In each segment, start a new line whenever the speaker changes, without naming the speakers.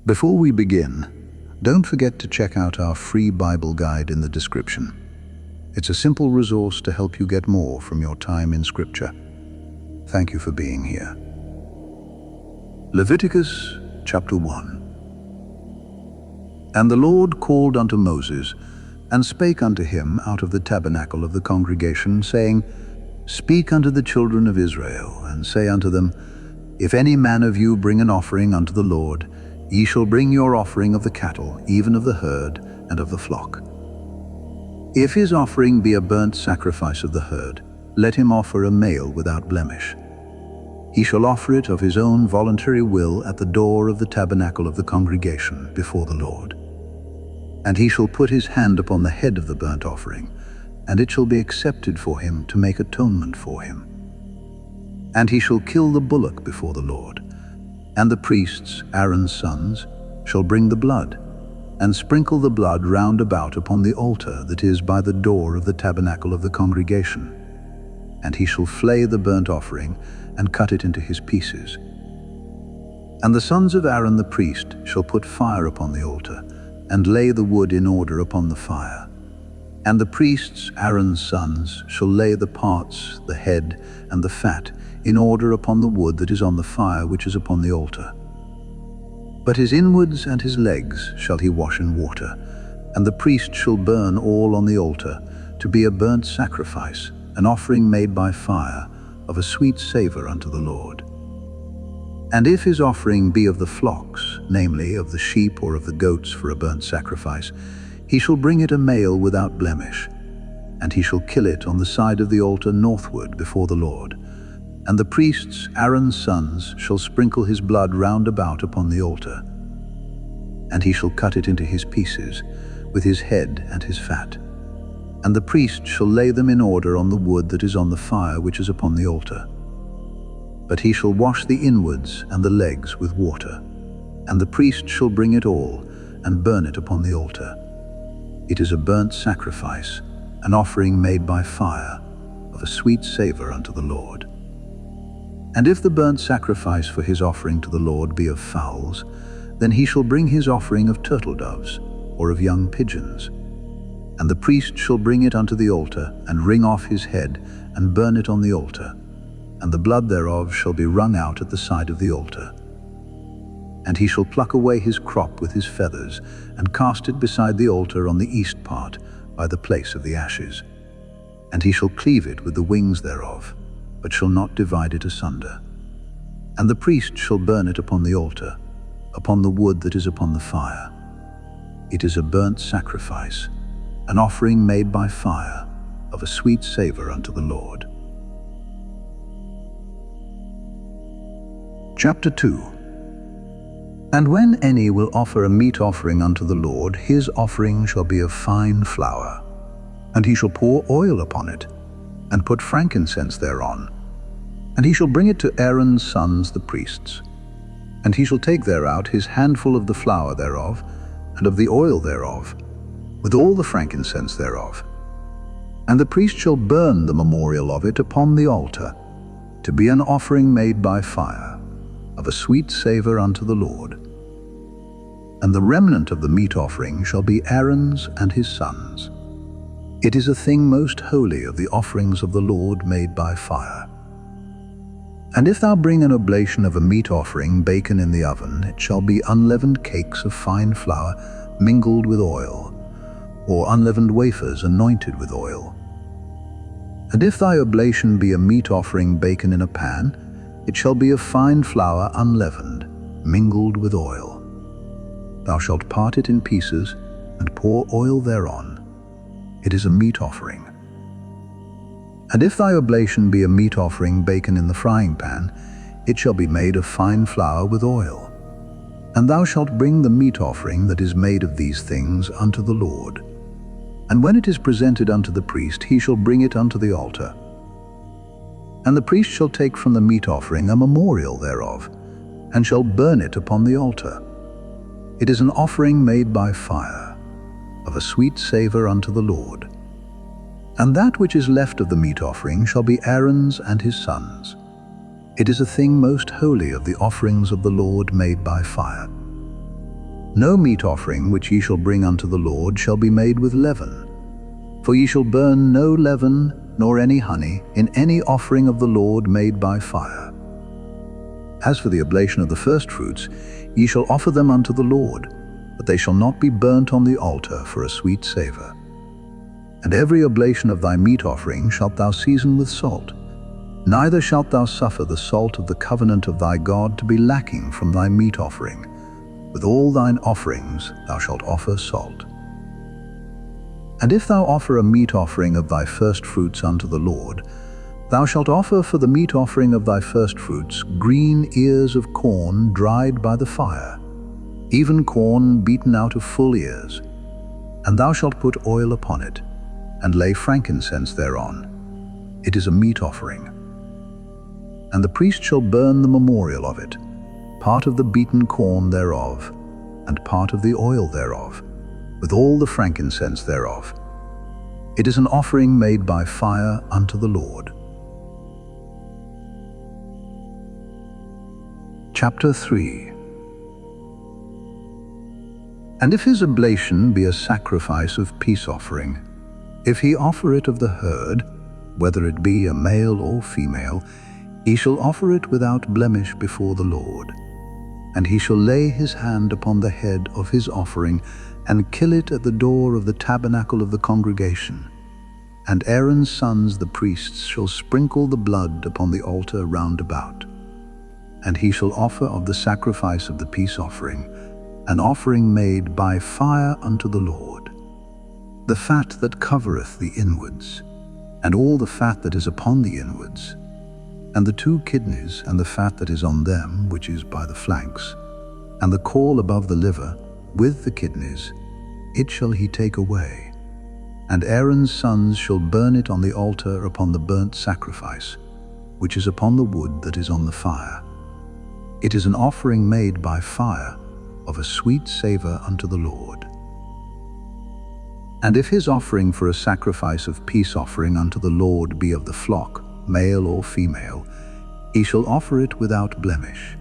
Before we begin, don't forget to check out our free Bible guide in the description. It's a simple resource to help you get more from your time in Scripture. Thank you for being here. Leviticus chapter 1. And the Lord called unto Moses, and spake unto him out of the tabernacle of the congregation, saying, Speak unto the children of Israel, and say unto them, If any man of you bring an offering unto the Lord, ye shall bring your offering of the cattle, even of the herd, and of the flock. If his offering be a burnt sacrifice of the herd, let him offer a male without blemish. He shall offer it of his own voluntary will at the door of the tabernacle of the congregation before the Lord. And he shall put his hand upon the head of the burnt offering, and it shall be accepted for him to make atonement for him. And he shall kill the bullock before the Lord, and the priests, Aaron's sons, shall bring the blood, and sprinkle the blood round about upon the altar that is by the door of the tabernacle of the congregation. And he shall flay the burnt offering, and cut it into his pieces. And the sons of Aaron the priest shall put fire upon the altar, and lay the wood in order upon the fire. And the priests, Aaron's sons, shall lay the parts, the head, and the fat, in order upon the wood that is on the fire which is upon the altar. But his inwards and his legs shall he wash in water, and the priest shall burn all on the altar, to be a burnt sacrifice, an offering made by fire, of a sweet savour unto the Lord. And if his offering be of the flocks, namely of the sheep or of the goats for a burnt sacrifice, he shall bring it a male without blemish, and he shall kill it on the side of the altar northward before the Lord. And the priests, Aaron's sons, shall sprinkle his blood round about upon the altar. And he shall cut it into his pieces, with his head and his fat. And the priest shall lay them in order on the wood that is on the fire which is upon the altar. But he shall wash the inwards and the legs with water, and the priest shall bring it all, and burn it upon the altar. It is a burnt sacrifice, an offering made by fire, of a sweet savour unto the Lord. And if the burnt sacrifice for his offering to the Lord be of fowls, then he shall bring his offering of turtle doves, or of young pigeons. And the priest shall bring it unto the altar, and wring off his head, and burn it on the altar. And the blood thereof shall be wrung out at the side of the altar. And he shall pluck away his crop with his feathers, and cast it beside the altar on the east part, by the place of the ashes. And he shall cleave it with the wings thereof, but shall not divide it asunder. And the priest shall burn it upon the altar, upon the wood that is upon the fire. It is a burnt sacrifice, an offering made by fire, of a sweet savour unto the Lord. Chapter 2. And when any will offer a meat offering unto the Lord, his offering shall be of fine flour, and he shall pour oil upon it, and put frankincense thereon. And he shall bring it to Aaron's sons the priests. And he shall take thereout his handful of the flour thereof, and of the oil thereof, with all the frankincense thereof. And the priest shall burn the memorial of it upon the altar, to be an offering made by fire, of a sweet savour unto the Lord. And the remnant of the meat offering shall be Aaron's and his sons. It is a thing most holy of the offerings of the Lord made by fire. And if thou bring an oblation of a meat offering baken in the oven, it shall be unleavened cakes of fine flour mingled with oil, or unleavened wafers anointed with oil. And if thy oblation be a meat offering baken in a pan, it shall be of fine flour unleavened, mingled with oil. Thou shalt part it in pieces, and pour oil thereon. It is a meat offering. And if thy oblation be a meat offering baken in the frying pan, it shall be made of fine flour with oil. And thou shalt bring the meat offering that is made of these things unto the Lord. And when it is presented unto the priest, he shall bring it unto the altar. And the priest shall take from the meat offering a memorial thereof, and shall burn it upon the altar. It is an offering made by fire, of a sweet savour unto the Lord. And that which is left of the meat offering shall be Aaron's and his sons. It is a thing most holy of the offerings of the Lord made by fire. No meat offering which ye shall bring unto the Lord shall be made with leaven. For ye shall burn no leaven, nor any honey, in any offering of the Lord made by fire. As for the oblation of the firstfruits, ye shall offer them unto the Lord, but they shall not be burnt on the altar for a sweet savour. And every oblation of thy meat offering shalt thou season with salt. Neither shalt thou suffer the salt of the covenant of thy God to be lacking from thy meat offering. With all thine offerings thou shalt offer salt. And if thou offer a meat offering of thy firstfruits unto the Lord, thou shalt offer for the meat offering of thy firstfruits green ears of corn dried by the fire, even corn beaten out of full ears. And thou shalt put oil upon it, and lay frankincense thereon. It is a meat offering. And the priest shall burn the memorial of it, part of the beaten corn thereof, and part of the oil thereof, with all the frankincense thereof. It is an offering made by fire unto the Lord. Chapter 3. And if his oblation be a sacrifice of peace offering, if he offer it of the herd, whether it be a male or female, he shall offer it without blemish before the Lord. And he shall lay his hand upon the head of his offering, and kill it at the door of the tabernacle of the congregation. And Aaron's sons the priests shall sprinkle the blood upon the altar round about. And he shall offer of the sacrifice of the peace offering, an offering made by fire unto the Lord, the fat that covereth the inwards, and all the fat that is upon the inwards, and the 2 kidneys, and the fat that is on them, which is by the flanks, and the caul above the liver, with the kidneys, it shall he take away. And Aaron's sons shall burn it on the altar upon the burnt sacrifice, which is upon the wood that is on the fire. It is an offering made by fire, of a sweet savour unto the Lord. And if his offering for a sacrifice of peace offering unto the Lord be of the flock, male or female, he shall offer it without blemish.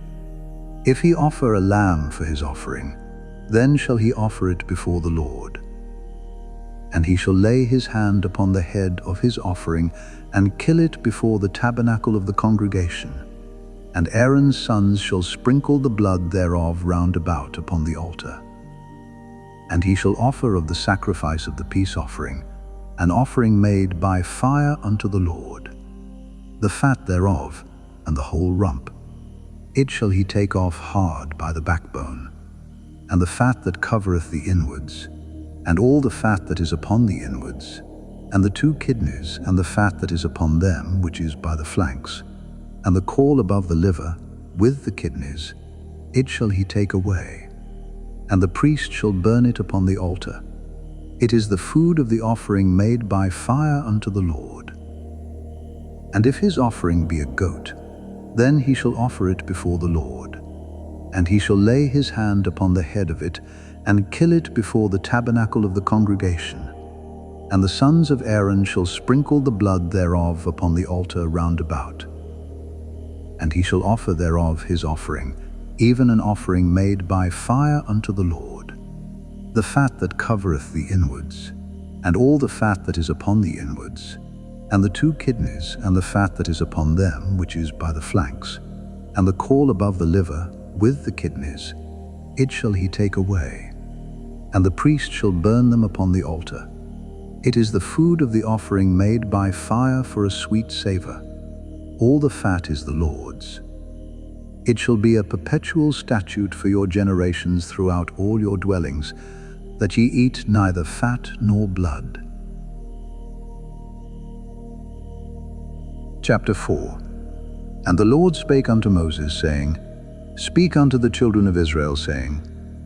If he offer a lamb for his offering, then shall he offer it before the Lord. And he shall lay his hand upon the head of his offering, and kill it before the tabernacle of the congregation. And Aaron's sons shall sprinkle the blood thereof round about upon the altar. And he shall offer of the sacrifice of the peace offering, an offering made by fire unto the Lord, the fat thereof, and the whole rump. It shall he take off hard by the backbone, and the fat that covereth the inwards, and all the fat that is upon the inwards, and the 2 kidneys, and the fat that is upon them, which is by the flanks, and the caul above the liver, with the kidneys, it shall he take away. And the priest shall burn it upon the altar. It is the food of the offering made by fire unto the Lord. And if his offering be a goat, then he shall offer it before the Lord. And he shall lay his hand upon the head of it, and kill it before the tabernacle of the congregation. And the sons of Aaron shall sprinkle the blood thereof upon the altar round about. And he shall offer thereof his offering, even an offering made by fire unto the Lord, the fat that covereth the inwards, and all the fat that is upon the inwards, and the 2 kidneys, and the fat that is upon them, which is by the flanks, and the caul above the liver, with the kidneys, it shall he take away. And the priest shall burn them upon the altar. It is the food of the offering made by fire for a sweet savour. All the fat is the Lord's. It shall be a perpetual statute for your generations throughout all your dwellings, that ye eat neither fat nor blood. Chapter 4. And the Lord spake unto Moses, saying, Speak unto the children of Israel, saying,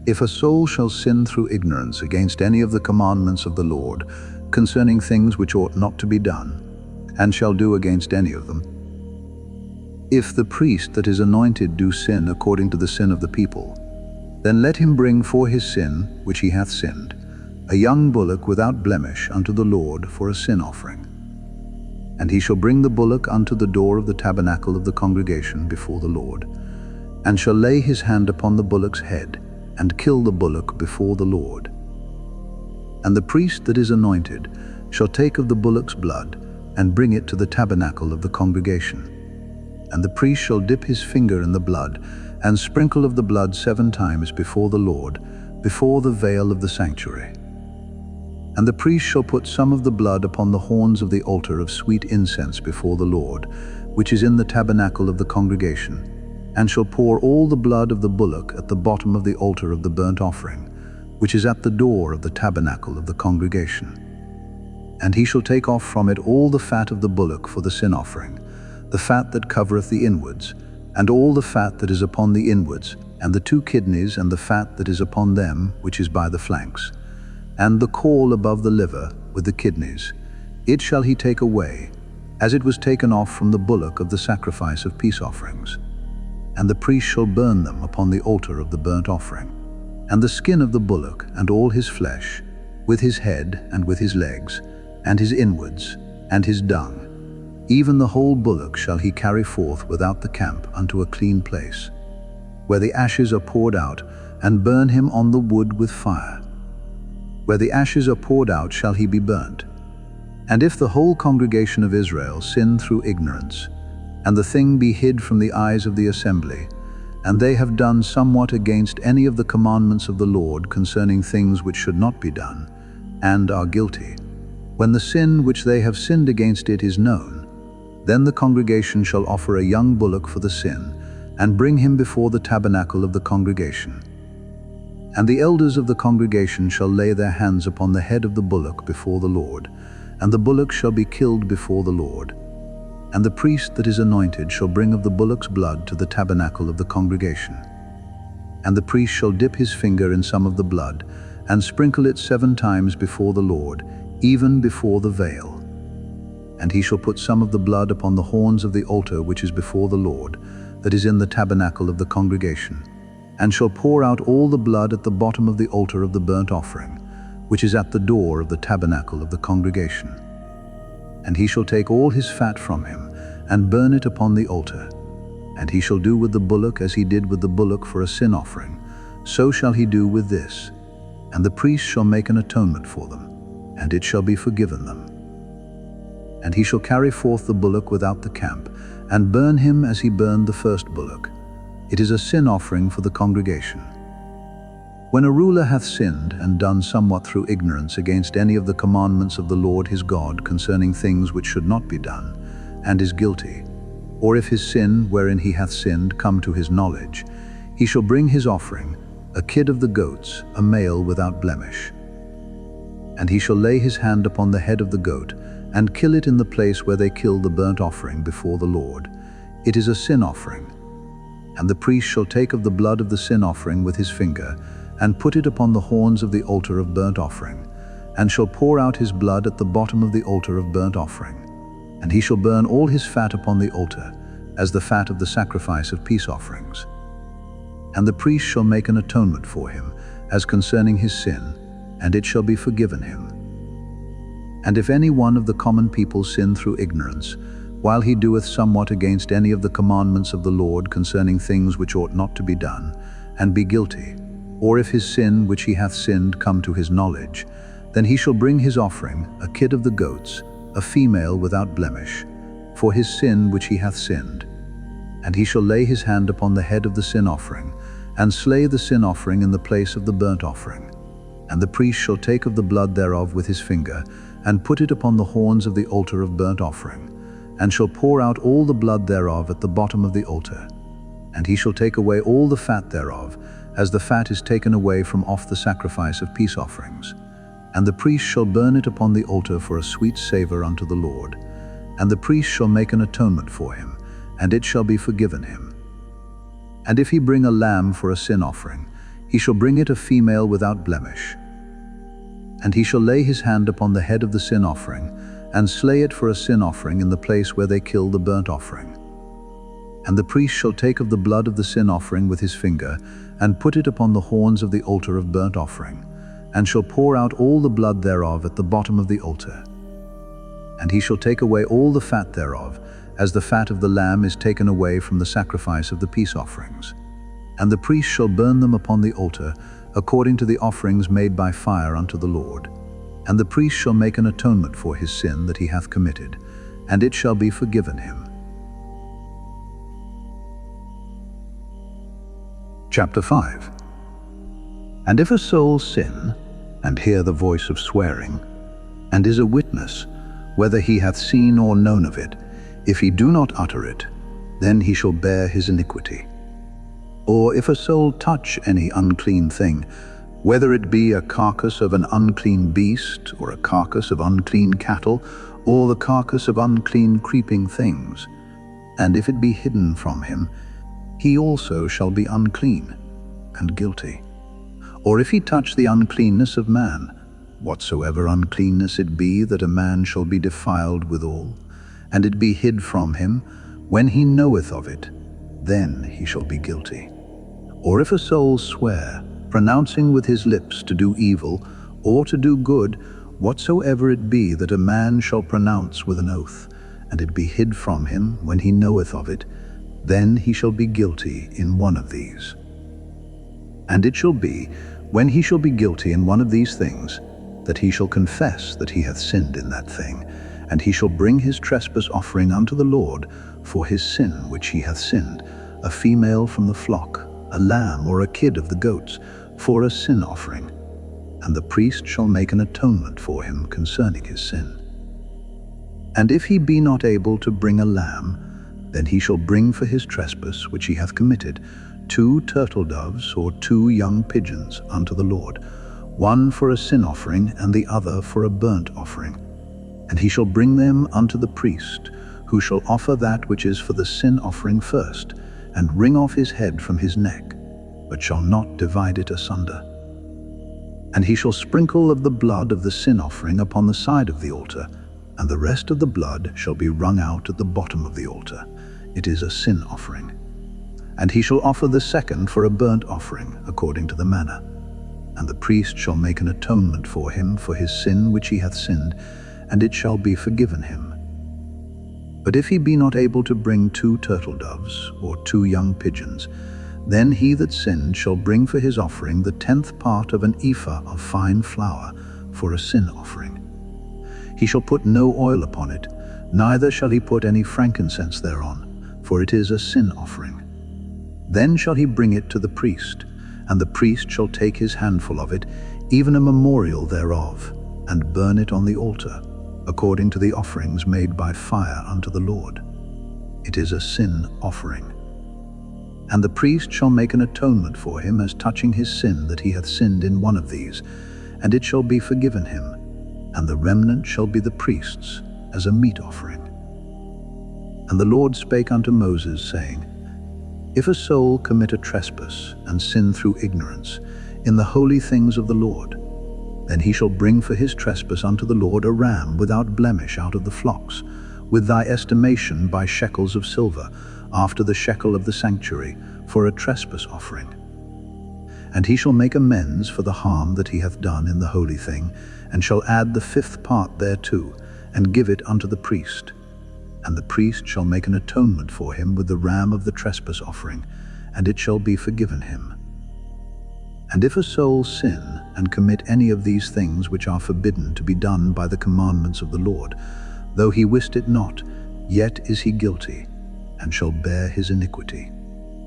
If a soul shall sin through ignorance against any of the commandments of the Lord, concerning things which ought not to be done, and shall do against any of them, if the priest that is anointed do sin according to the sin of the people, then let him bring for his sin which he hath sinned a young bullock without blemish unto the Lord for a sin offering. And he shall bring the bullock unto the door of the tabernacle of the congregation before the Lord, and shall lay his hand upon the bullock's head, and kill the bullock before the Lord. And the priest that is anointed shall take of the bullock's blood and bring it to the tabernacle of the congregation. And the priest shall dip his finger in the blood and sprinkle of the blood 7 times before the Lord, before the veil of the sanctuary. And the priest shall put some of the blood upon the horns of the altar of sweet incense before the Lord, which is in the tabernacle of the congregation, and shall pour all the blood of the bullock at the bottom of the altar of the burnt offering, which is at the door of the tabernacle of the congregation. And he shall take off from it all the fat of the bullock for the sin offering, the fat that covereth the inwards, and all the fat that is upon the inwards, and the 2 kidneys, and the fat that is upon them, which is by the flanks, and the caul above the liver with the kidneys. It shall he take away, as it was taken off from the bullock of the sacrifice of peace offerings. And the priest shall burn them upon the altar of the burnt offering. And the skin of the bullock, and all his flesh, with his head, and with his legs, and his inwards, and his dung, even the whole bullock shall he carry forth without the camp unto a clean place, where the ashes are poured out, and burn him on the wood with fire. Where the ashes are poured out shall he be burnt. And if the whole congregation of Israel sin through ignorance, and the thing be hid from the eyes of the assembly, and they have done somewhat against any of the commandments of the Lord concerning things which should not be done, and are guilty, when the sin which they have sinned against it is known, then the congregation shall offer a young bullock for the sin, and bring him before the tabernacle of the congregation. And the elders of the congregation shall lay their hands upon the head of the bullock before the Lord, and the bullock shall be killed before the Lord. And the priest that is anointed shall bring of the bullock's blood to the tabernacle of the congregation. And the priest shall dip his finger in some of the blood, and sprinkle it 7 times before the Lord, even before the veil. And he shall put some of the blood upon the horns of the altar which is before the Lord, that is in the tabernacle of the congregation, and shall pour out all the blood at the bottom of the altar of the burnt offering, which is at the door of the tabernacle of the congregation. And he shall take all his fat from him, and burn it upon the altar. And he shall do with the bullock as he did with the bullock for a sin offering, so shall he do with this. And the priest shall make an atonement for them, and it shall be forgiven them. And he shall carry forth the bullock without the camp, and burn him as he burned the first bullock. It is a sin offering for the congregation. When a ruler hath sinned and done somewhat through ignorance against any of the commandments of the Lord his God concerning things which should not be done, and is guilty, or if his sin wherein he hath sinned come to his knowledge, he shall bring his offering, a kid of the goats, a male without blemish. And he shall lay his hand upon the head of the goat, and kill it in the place where they kill the burnt offering before the Lord. It is a sin offering. And the priest shall take of the blood of the sin offering with his finger, and put it upon the horns of the altar of burnt offering, and shall pour out his blood at the bottom of the altar of burnt offering. And he shall burn all his fat upon the altar, as the fat of the sacrifice of peace offerings. And the priest shall make an atonement for him, as concerning his sin, and it shall be forgiven him. And if any one of the common people sin through ignorance, while he doeth somewhat against any of the commandments of the Lord concerning things which ought not to be done, and be guilty, or if his sin which he hath sinned come to his knowledge, then he shall bring his offering, a kid of the goats, a female without blemish, for his sin which he hath sinned. And he shall lay his hand upon the head of the sin offering, and slay the sin offering in the place of the burnt offering. And the priest shall take of the blood thereof with his finger, and put it upon the horns of the altar of burnt offering, and shall pour out all the blood thereof at the bottom of the altar. And he shall take away all the fat thereof, as the fat is taken away from off the sacrifice of peace offerings. And the priest shall burn it upon the altar for a sweet savour unto the Lord. And the priest shall make an atonement for him, and it shall be forgiven him. And if he bring a lamb for a sin offering, he shall bring it a female without blemish. And he shall lay his hand upon the head of the sin offering, and slay it for a sin offering in the place where they kill the burnt offering. And the priest shall take of the blood of the sin offering with his finger, and put it upon the horns of the altar of burnt offering, and shall pour out all the blood thereof at the bottom of the altar. And he shall take away all the fat thereof, as the fat of the lamb is taken away from the sacrifice of the peace offerings. And the priest shall burn them upon the altar, according to the offerings made by fire unto the Lord. And the priest shall make an atonement for his sin that he hath committed, and it shall be forgiven him. Chapter 5. And if a soul sin, and hear the voice of swearing, and is a witness, whether he hath seen or known of it, if he do not utter it, then he shall bear his iniquity. Or if a soul touch any unclean thing, whether it be a carcass of an unclean beast, or a carcass of unclean cattle, or the carcass of unclean creeping things, and if it be hidden from him, he also shall be unclean and guilty. Or if he touch the uncleanness of man, whatsoever uncleanness it be, that a man shall be defiled withal, and it be hid from him, when he knoweth of it, then he shall be guilty. Or if a soul swear, pronouncing with his lips to do evil, or to do good, whatsoever it be that a man shall pronounce with an oath, and it be hid from him, when he knoweth of it, then he shall be guilty in one of these. And it shall be, when he shall be guilty in one of these things, that he shall confess that he hath sinned in that thing, and he shall bring his trespass offering unto the Lord for his sin which he hath sinned, a female from the flock, a lamb or a kid of the goats, for a sin offering. And the priest shall make an atonement for him concerning his sin. And if he be not able to bring a lamb, then he shall bring for his trespass which he hath committed 2 turtle doves or 2 young pigeons unto the Lord, one for a sin offering and the other for a burnt offering. And he shall bring them unto the priest, who shall offer that which is for the sin offering first, and wring off his head from his neck, but shall not divide it asunder. And he shall sprinkle of the blood of the sin offering upon the side of the altar, and the rest of the blood shall be wrung out at the bottom of the altar. It is a sin offering. And he shall offer the second for a burnt offering, according to the manner. And the priest shall make an atonement for him for his sin which he hath sinned, and it shall be forgiven him. But if he be not able to bring 2 turtle doves, or 2 young pigeons, then he that sinned shall bring for his offering the 10th part of an ephah of fine flour for a sin offering. He shall put no oil upon it, neither shall he put any frankincense thereon, for it is a sin offering. Then shall he bring it to the priest, and the priest shall take his handful of it, even a memorial thereof, and burn it on the altar, according to the offerings made by fire unto the Lord. It is a sin offering. And the priest shall make an atonement for him as touching his sin that he hath sinned in one of these, and it shall be forgiven him, and the remnant shall be the priest's as a meat offering. And the Lord spake unto Moses, saying, If a soul commit a trespass and sin through ignorance in the holy things of the Lord, then he shall bring for his trespass unto the Lord a ram without blemish out of the flocks, with thy estimation by shekels of silver, after the shekel of the sanctuary, for a trespass offering. And he shall make amends for the harm that he hath done in the holy thing, and shall add the 5th part thereto, and give it unto the priest. And the priest shall make an atonement for him with the ram of the trespass offering, and it shall be forgiven him. And if a soul sin and commit any of these things which are forbidden to be done by the commandments of the Lord, though he wist it not, yet is he guilty, and shall bear his iniquity.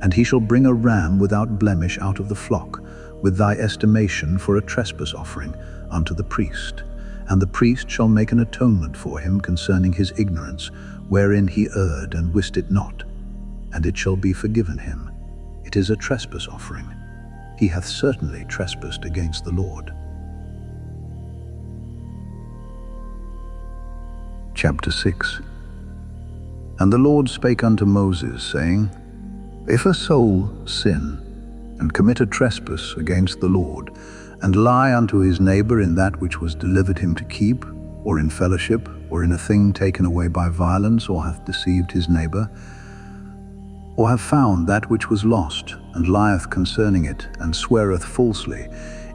And he shall bring a ram without blemish out of the flock, with thy estimation for a trespass offering, unto the priest. And the priest shall make an atonement for him concerning his ignorance, wherein he erred and wist it not, and it shall be forgiven him. It is a trespass offering. He hath certainly trespassed against the Lord. Chapter 6. And the Lord spake unto Moses, saying, If a soul sin, and commit a trespass against the Lord, and lie unto his neighbor in that which was delivered him to keep, or in fellowship, or in a thing taken away by violence, or hath deceived his neighbor, or have found that which was lost, and lieth concerning it, and sweareth falsely,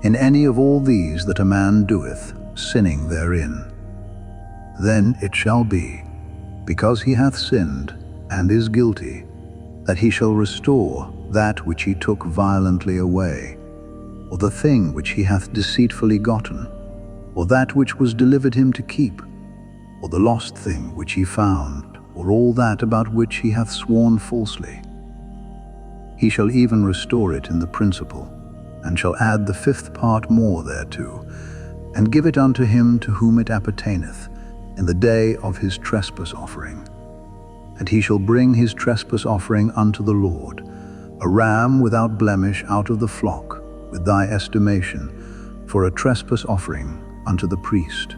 in any of all these that a man doeth, sinning therein, then it shall be, because he hath sinned, and is guilty, that he shall restore that which he took violently away, or the thing which he hath deceitfully gotten, or that which was delivered him to keep, or the lost thing which he found, or all that about which he hath sworn falsely. He shall even restore it in the principal, and shall add the 5th part more thereto, and give it unto him to whom it appertaineth, in the day of his trespass offering. And he shall bring his trespass offering unto the Lord, a ram without blemish out of the flock, with thy estimation, for a trespass offering unto the priest.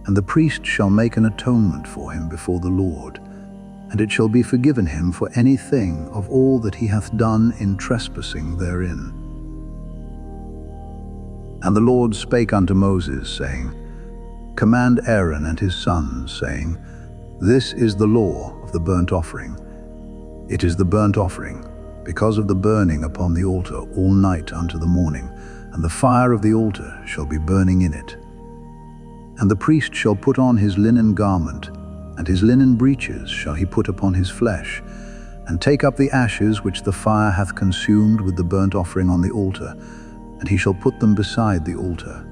And the priest shall make an atonement for him before the Lord, and it shall be forgiven him for anything of all that he hath done in trespassing therein. And the Lord spake unto Moses, saying, Command Aaron and his sons, saying, This is the law of the burnt offering. It is the burnt offering, because of the burning upon the altar all night unto the morning, and the fire of the altar shall be burning in it. And the priest shall put on his linen garment, and his linen breeches shall he put upon his flesh, and take up the ashes which the fire hath consumed with the burnt offering on the altar, and he shall put them beside the altar.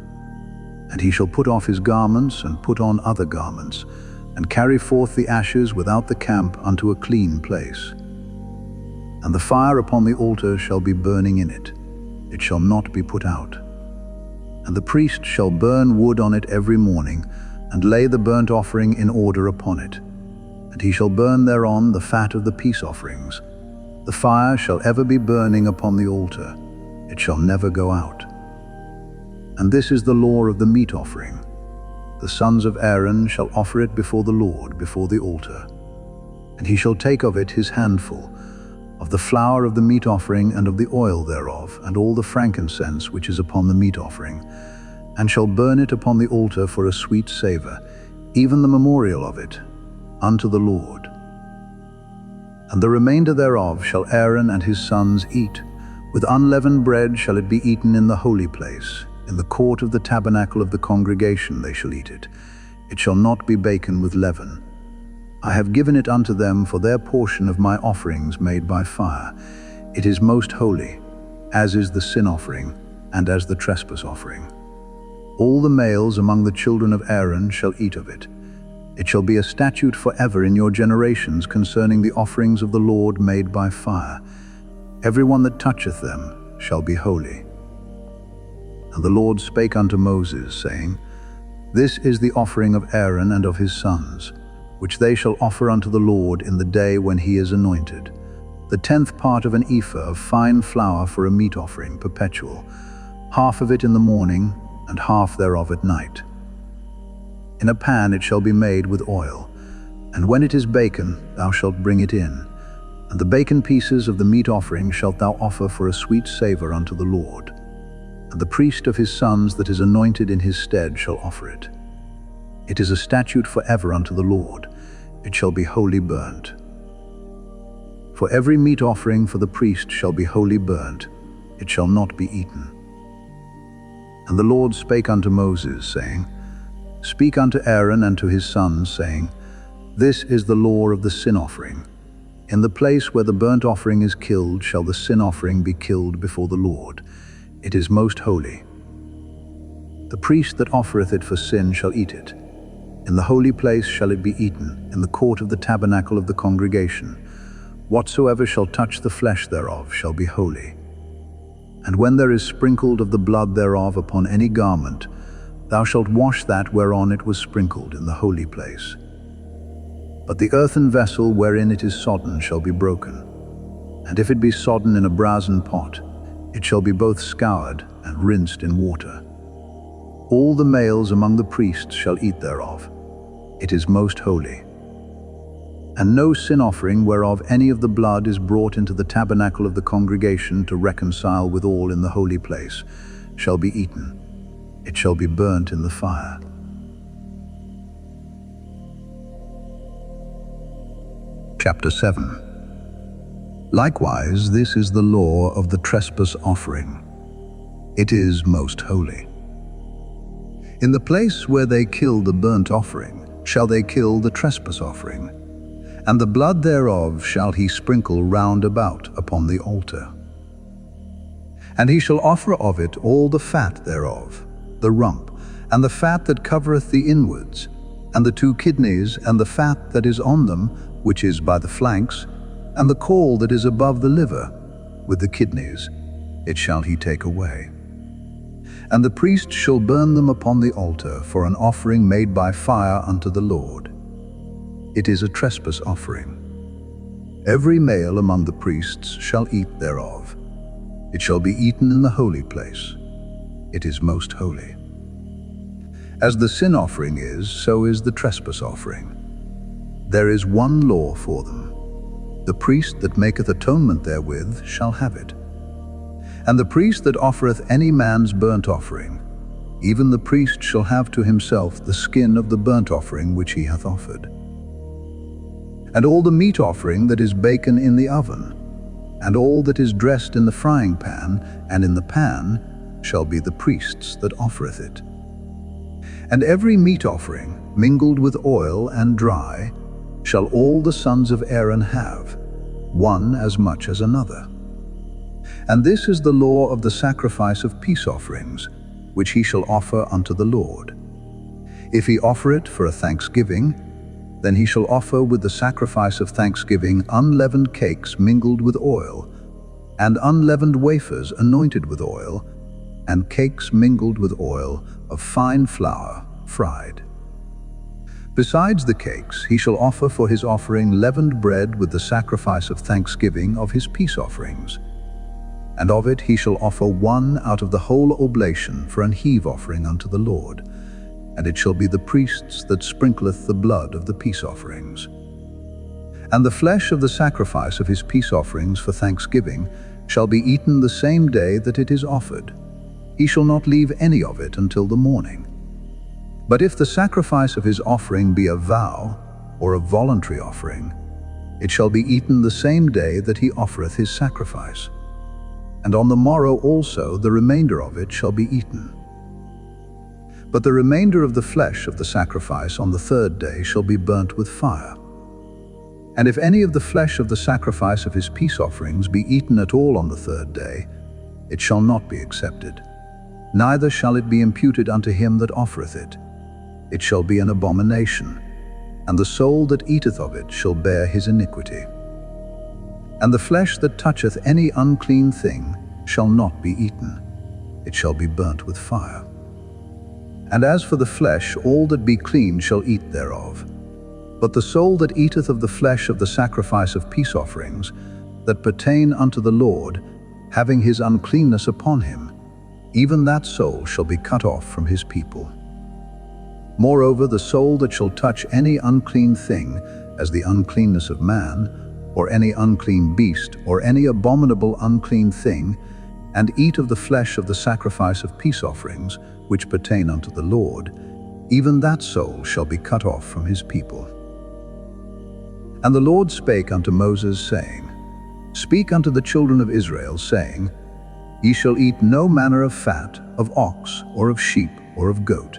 And he shall put off his garments, and put on other garments, and carry forth the ashes without the camp unto a clean place. And the fire upon the altar shall be burning in it, it shall not be put out. And the priest shall burn wood on it every morning, and lay the burnt offering in order upon it. And he shall burn thereon the fat of the peace offerings. The fire shall ever be burning upon the altar, it shall never go out. And this is the law of the meat offering. The sons of Aaron shall offer it before the Lord, before the altar. And he shall take of it his handful, of the flour of the meat offering and of the oil thereof, and all the frankincense which is upon the meat offering, and shall burn it upon the altar for a sweet savour, even the memorial of it, unto the Lord. And the remainder thereof shall Aaron and his sons eat. With unleavened bread shall it be eaten in the holy place. In the court of the tabernacle of the congregation they shall eat it. It shall not be baken with leaven. I have given it unto them for their portion of my offerings made by fire. It is most holy, as is the sin offering, and as the trespass offering. All the males among the children of Aaron shall eat of it. It shall be a statute forever in your generations concerning the offerings of the Lord made by fire. Every one that toucheth them shall be holy. And the Lord spake unto Moses, saying, This is the offering of Aaron and of his sons, which they shall offer unto the Lord in the day when he is anointed, the 10th part of an ephah of fine flour for a meat offering perpetual, half of it in the morning, and half thereof at night. In a pan it shall be made with oil, and when it is baken thou shalt bring it in, and the baken pieces of the meat offering shalt thou offer for a sweet savour unto the Lord. And the priest of his sons that is anointed in his stead shall offer it. It is a statute forever unto the Lord, it shall be wholly burnt. For every meat offering for the priest shall be wholly burnt, it shall not be eaten. And the Lord spake unto Moses, saying, Speak unto Aaron and to his sons, saying, This is the law of the sin offering. In the place where the burnt offering is killed shall the sin offering be killed before the Lord. It is most holy. The priest that offereth it for sin shall eat it. In the holy place shall it be eaten, in the court of the tabernacle of the congregation. Whatsoever shall touch the flesh thereof shall be holy. And when there is sprinkled of the blood thereof upon any garment, thou shalt wash that whereon it was sprinkled in the holy place. But the earthen vessel wherein it is sodden shall be broken. And if it be sodden in a brazen pot, it shall be both scoured and rinsed in water. All the males among the priests shall eat thereof. It is most holy. And no sin offering whereof any of the blood is brought into the tabernacle of the congregation to reconcile withal in the holy place shall be eaten. It shall be burnt in the fire. Chapter 7. Likewise, this is the law of the trespass offering. It is most holy. In the place where they kill the burnt offering, shall they kill the trespass offering. and the blood thereof shall he sprinkle round about upon the altar. And he shall offer of it all the fat thereof, the rump, and the fat that covereth the inwards, and the 2 kidneys, and the fat that is on them, which is by the flanks, and the caul that is above the liver, with the kidneys, it shall he take away. And the priest shall burn them upon the altar for an offering made by fire unto the Lord. It is a trespass offering. Every male among the priests shall eat thereof. It shall be eaten in the holy place. It is most holy. As the sin offering is, so is the trespass offering. There is one law for them. The priest that maketh atonement therewith shall have it. And the priest that offereth any man's burnt offering, even the priest shall have to himself the skin of the burnt offering which he hath offered. And all the meat offering that is baken in the oven, and all that is dressed in the frying pan and in the pan, shall be the priest's that offereth it. And every meat offering, mingled with oil and dry, shall all the sons of Aaron have, one as much as another. And this is the law of the sacrifice of peace offerings, which he shall offer unto the Lord. If he offer it for a thanksgiving, then he shall offer with the sacrifice of thanksgiving unleavened cakes mingled with oil, and unleavened wafers anointed with oil, and cakes mingled with oil of fine flour fried. Besides the cakes, he shall offer for his offering leavened bread with the sacrifice of thanksgiving of his peace offerings. And of it he shall offer one out of the whole oblation for an heave offering unto the Lord, and it shall be the priest's that sprinkleth the blood of the peace offerings. And the flesh of the sacrifice of his peace offerings for thanksgiving shall be eaten the same day that it is offered. He shall not leave any of it until the morning. But if the sacrifice of his offering be a vow, or a voluntary offering, it shall be eaten the same day that he offereth his sacrifice. And on the morrow also the remainder of it shall be eaten. But the remainder of the flesh of the sacrifice on the 3rd day shall be burnt with fire. And if any of the flesh of the sacrifice of his peace offerings be eaten at all on the 3rd day, it shall not be accepted, neither shall it be imputed unto him that offereth it. It shall be an abomination, and the soul that eateth of it shall bear his iniquity. And the flesh that toucheth any unclean thing shall not be eaten. It shall be burnt with fire. And as for the flesh, all that be clean shall eat thereof. But the soul that eateth of the flesh of the sacrifice of peace offerings, that pertain unto the Lord, having his uncleanness upon him, even that soul shall be cut off from his people. Moreover, the soul that shall touch any unclean thing, as the uncleanness of man, or any unclean beast, or any abominable unclean thing, and eat of the flesh of the sacrifice of peace offerings, which pertain unto the Lord, even that soul shall be cut off from his people. And the Lord spake unto Moses, saying, Speak unto the children of Israel, saying, Ye shall eat no manner of fat, of ox, or of sheep, or of goat.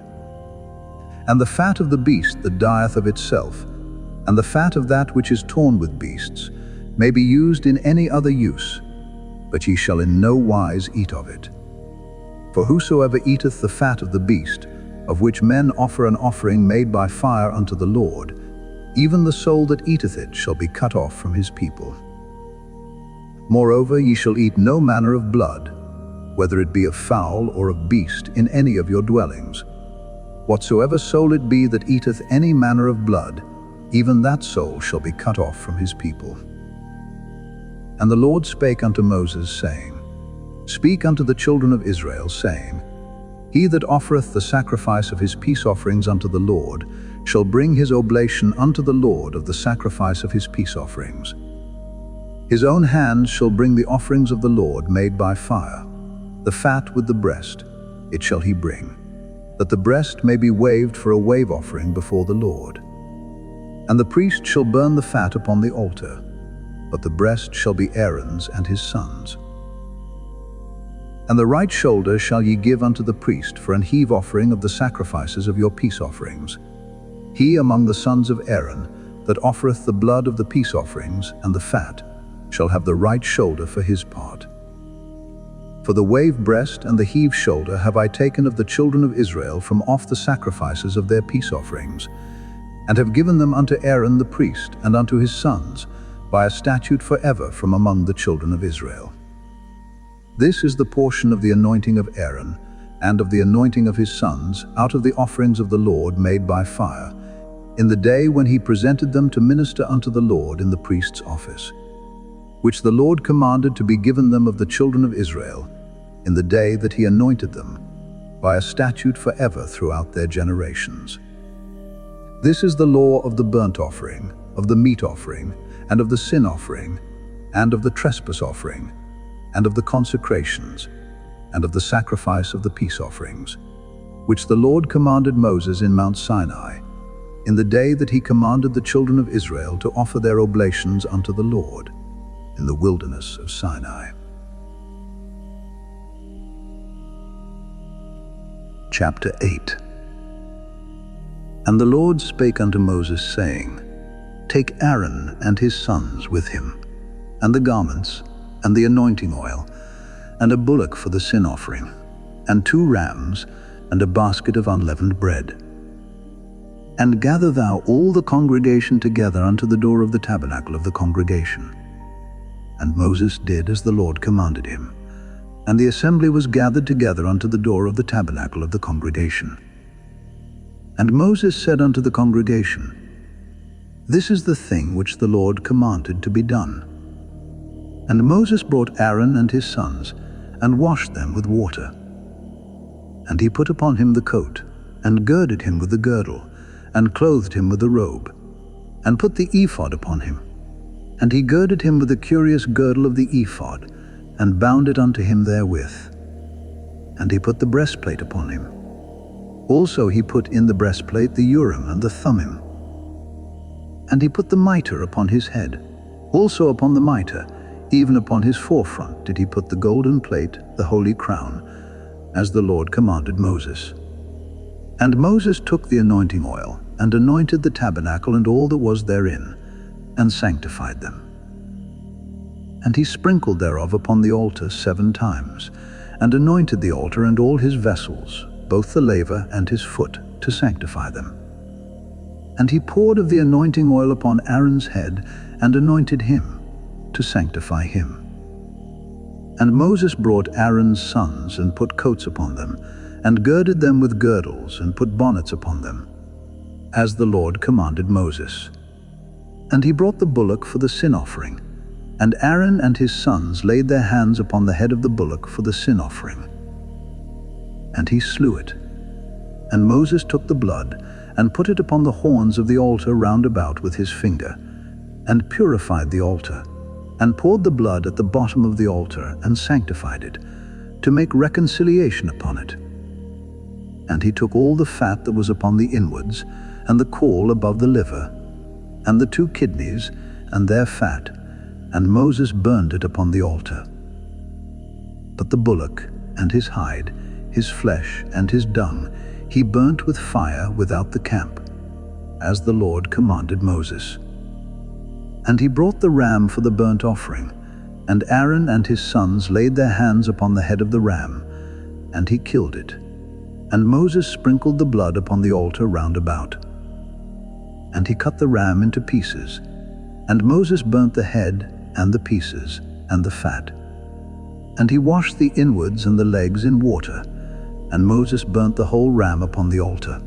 And the fat of the beast that dieth of itself, and the fat of that which is torn with beasts, may be used in any other use, but ye shall in no wise eat of it. For whosoever eateth the fat of the beast, of which men offer an offering made by fire unto the Lord, even the soul that eateth it shall be cut off from his people. Moreover, ye shall eat no manner of blood, whether it be of fowl or of beast, in any of your dwellings. Whatsoever soul it be that eateth any manner of blood, even that soul shall be cut off from his people. And the Lord spake unto Moses, saying, Speak unto the children of Israel, saying, He that offereth the sacrifice of his peace offerings unto the Lord shall bring his oblation unto the Lord of the sacrifice of his peace offerings. His own hands shall bring the offerings of the Lord made by fire, the fat with the breast, it shall he bring, that the breast may be waved for a wave offering before the Lord. And the priest shall burn the fat upon the altar, but the breast shall be Aaron's and his sons'. And the right shoulder shall ye give unto the priest for an heave offering of the sacrifices of your peace offerings. He among the sons of Aaron that offereth the blood of the peace offerings and the fat shall have the right shoulder for his part. For the wave breast and the heave shoulder have I taken of the children of Israel from off the sacrifices of their peace offerings, and have given them unto Aaron the priest and unto his sons by a statute forever from among the children of Israel. This is the portion of the anointing of Aaron and of the anointing of his sons out of the offerings of the Lord made by fire, in the day when he presented them to minister unto the Lord in the priest's office, which the Lord commanded to be given them of the children of Israel, in the day that he anointed them, by a statute forever throughout their generations. This is the law of the burnt offering, of the meat offering, and of the sin offering, and of the trespass offering, and of the consecrations, and of the sacrifice of the peace offerings, which the Lord commanded Moses in Mount Sinai, in the day that he commanded the children of Israel to offer their oblations unto the Lord, in the wilderness of Sinai. Chapter 8. And the Lord spake unto Moses, saying, Take Aaron and his sons with him, and the garments, and the anointing oil, and a bullock for the sin offering, and 2 rams, and a basket of unleavened bread. And gather thou all the congregation together unto the door of the tabernacle of the congregation. And Moses did as the Lord commanded him, and the assembly was gathered together unto the door of the tabernacle of the congregation. And Moses said unto the congregation, This is the thing which the Lord commanded to be done. And Moses brought Aaron and his sons, and washed them with water. And he put upon him the coat, and girded him with the girdle, and clothed him with the robe, and put the ephod upon him. And he girded him with the curious girdle of the ephod, and bound it unto him therewith. And he put the breastplate upon him. Also he put in the breastplate the Urim and the Thummim. And he put the mitre upon his head. Also upon the mitre, even upon his forefront, did he put the golden plate, the holy crown, as the Lord commanded Moses. And Moses took the anointing oil, and anointed the tabernacle and all that was therein, and sanctified them. And he sprinkled thereof upon the altar 7 times, and anointed the altar and all his vessels, both the laver and his foot, to sanctify them. And he poured of the anointing oil upon Aaron's head, and anointed him, to sanctify him. And Moses brought Aaron's sons, and put coats upon them, and girded them with girdles, and put bonnets upon them, as the Lord commanded Moses. And he brought the bullock for the sin offering, and Aaron and his sons laid their hands upon the head of the bullock for the sin offering. And he slew it. And Moses took the blood, and put it upon the horns of the altar round about with his finger, and purified the altar, and poured the blood at the bottom of the altar, and sanctified it, to make reconciliation upon it. And he took all the fat that was upon the inwards, and the caul above the liver, and the 2 kidneys, and their fat, and Moses burned it upon the altar. But the bullock, and his hide, his flesh, and his dung, he burnt with fire without the camp, as the Lord commanded Moses. And he brought the ram for the burnt offering, and Aaron and his sons laid their hands upon the head of the ram, and he killed it. And Moses sprinkled the blood upon the altar round about. And he cut the ram into pieces, and Moses burnt the head, and the pieces, and the fat. And he washed the inwards and the legs in water, and Moses burnt the whole ram upon the altar.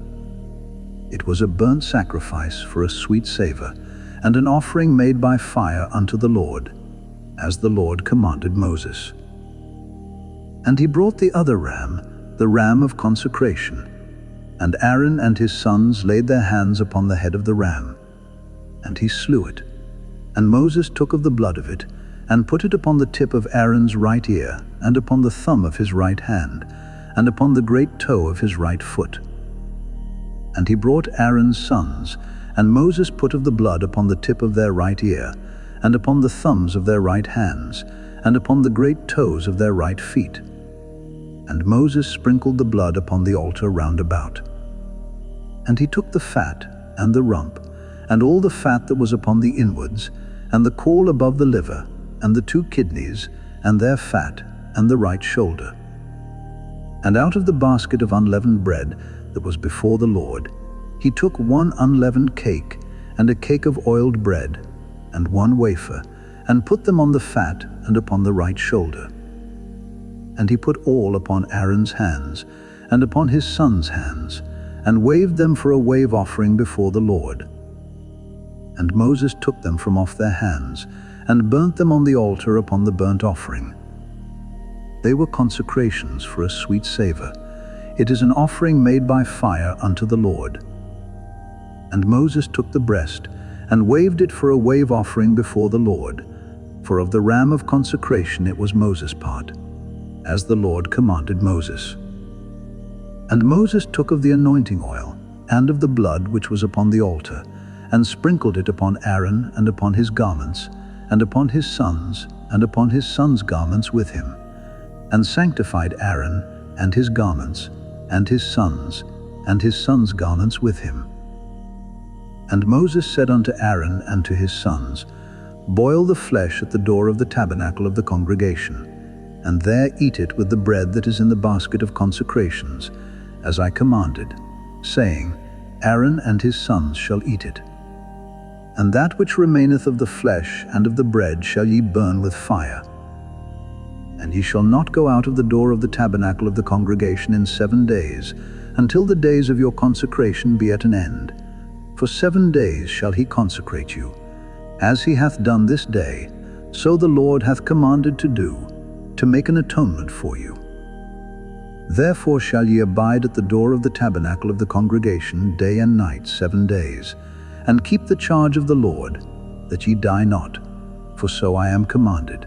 It was a burnt sacrifice for a sweet savor, and an offering made by fire unto the Lord, as the Lord commanded Moses. And he brought the other ram, the ram of consecration, and Aaron and his sons laid their hands upon the head of the ram, and he slew it. And Moses took of the blood of it, and put it upon the tip of Aaron's right ear, and upon the thumb of his right hand, and upon the great toe of his right foot. And he brought Aaron's sons, and Moses put of the blood upon the tip of their right ear, and upon the thumbs of their right hands, and upon the great toes of their right feet. And Moses sprinkled the blood upon the altar round about. And he took the fat, and the rump, and all the fat that was upon the inwards, and the caul above the liver, and the 2 kidneys, and their fat, and the right shoulder. And out of the basket of unleavened bread that was before the Lord, he took 1 unleavened cake, and a cake of oiled bread, and 1 wafer, and put them on the fat and upon the right shoulder. And he put all upon Aaron's hands, and upon his sons' hands, and waved them for a wave offering before the Lord. And Moses took them from off their hands, and burnt them on the altar upon the burnt offering. They were consecrations for a sweet savor. It is an offering made by fire unto the Lord. And Moses took the breast, and waved it for a wave offering before the Lord. For of the ram of consecration it was Moses' part, as the Lord commanded Moses. And Moses took of the anointing oil, and of the blood which was upon the altar, and sprinkled it upon Aaron, and upon his garments, and upon his sons, and upon his sons' garments with him, and sanctified Aaron, and his garments, and his sons garments with him. And Moses said unto Aaron and to his sons, Boil the flesh at the door of the tabernacle of the congregation, and there eat it with the bread that is in the basket of consecrations, as I commanded, saying, Aaron and his sons shall eat it. And that which remaineth of the flesh and of the bread shall ye burn with fire. And ye shall not go out of the door of the tabernacle of the congregation in 7 days, until the days of your consecration be at an end. For 7 days shall he consecrate you. As he hath done this day, so the Lord hath commanded to do, to make an atonement for you. Therefore shall ye abide at the door of the tabernacle of the congregation day and night 7 days, and keep the charge of the Lord, that ye die not, for so I am commanded.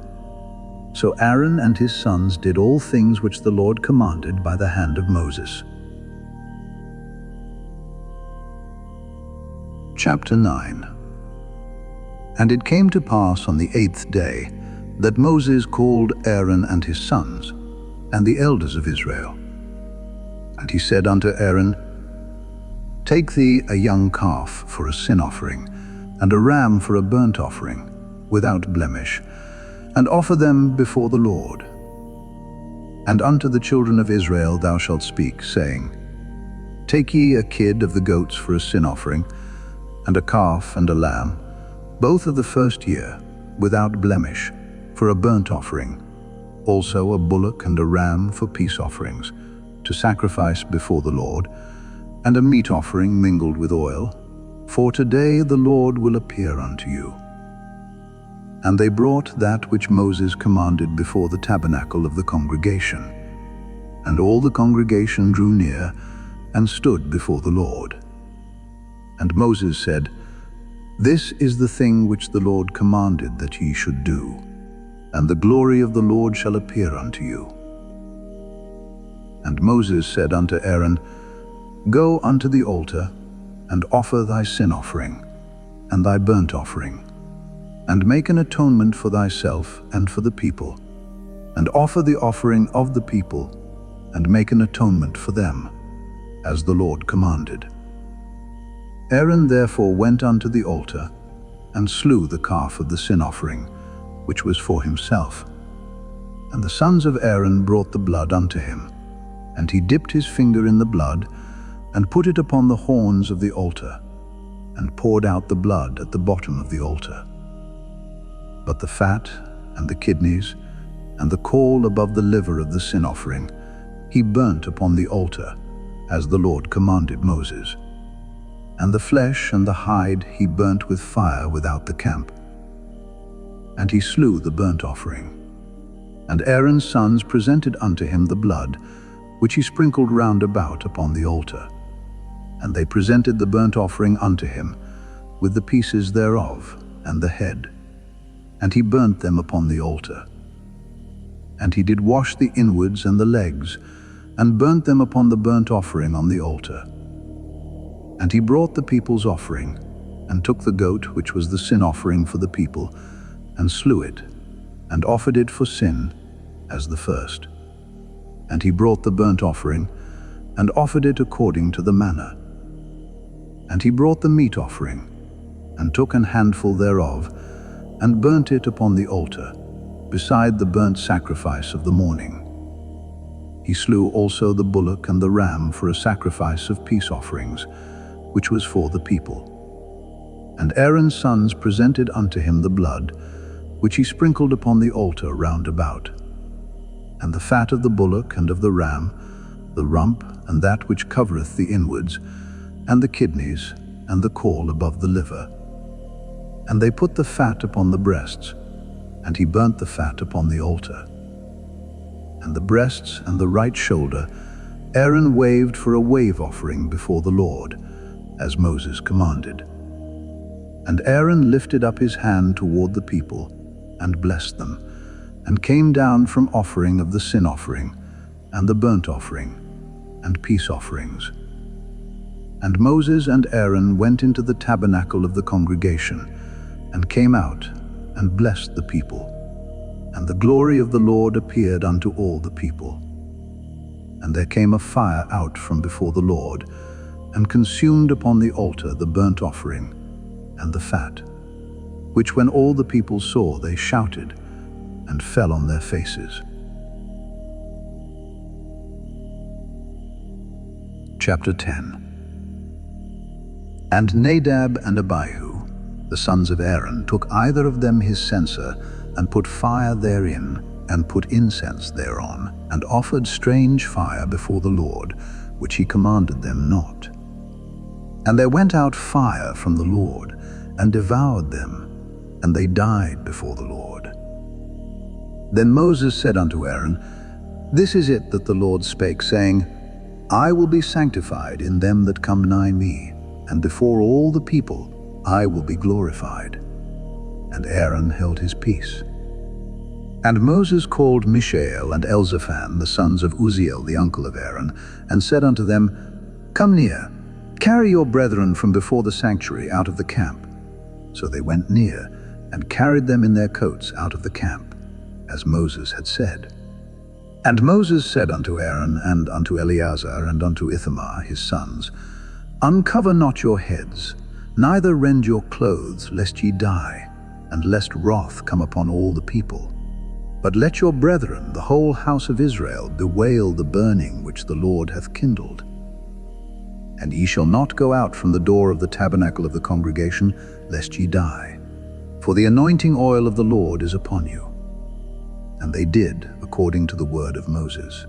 So Aaron and his sons did all things which the Lord commanded by the hand of Moses. Chapter 9. And it came to pass on the 8th day that Moses called Aaron and his sons, and the elders of Israel. And he said unto Aaron, Take thee a young calf for a sin offering, and a ram for a burnt offering, without blemish, and offer them before the Lord. And unto the children of Israel thou shalt speak, saying, Take ye a kid of the goats for a sin offering, and a calf and a lamb, both of the first year, without blemish, for a burnt offering, also a bullock and a ram for peace offerings, to sacrifice before the Lord, and a meat offering mingled with oil, for today the Lord will appear unto you. And they brought that which Moses commanded before the tabernacle of the congregation. And all the congregation drew near, and stood before the Lord. And Moses said, This is the thing which the Lord commanded that ye should do, and the glory of the Lord shall appear unto you. And Moses said unto Aaron, Go unto the altar, and offer thy sin offering, and thy burnt offering, and make an atonement for thyself and for the people, and offer the offering of the people, and make an atonement for them, as the Lord commanded. Aaron therefore went unto the altar, and slew the calf of the sin offering, which was for himself. And the sons of Aaron brought the blood unto him, and he dipped his finger in the blood, and put it upon the horns of the altar, and poured out the blood at the bottom of the altar. But the fat, and the kidneys, and the caul above the liver of the sin offering, he burnt upon the altar, as the Lord commanded Moses. And the flesh and the hide he burnt with fire without the camp. And he slew the burnt offering. And Aaron's sons presented unto him the blood, which he sprinkled round about upon the altar. And they presented the burnt offering unto him, with the pieces thereof, and the head. And he burnt them upon the altar. And he did wash the inwards and the legs, and burnt them upon the burnt offering on the altar. And he brought the people's offering, and took the goat which was the sin offering for the people, and slew it, and offered it for sin, as the first. And he brought the burnt offering, and offered it according to the manner. And he brought the meat offering, and took an handful thereof, and burnt it upon the altar, beside the burnt sacrifice of the morning. He slew also the bullock and the ram for a sacrifice of peace offerings, which was for the people. And Aaron's sons presented unto him the blood, which he sprinkled upon the altar round about, and the fat of the bullock and of the ram, the rump and that which covereth the inwards, and the kidneys, and the caul above the liver. And they put the fat upon the breasts, and he burnt the fat upon the altar. And the breasts and the right shoulder Aaron waved for a wave offering before the Lord, as Moses commanded. And Aaron lifted up his hand toward the people, and blessed them, and came down from offering of the sin offering, and the burnt offering, and peace offerings. And Moses and Aaron went into the tabernacle of the congregation, and came out, and blessed the people. And the glory of the Lord appeared unto all the people. And there came a fire out from before the Lord, and consumed upon the altar the burnt offering, and the fat, which when all the people saw, they shouted, and fell on their faces. Chapter 10. And Nadab and Abihu, the sons of Aaron, took either of them his censer, and put fire therein, and put incense thereon, and offered strange fire before the Lord, which he commanded them not. And there went out fire from the Lord, and devoured them, and they died before the Lord. Then Moses said unto Aaron, This is it that the Lord spake, saying, I will be sanctified in them that come nigh me, and before all the people I will be glorified. And Aaron held his peace. And Moses called Mishael and Elzaphan, the sons of Uzziel, the uncle of Aaron, and said unto them, Come near, carry your brethren from before the sanctuary out of the camp. So they went near, and carried them in their coats out of the camp, as Moses had said. And Moses said unto Aaron, and unto Eleazar, and unto Ithamar his sons, Uncover not your heads, neither rend your clothes, lest ye die, and lest wrath come upon all the people. But let your brethren, the whole house of Israel, bewail the burning which the Lord hath kindled. And ye shall not go out from the door of the tabernacle of the congregation, lest ye die. For the anointing oil of the Lord is upon you. And they did according to the word of Moses.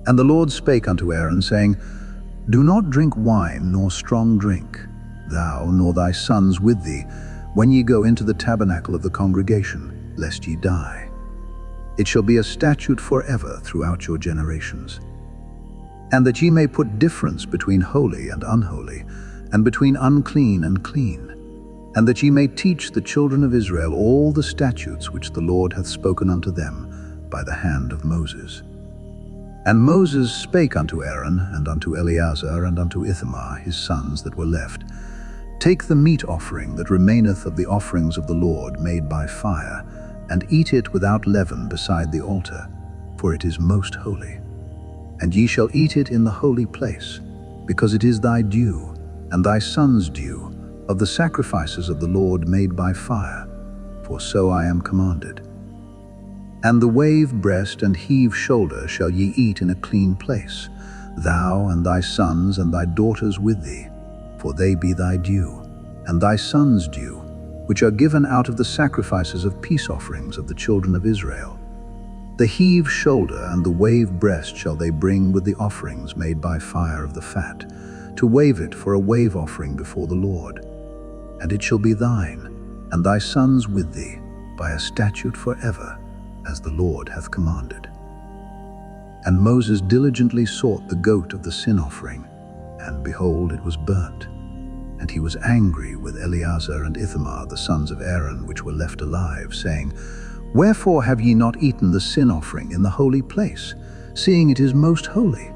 And the Lord spake unto Aaron, saying, Do not drink wine nor strong drink, thou nor thy sons with thee, when ye go into the tabernacle of the congregation, lest ye die. It shall be a statute forever throughout your generations. And that ye may put difference between holy and unholy, and between unclean and clean, and that ye may teach the children of Israel all the statutes which the Lord hath spoken unto them by the hand of Moses. And Moses spake unto Aaron, and unto Eleazar, and unto Ithamar his sons that were left, Take the meat offering that remaineth of the offerings of the Lord made by fire, and eat it without leaven beside the altar, for it is most holy. And ye shall eat it in the holy place, because it is thy due, and thy son's due, of the sacrifices of the Lord made by fire, for so I am commanded. And the wave breast and heave shoulder shall ye eat in a clean place, thou and thy sons and thy daughters with thee, for they be thy due, and thy sons' due, which are given out of the sacrifices of peace offerings of the children of Israel. The heave shoulder and the wave breast shall they bring with the offerings made by fire of the fat, to wave it for a wave offering before the Lord. And it shall be thine, and thy sons with thee, by a statute forever, as the Lord hath commanded. And Moses diligently sought the goat of the sin offering, and behold, it was burnt. And he was angry with Eleazar and Ithamar, the sons of Aaron, which were left alive, saying, Wherefore have ye not eaten the sin offering in the holy place, seeing it is most holy?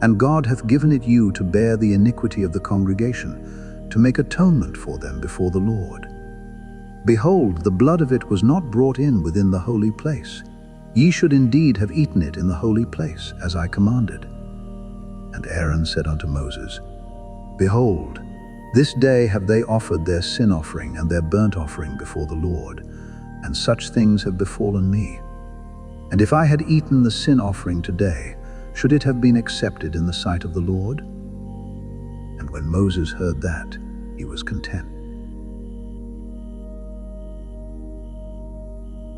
And God hath given it you to bear the iniquity of the congregation, to make atonement for them before the Lord. Behold, the blood of it was not brought in within the holy place. Ye should indeed have eaten it in the holy place, as I commanded. And Aaron said unto Moses, Behold, This day have they offered their sin offering and their burnt offering before the Lord, and such things have befallen me. And if I had eaten the sin offering today, should it have been accepted in the sight of the Lord? And when Moses heard that, he was content.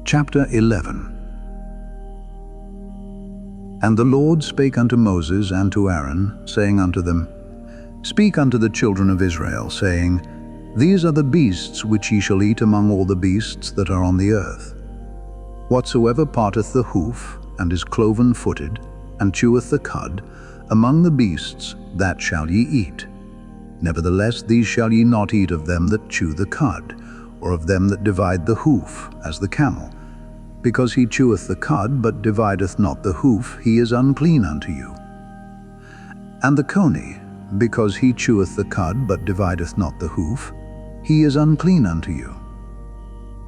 Chapter 11. And the Lord spake unto Moses and to Aaron, saying unto them, Speak unto the children of Israel, saying, These are the beasts which ye shall eat among all the beasts that are on the earth. Whatsoever parteth the hoof, and is cloven-footed, and cheweth the cud, among the beasts, that shall ye eat. Nevertheless these shall ye not eat of them that chew the cud, or of them that divide the hoof, as the camel. Because he cheweth the cud, but divideth not the hoof, he is unclean unto you. And the coney, because he cheweth the cud, but divideth not the hoof, he is unclean unto you.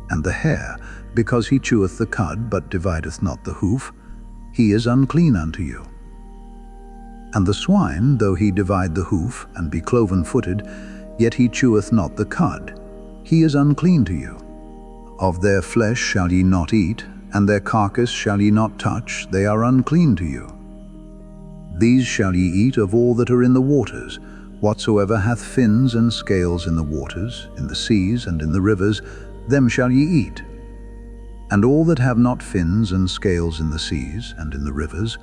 And the hare, because he cheweth the cud, but divideth not the hoof, he is unclean unto you. And the swine, though he divide the hoof, and be cloven-footed, yet he cheweth not the cud, he is unclean to you. Of their flesh shall ye not eat, and their carcass shall ye not touch, they are unclean to you. These shall ye eat of all that are in the waters, whatsoever hath fins and scales in the waters, in the seas and in the rivers, them shall ye eat. And all that have not fins and scales in the seas and in the rivers,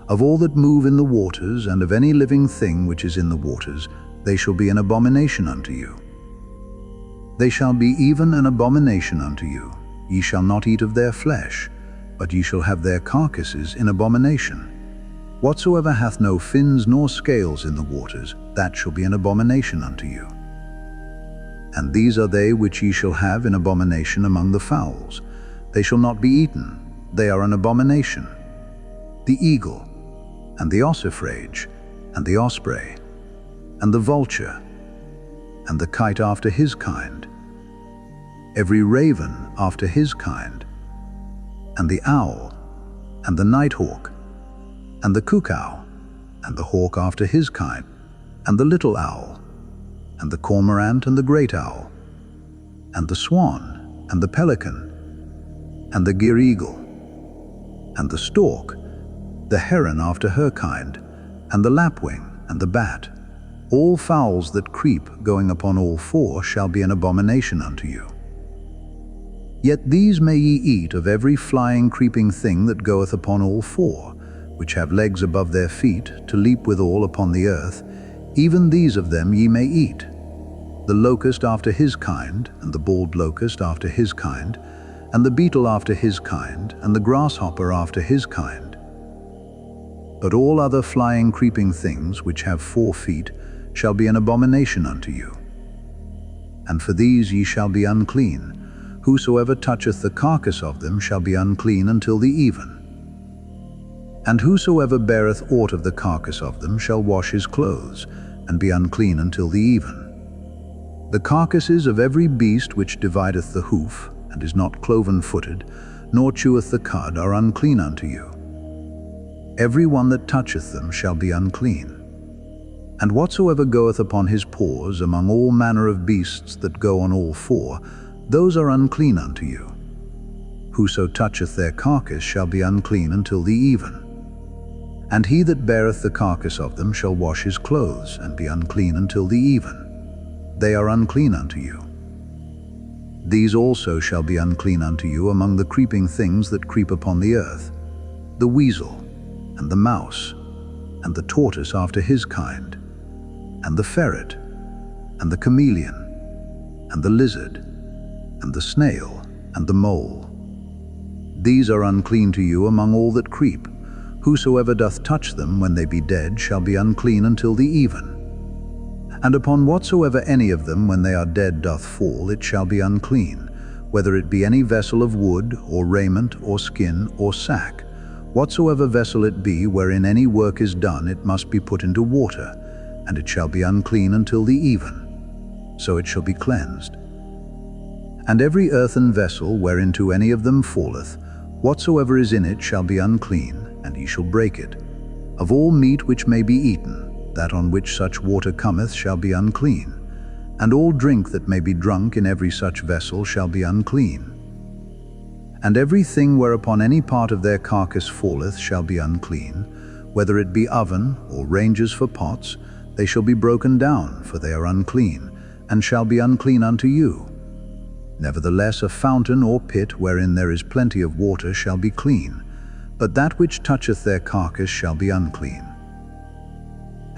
of all that move in the waters, and of any living thing which is in the waters, they shall be an abomination unto you. They shall be even an abomination unto you. Ye shall not eat of their flesh, but ye shall have their carcasses in abomination. Whatsoever hath no fins nor scales in the waters, that shall be an abomination unto you. And these are they which ye shall have in abomination among the fowls. They shall not be eaten, they are an abomination. The eagle, and the ossifrage, and the osprey, and the vulture, and the kite after his kind, every raven after his kind, and the owl, and the nighthawk, and the cuckoo, and the hawk after his kind, and the little owl, and the cormorant and the great owl, and the swan, and the pelican, and the gyre-eagle, and the stork, the heron after her kind, and the lapwing, and the bat. All fowls that creep, going upon all four, shall be an abomination unto you. Yet these may ye eat of every flying creeping thing that goeth upon all four, which have legs above their feet, to leap withal upon the earth, even these of them ye may eat. The locust after his kind, and the bald locust after his kind, and the beetle after his kind, and the grasshopper after his kind. But all other flying creeping things which have 4 feet shall be an abomination unto you. And for these ye shall be unclean. Whosoever toucheth the carcass of them shall be unclean until the even. And whosoever beareth aught of the carcass of them shall wash his clothes, and be unclean until the even. The carcasses of every beast which divideth the hoof, and is not cloven-footed, nor cheweth the cud, are unclean unto you. Every one that toucheth them shall be unclean. And whatsoever goeth upon his paws among all manner of beasts that go on all 4, those are unclean unto you. Whoso toucheth their carcass shall be unclean until the even. And he that beareth the carcass of them shall wash his clothes, and be unclean until the even. They are unclean unto you. These also shall be unclean unto you among the creeping things that creep upon the earth, the weasel, and the mouse, and the tortoise after his kind, and the ferret, and the chameleon, and the lizard, and the snail, and the mole. These are unclean to you among all that creep. Whosoever doth touch them when they be dead shall be unclean until the even. And upon whatsoever any of them when they are dead doth fall, it shall be unclean, whether it be any vessel of wood, or raiment, or skin, or sack. Whatsoever vessel it be wherein any work is done, it must be put into water, and it shall be unclean until the even. So it shall be cleansed. And every earthen vessel whereinto any of them falleth, whatsoever is in it shall be unclean, and ye shall break it. Of all meat which may be eaten, that on which such water cometh shall be unclean. and all drink that may be drunk in every such vessel shall be unclean. And everything whereupon any part of their carcass falleth shall be unclean, whether it be oven or ranges for pots, they shall be broken down, for they are unclean, and shall be unclean unto you. Nevertheless a fountain or pit wherein there is plenty of water shall be clean, but that which toucheth their carcass shall be unclean.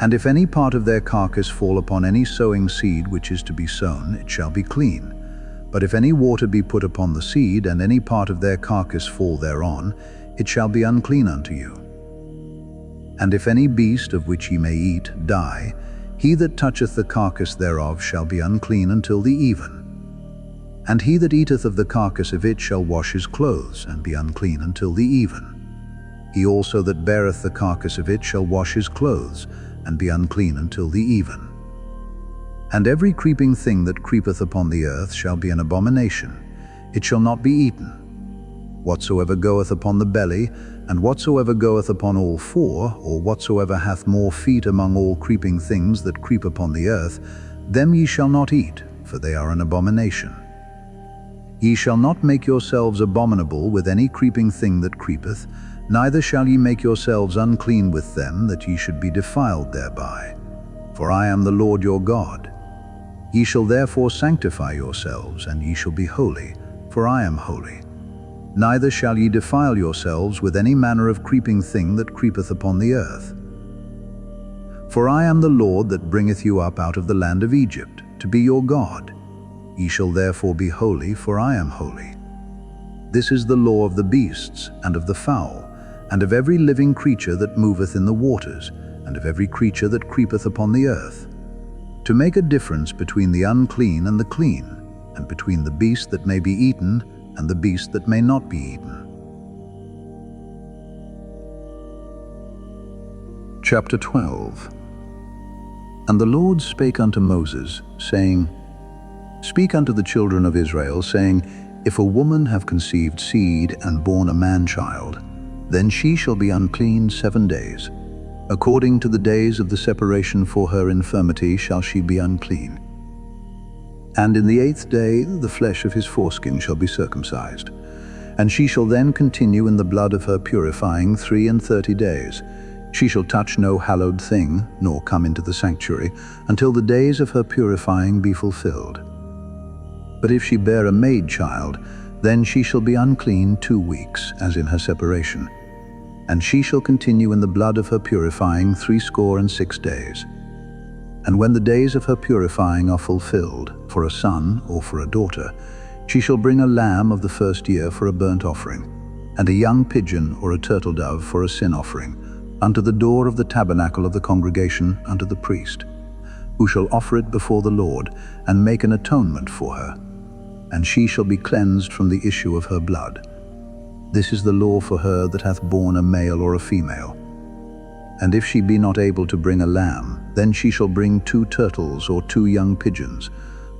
And if any part of their carcass fall upon any sowing seed which is to be sown, it shall be clean. But if any water be put upon the seed, and any part of their carcass fall thereon, it shall be unclean unto you. And if any beast of which ye may eat die, he that toucheth the carcass thereof shall be unclean until the even. And he that eateth of the carcass of it shall wash his clothes, and be unclean until the even. He also that beareth the carcass of it shall wash his clothes, and be unclean until the even. And every creeping thing that creepeth upon the earth shall be an abomination, it shall not be eaten. Whatsoever goeth upon the belly, and whatsoever goeth upon all four, or whatsoever hath more feet among all creeping things that creep upon the earth, them ye shall not eat, for they are an abomination. Ye shall not make yourselves abominable with any creeping thing that creepeth, neither shall ye make yourselves unclean with them, that ye should be defiled thereby. For I am the Lord your God. Ye shall therefore sanctify yourselves, and ye shall be holy, for I am holy. Neither shall ye defile yourselves with any manner of creeping thing that creepeth upon the earth. For I am the Lord that bringeth you up out of the land of Egypt, to be your God. Ye shall therefore be holy, for I am holy. This is the law of the beasts, and of the fowl, and of every living creature that moveth in the waters, and of every creature that creepeth upon the earth, to make a difference between the unclean and the clean, and between the beast that may be eaten and the beast that may not be eaten. Chapter 12. And the Lord spake unto Moses, saying, Speak unto the children of Israel, saying, If a woman have conceived seed and born a man-child, then she shall be unclean 7 days. According to the days of the separation for her infirmity shall she be unclean. And in the 8th day the flesh of his foreskin shall be circumcised. And she shall then continue in the blood of her purifying 33 days. She shall touch no hallowed thing, nor come into the sanctuary, until the days of her purifying be fulfilled. But if she bear a maid child, then she shall be unclean 2 weeks, as in her separation. And she shall continue in the blood of her purifying 66 days. And when the days of her purifying are fulfilled, for a son or for a daughter, she shall bring a lamb of the first year for a burnt offering, and a young pigeon or a turtle dove for a sin offering, unto the door of the tabernacle of the congregation unto the priest, who shall offer it before the Lord, and make an atonement for her. And she shall be cleansed from the issue of her blood. This is the law for her that hath borne a male or a female. And if she be not able to bring a lamb, then she shall bring 2 turtles or 2 young pigeons,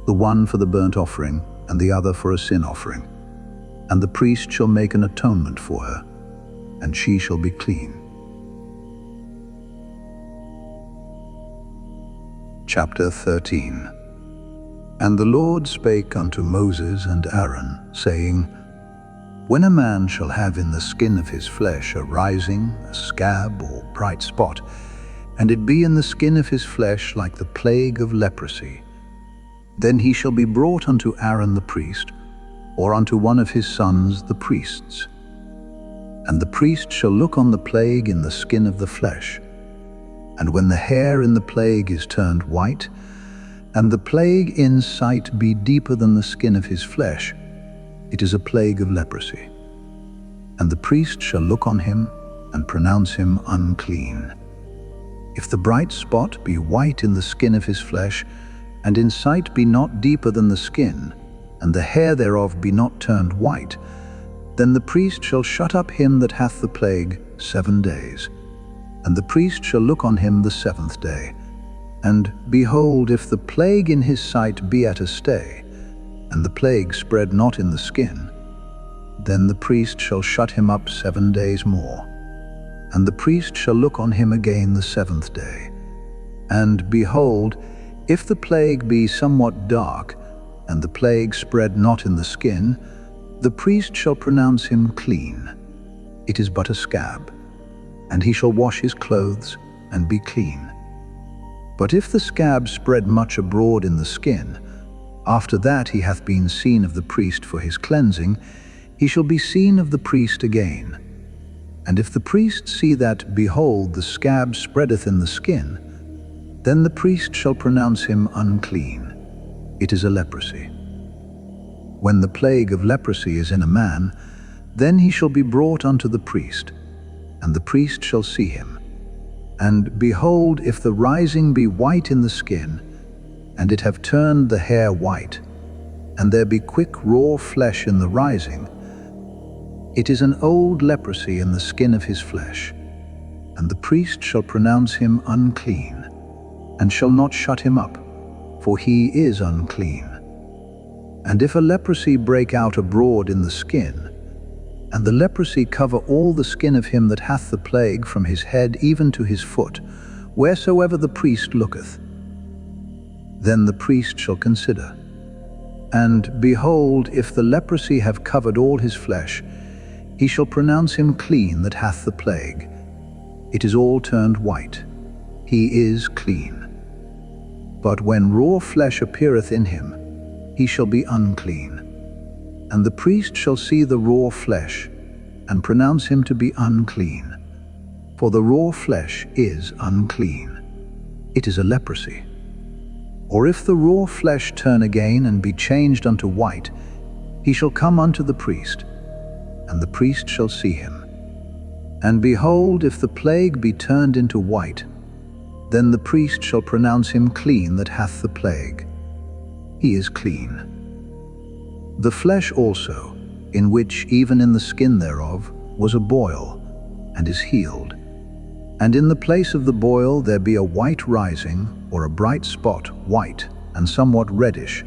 the one for the burnt offering, and the other for a sin offering. And the priest shall make an atonement for her, and she shall be clean. Chapter 13. And the Lord spake unto Moses and Aaron, saying, When a man shall have in the skin of his flesh a rising, a scab, or bright spot, and it be in the skin of his flesh like the plague of leprosy, then he shall be brought unto Aaron the priest, or unto one of his sons the priests. And the priest shall look on the plague in the skin of the flesh. And when the hair in the plague is turned white, and the plague in sight be deeper than the skin of his flesh, it is a plague of leprosy. And the priest shall look on him, and pronounce him unclean. If the bright spot be white in the skin of his flesh, and in sight be not deeper than the skin, and the hair thereof be not turned white, then the priest shall shut up him that hath the plague 7 days. And the priest shall look on him the 7th day. And behold, if the plague in his sight be at a stay, and the plague spread not in the skin, then the priest shall shut him up 7 days more. And the priest shall look on him again the 7th day. And behold, If the plague be somewhat dark, and the plague spread not in the skin, the priest shall pronounce him clean. It is but a scab, and he shall wash his clothes and be clean. But if the scab spread much abroad in the skin, after that he hath been seen of the priest for his cleansing, he shall be seen of the priest again. And if the priest see that, behold, the scab spreadeth in the skin, then the priest shall pronounce him unclean. It is a leprosy. When the plague of leprosy is in a man, then he shall be brought unto the priest, and the priest shall see him. And behold, if the rising be white in the skin, and it have turned the hair white, and there be quick raw flesh in the rising, it is an old leprosy in the skin of his flesh, and the priest shall pronounce him unclean, and shall not shut him up, for he is unclean. And if a leprosy break out abroad in the skin, and the leprosy cover all the skin of him that hath the plague from his head even to his foot, wheresoever the priest looketh, then the priest shall consider. And behold, if the leprosy have covered all his flesh, he shall pronounce him clean that hath the plague. It is all turned white. He is clean. But when raw flesh appeareth in him, he shall be unclean. And the priest shall see the raw flesh, and pronounce him to be unclean. For the raw flesh is unclean. It is a leprosy. Or if the raw flesh turn again and be changed unto white, he shall come unto the priest, and the priest shall see him. And behold, if the plague be turned into white, then the priest shall pronounce him clean that hath the plague. He is clean. The flesh also, in which even in the skin thereof was a boil, and is healed. And in the place of the boil there be a white rising, or a bright spot, white, and somewhat reddish,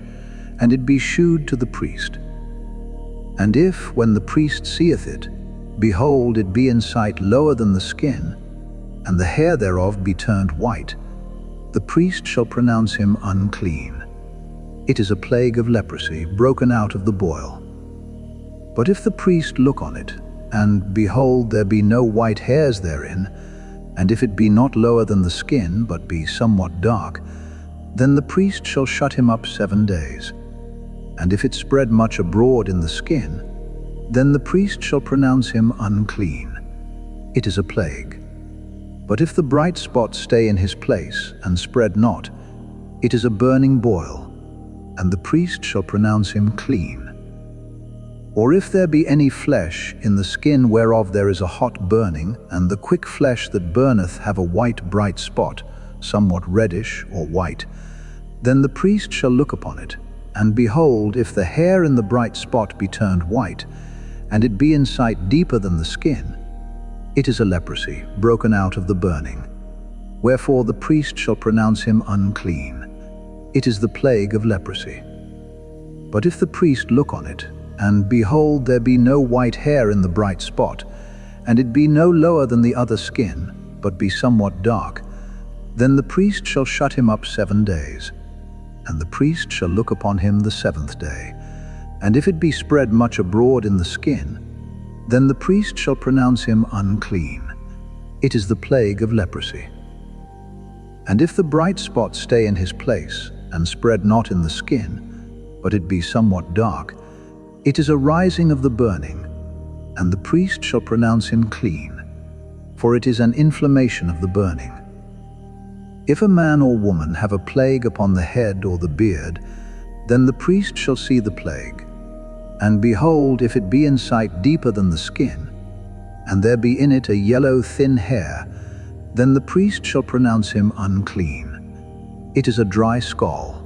and it be shewed to the priest. And if, when the priest seeth it, behold, it be in sight lower than the skin, and the hair thereof be turned white, the priest shall pronounce him unclean. It is a plague of leprosy broken out of the boil. But if the priest look on it, and behold, there be no white hairs therein, and if it be not lower than the skin, but be somewhat dark, then the priest shall shut him up 7 days. And if it spread much abroad in the skin, then the priest shall pronounce him unclean. It is a plague. But if the bright spot stay in his place, and spread not, it is a burning boil, and the priest shall pronounce him clean. Or if there be any flesh in the skin whereof there is a hot burning, and the quick flesh that burneth have a white bright spot, somewhat reddish or white, then the priest shall look upon it, and behold, if the hair in the bright spot be turned white, and it be in sight deeper than the skin, it is a leprosy broken out of the burning. Wherefore the priest shall pronounce him unclean. It is the plague of leprosy. But if the priest look on it, and behold, there be no white hair in the bright spot, and it be no lower than the other skin, but be somewhat dark, then the priest shall shut him up 7 days. And the priest shall look upon him the 7th day. And if it be spread much abroad in the skin, then the priest shall pronounce him unclean. It is the plague of leprosy. And if the bright spot stay in his place, and spread not in the skin, but it be somewhat dark, it is a rising of the burning, and the priest shall pronounce him clean, for it is an inflammation of the burning. If a man or woman have a plague upon the head or the beard, then the priest shall see the plague. And behold, if it be in sight deeper than the skin, and there be in it a yellow thin hair, then the priest shall pronounce him unclean. It is a dry scall,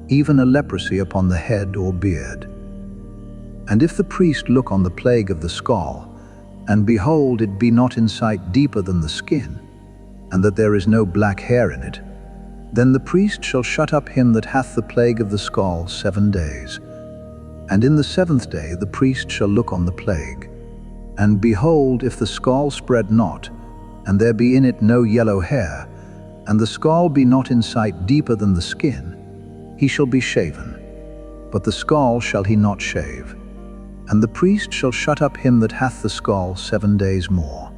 even a leprosy upon the head or beard. And if the priest look on the plague of the scall, and behold, it be not in sight deeper than the skin, and that there is no black hair in it, then the priest shall shut up him that hath the plague of the scall 7 days. And in the 7th day the priest shall look on the plague. And behold, if the scall spread not, and there be in it no yellow hair, and the scall be not in sight deeper than the skin, he shall be shaven, but the scall shall he not shave. And the priest shall shut up him that hath the scall 7 days more.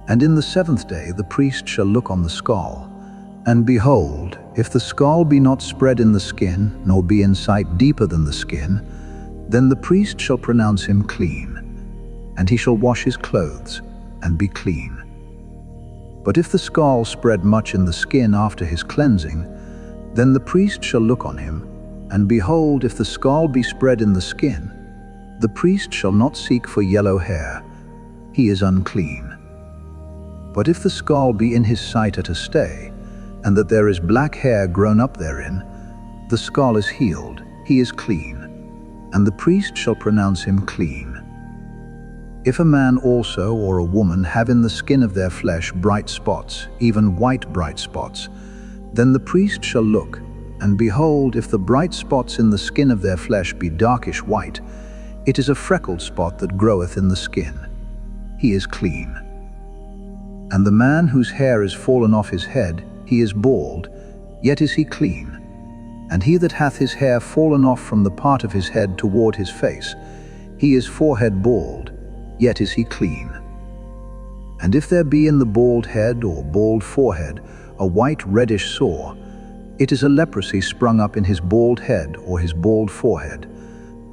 And in the 7th day the priest shall look on the scall. And behold, if the scall be not spread in the skin, nor be in sight deeper than the skin, then the priest shall pronounce him clean, and he shall wash his clothes, and be clean. But if the scall spread much in the skin after his cleansing, then the priest shall look on him, and behold, if the scall be spread in the skin, the priest shall not seek for yellow hair, he is unclean. But if the scall be in his sight at a stay, and that there is black hair grown up therein, the scall is healed, he is clean, and the priest shall pronounce him clean. If a man also or a woman have in the skin of their flesh bright spots, even white bright spots, then the priest shall look, and behold, if the bright spots in the skin of their flesh be darkish white, it is a freckled spot that groweth in the skin. He is clean. And the man whose hair is fallen off his head, he is bald, yet is he clean. And he that hath his hair fallen off from the part of his head toward his face, he is forehead bald, yet is he clean. And if there be in the bald head or bald forehead a white reddish sore, it is a leprosy sprung up in his bald head or his bald forehead.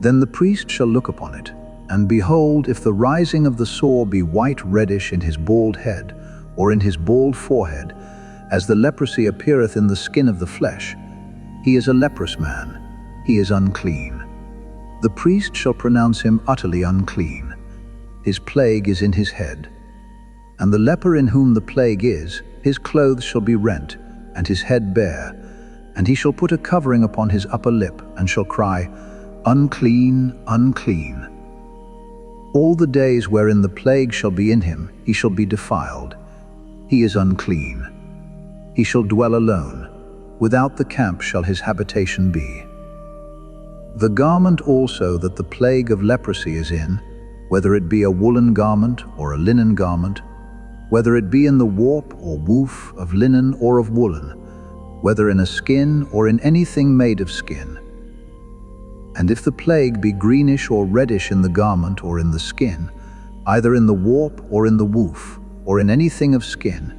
Then the priest shall look upon it, and behold, if the rising of the sore be white reddish in his bald head, or in his bald forehead, as the leprosy appeareth in the skin of the flesh, he is a leprous man, he is unclean. The priest shall pronounce him utterly unclean. His plague is in his head. And the leper in whom the plague is, his clothes shall be rent, and his head bare, and he shall put a covering upon his upper lip, and shall cry, Unclean, unclean. All the days wherein the plague shall be in him, he shall be defiled. He is unclean. He shall dwell alone. Without the camp shall his habitation be. The garment also that the plague of leprosy is in, whether it be a woolen garment or a linen garment, whether it be in the warp or woof of linen or of woolen, whether in a skin or in anything made of skin. And if the plague be greenish or reddish in the garment or in the skin, either in the warp or in the woof, or in anything of skin,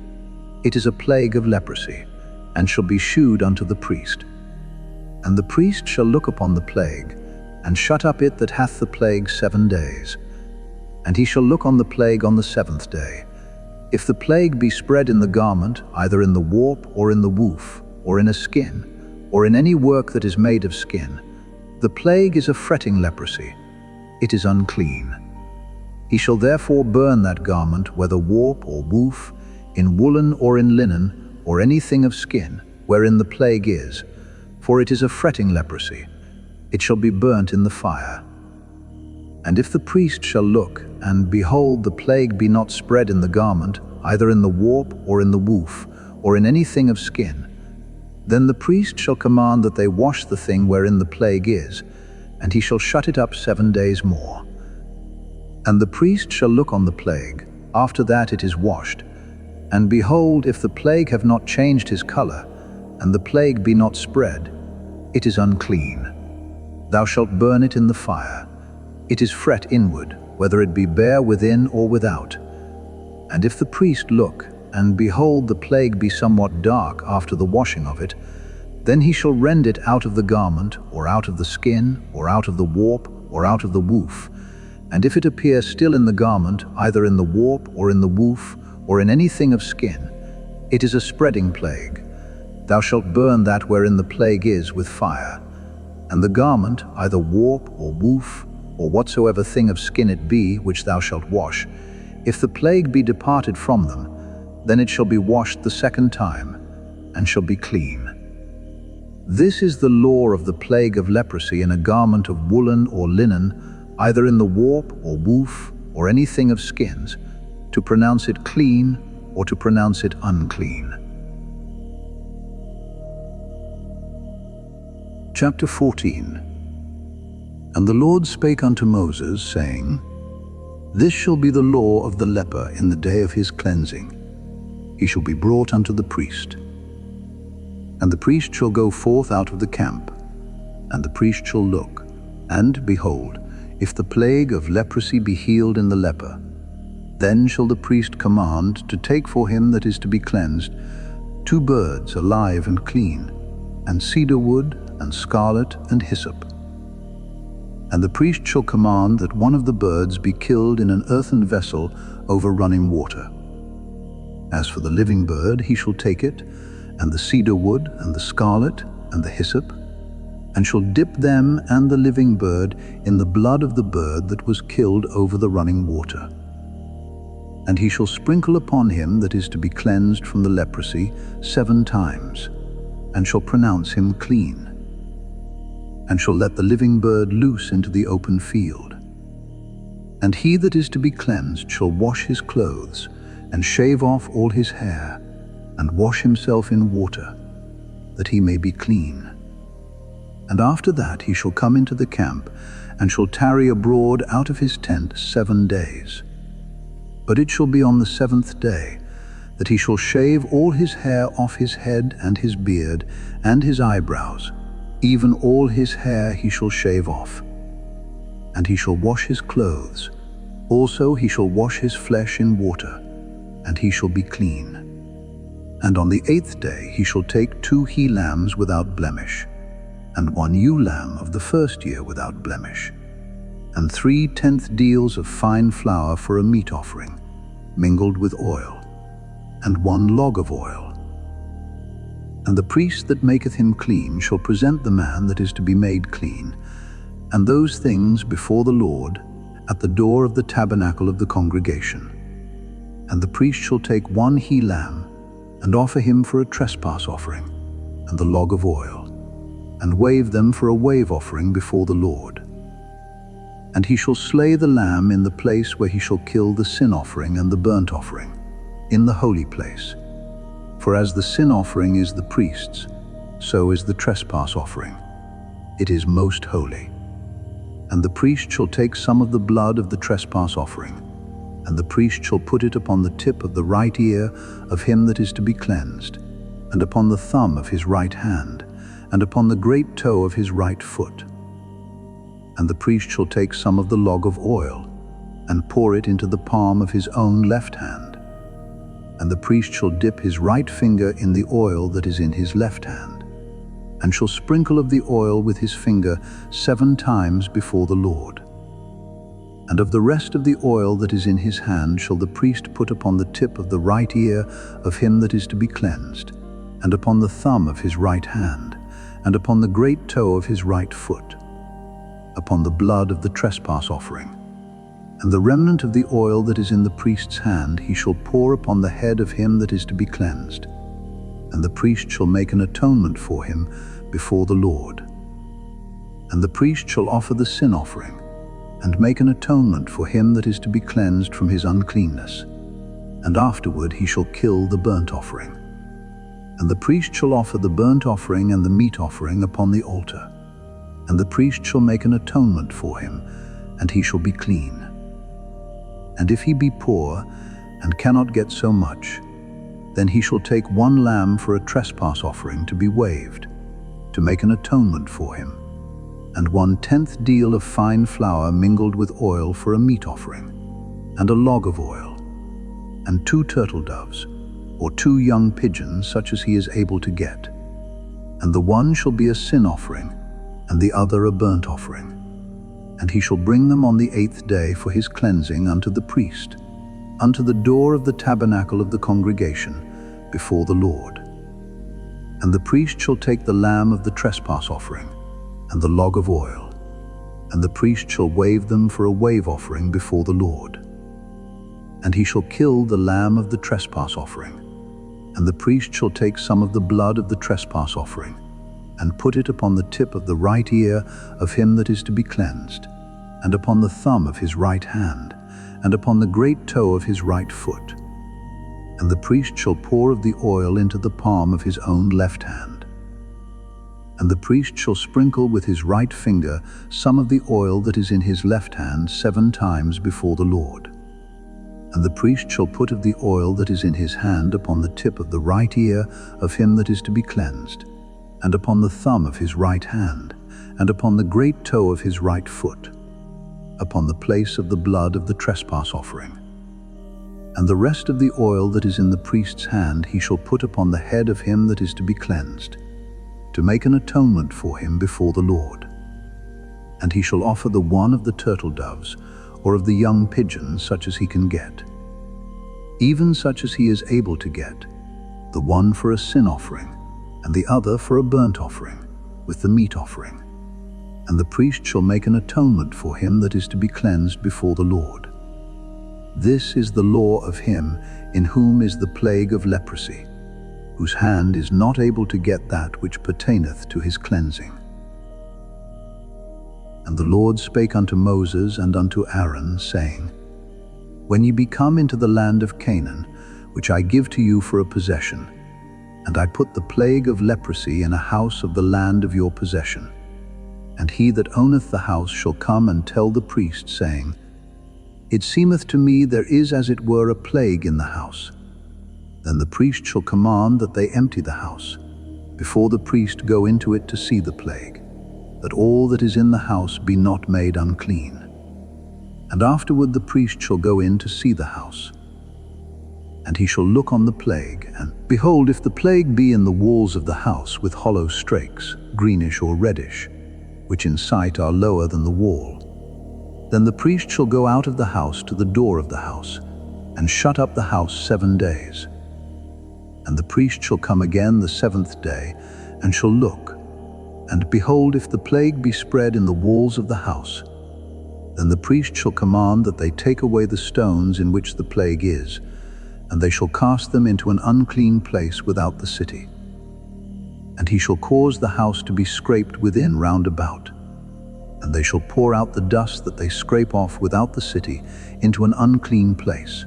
it is a plague of leprosy, and shall be shewed unto the priest. And the priest shall look upon the plague, and shut up it that hath the plague 7 days. And he shall look on the plague on the 7th day. If the plague be spread in the garment, either in the warp or in the woof, or in a skin, or in any work that is made of skin, the plague is a fretting leprosy, it is unclean. He shall therefore burn that garment, whether warp or woof, in woolen or in linen, or anything of skin, wherein the plague is, for it is a fretting leprosy, it shall be burnt in the fire. And if the priest shall look, and behold, the plague be not spread in the garment, either in the warp or in the woof, or in anything of skin, then the priest shall command that they wash the thing wherein the plague is, and he shall shut it up 7 days more. And the priest shall look on the plague, after that it is washed, and behold, if the plague have not changed his color, and the plague be not spread, it is unclean. Thou shalt burn it in the fire. It is fret inward, whether it be bare within or without. And if the priest look, and behold, the plague be somewhat dark after the washing of it, then he shall rend it out of the garment, or out of the skin, or out of the warp, or out of the woof. And if it appear still in the garment, either in the warp, or in the woof, or in anything of skin, it is a spreading plague. Thou shalt burn that wherein the plague is with fire. And the garment, either warp, or woof, or whatsoever thing of skin it be, which thou shalt wash, if the plague be departed from them, then it shall be washed the 2nd time, and shall be clean. This is the law of the plague of leprosy in a garment of woolen or linen, either in the warp or woof, or anything of skins, to pronounce it clean, or to pronounce it unclean. Chapter 14. And the Lord spake unto Moses, saying, This shall be the law of the leper in the day of his cleansing. He shall be brought unto the priest. And the priest shall go forth out of the camp, and the priest shall look, and behold, if the plague of leprosy be healed in the leper, then shall the priest command to take for him that is to be cleansed 2 birds alive and clean, and cedar wood, and scarlet, and hyssop. And the priest shall command that one of the birds be killed in an earthen vessel over running water. As for the living bird, he shall take it, and the cedar wood, and the scarlet, and the hyssop, and shall dip them and the living bird in the blood of the bird that was killed over the running water. And he shall sprinkle upon him that is to be cleansed from the leprosy 7 times, and shall pronounce him clean, and shall let the living bird loose into the open field. And he that is to be cleansed shall wash his clothes, and shave off all his hair, and wash himself in water, that he may be clean. And after that he shall come into the camp, and shall tarry abroad out of his tent 7 days. But it shall be on the 7th day that he shall shave all his hair off his head, and his beard, and his eyebrows, even all his hair he shall shave off. And he shall wash his clothes, also he shall wash his flesh in water, and he shall be clean. And on the 8th day he shall take 2 he-lambs without blemish, and 1 ewe lamb of the 1st year without blemish, and 3 tenth deals of fine flour for a meat offering, mingled with oil, and 1 log of oil. And the priest that maketh him clean shall present the man that is to be made clean, and those things before the Lord at the door of the tabernacle of the congregation. And the priest shall take 1 he-lamb, and offer him for a trespass offering, and the log of oil, and wave them for a wave offering before the Lord. And he shall slay the lamb in the place where he shall kill the sin offering and the burnt offering, in the holy place. For as the sin offering is the priest's, so is the trespass offering. It is most holy. And the priest shall take some of the blood of the trespass offering, and the priest shall put it upon the tip of the right ear of him that is to be cleansed, and upon the thumb of his right hand, and upon the great toe of his right foot. And the priest shall take some of the log of oil, and pour it into the palm of his own left hand. And the priest shall dip his right finger in the oil that is in his left hand, and shall sprinkle of the oil with his finger 7 times before the Lord. And of the rest of the oil that is in his hand shall the priest put upon the tip of the right ear of him that is to be cleansed, and upon the thumb of his right hand, and upon the great toe of his right foot, upon the blood of the trespass offering. And the remnant of the oil that is in the priest's hand he shall pour upon the head of him that is to be cleansed. And the priest shall make an atonement for him before the Lord. And the priest shall offer the sin offering, and make an atonement for him that is to be cleansed from his uncleanness. And afterward he shall kill the burnt offering. And the priest shall offer the burnt offering and the meat offering upon the altar. And the priest shall make an atonement for him, and he shall be clean. And if he be poor, and cannot get so much, then he shall take 1 lamb for a trespass offering to be waved, to make an atonement for him, and 1 tenth deal of fine flour mingled with oil for a meat offering, and a log of oil, and 2 turtle doves, or 2 young pigeons such as he is able to get. And the one shall be a sin offering, and the other a burnt offering. And he shall bring them on the 8th day for his cleansing unto the priest, unto the door of the tabernacle of the congregation, before the Lord. And the priest shall take the lamb of the trespass offering, and the log of oil, and the priest shall wave them for a wave offering before the Lord. And he shall kill the lamb of the trespass offering, and the priest shall take some of the blood of the trespass offering, and put it upon the tip of the right ear of him that is to be cleansed, and upon the thumb of his right hand, and upon the great toe of his right foot. And the priest shall pour of the oil into the palm of his own left hand. And the priest shall sprinkle with his right finger some of the oil that is in his left hand 7 times before the Lord. And the priest shall put of the oil that is in his hand upon the tip of the right ear of him that is to be cleansed, and upon the thumb of his right hand, and upon the great toe of his right foot, upon the place of the blood of the trespass offering. And the rest of the oil that is in the priest's hand he shall put upon the head of him that is to be cleansed, to make an atonement for him before the Lord. And he shall offer the one of the turtle doves, or of the young pigeons, such as he can get, even such as he is able to get, the one for a sin offering, and the other for a burnt offering, with the meat offering. And the priest shall make an atonement for him that is to be cleansed before the Lord. This is the law of him in whom is the plague of leprosy, whose hand is not able to get that which pertaineth to his cleansing. And the Lord spake unto Moses and unto Aaron, saying, When ye be come into the land of Canaan, which I give to you for a possession, and I put the plague of leprosy in a house of the land of your possession, and he that owneth the house shall come and tell the priest, saying, It seemeth to me there is as it were a plague in the house. Then the priest shall command that they empty the house, before the priest go into it to see the plague, that all that is in the house be not made unclean. And afterward the priest shall go in to see the house. And he shall look on the plague, and behold, if the plague be in the walls of the house with hollow strakes, greenish or reddish, which in sight are lower than the wall, then the priest shall go out of the house to the door of the house, and shut up the house 7 days. And the priest shall come again the 7th day, and shall look, and behold, if the plague be spread in the walls of the house, then the priest shall command that they take away the stones in which the plague is, and they shall cast them into an unclean place without the city. And he shall cause the house to be scraped within round about, and they shall pour out the dust that they scrape off without the city into an unclean place.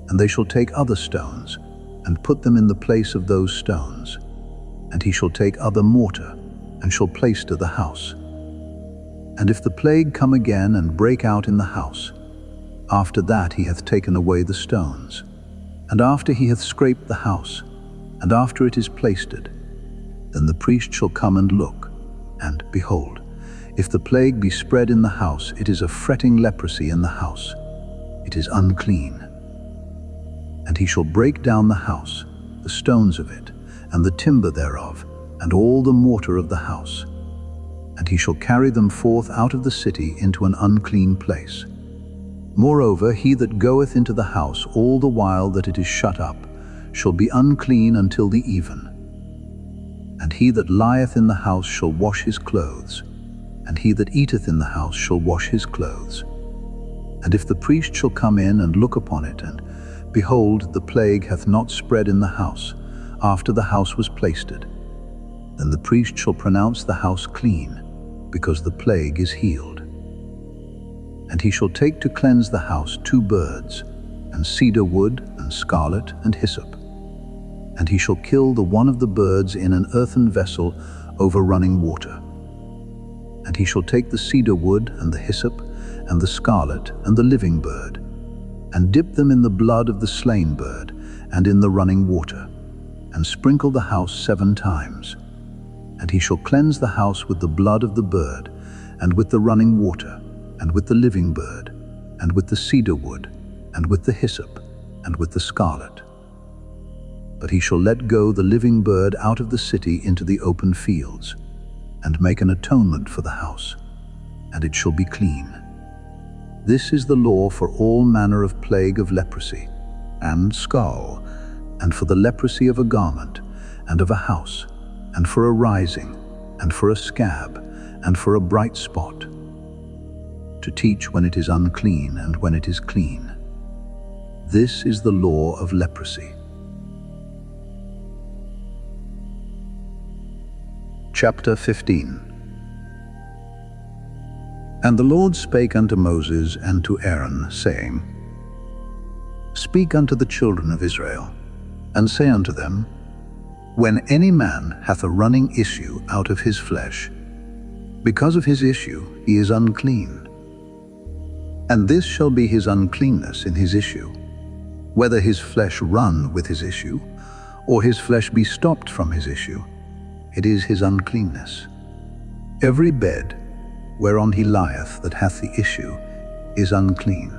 And they shall take other stones, and put them in the place of those stones. And he shall take other mortar, and shall plaister the house. And if the plague come again and break out in the house, after that he hath taken away the stones, and after he hath scraped the house, and after it is plaistered, then the priest shall come and look, and behold, if the plague be spread in the house, it is a fretting leprosy in the house, it is unclean. And he shall break down the house, the stones of it, and the timber thereof, and all the mortar of the house. And he shall carry them forth out of the city into an unclean place. Moreover, he that goeth into the house all the while that it is shut up shall be unclean until the even. And he that lieth in the house shall wash his clothes, and he that eateth in the house shall wash his clothes. And if the priest shall come in and look upon it, and behold, the plague hath not spread in the house, after the house was plaistered, then the priest shall pronounce the house clean, because the plague is healed. And he shall take to cleanse the house 2 birds, and cedar wood, and scarlet, and hyssop. And he shall kill the one of the birds in an earthen vessel over running water. And he shall take the cedar wood, and the hyssop, and the scarlet, and the living bird, and dip them in the blood of the slain bird, and in the running water, and sprinkle the house 7 times. And he shall cleanse the house with the blood of the bird, and with the running water, and with the living bird, and with the cedar wood, and with the hyssop, and with the scarlet. But he shall let go the living bird out of the city into the open fields, and make an atonement for the house, and it shall be clean. This is the law for all manner of plague of leprosy, and scurll, and for the leprosy of a garment, and of a house, and for a rising, and for a scab, and for a bright spot, to teach when it is unclean and when it is clean. This is the law of leprosy. Chapter 15. And the Lord spake unto Moses and to Aaron, saying, Speak unto the children of Israel, and say unto them, When any man hath a running issue out of his flesh, because of his issue he is unclean. And this shall be his uncleanness in his issue, whether his flesh run with his issue, or his flesh be stopped from his issue. it is his uncleanness. Every bed whereon he lieth that hath the issue is unclean,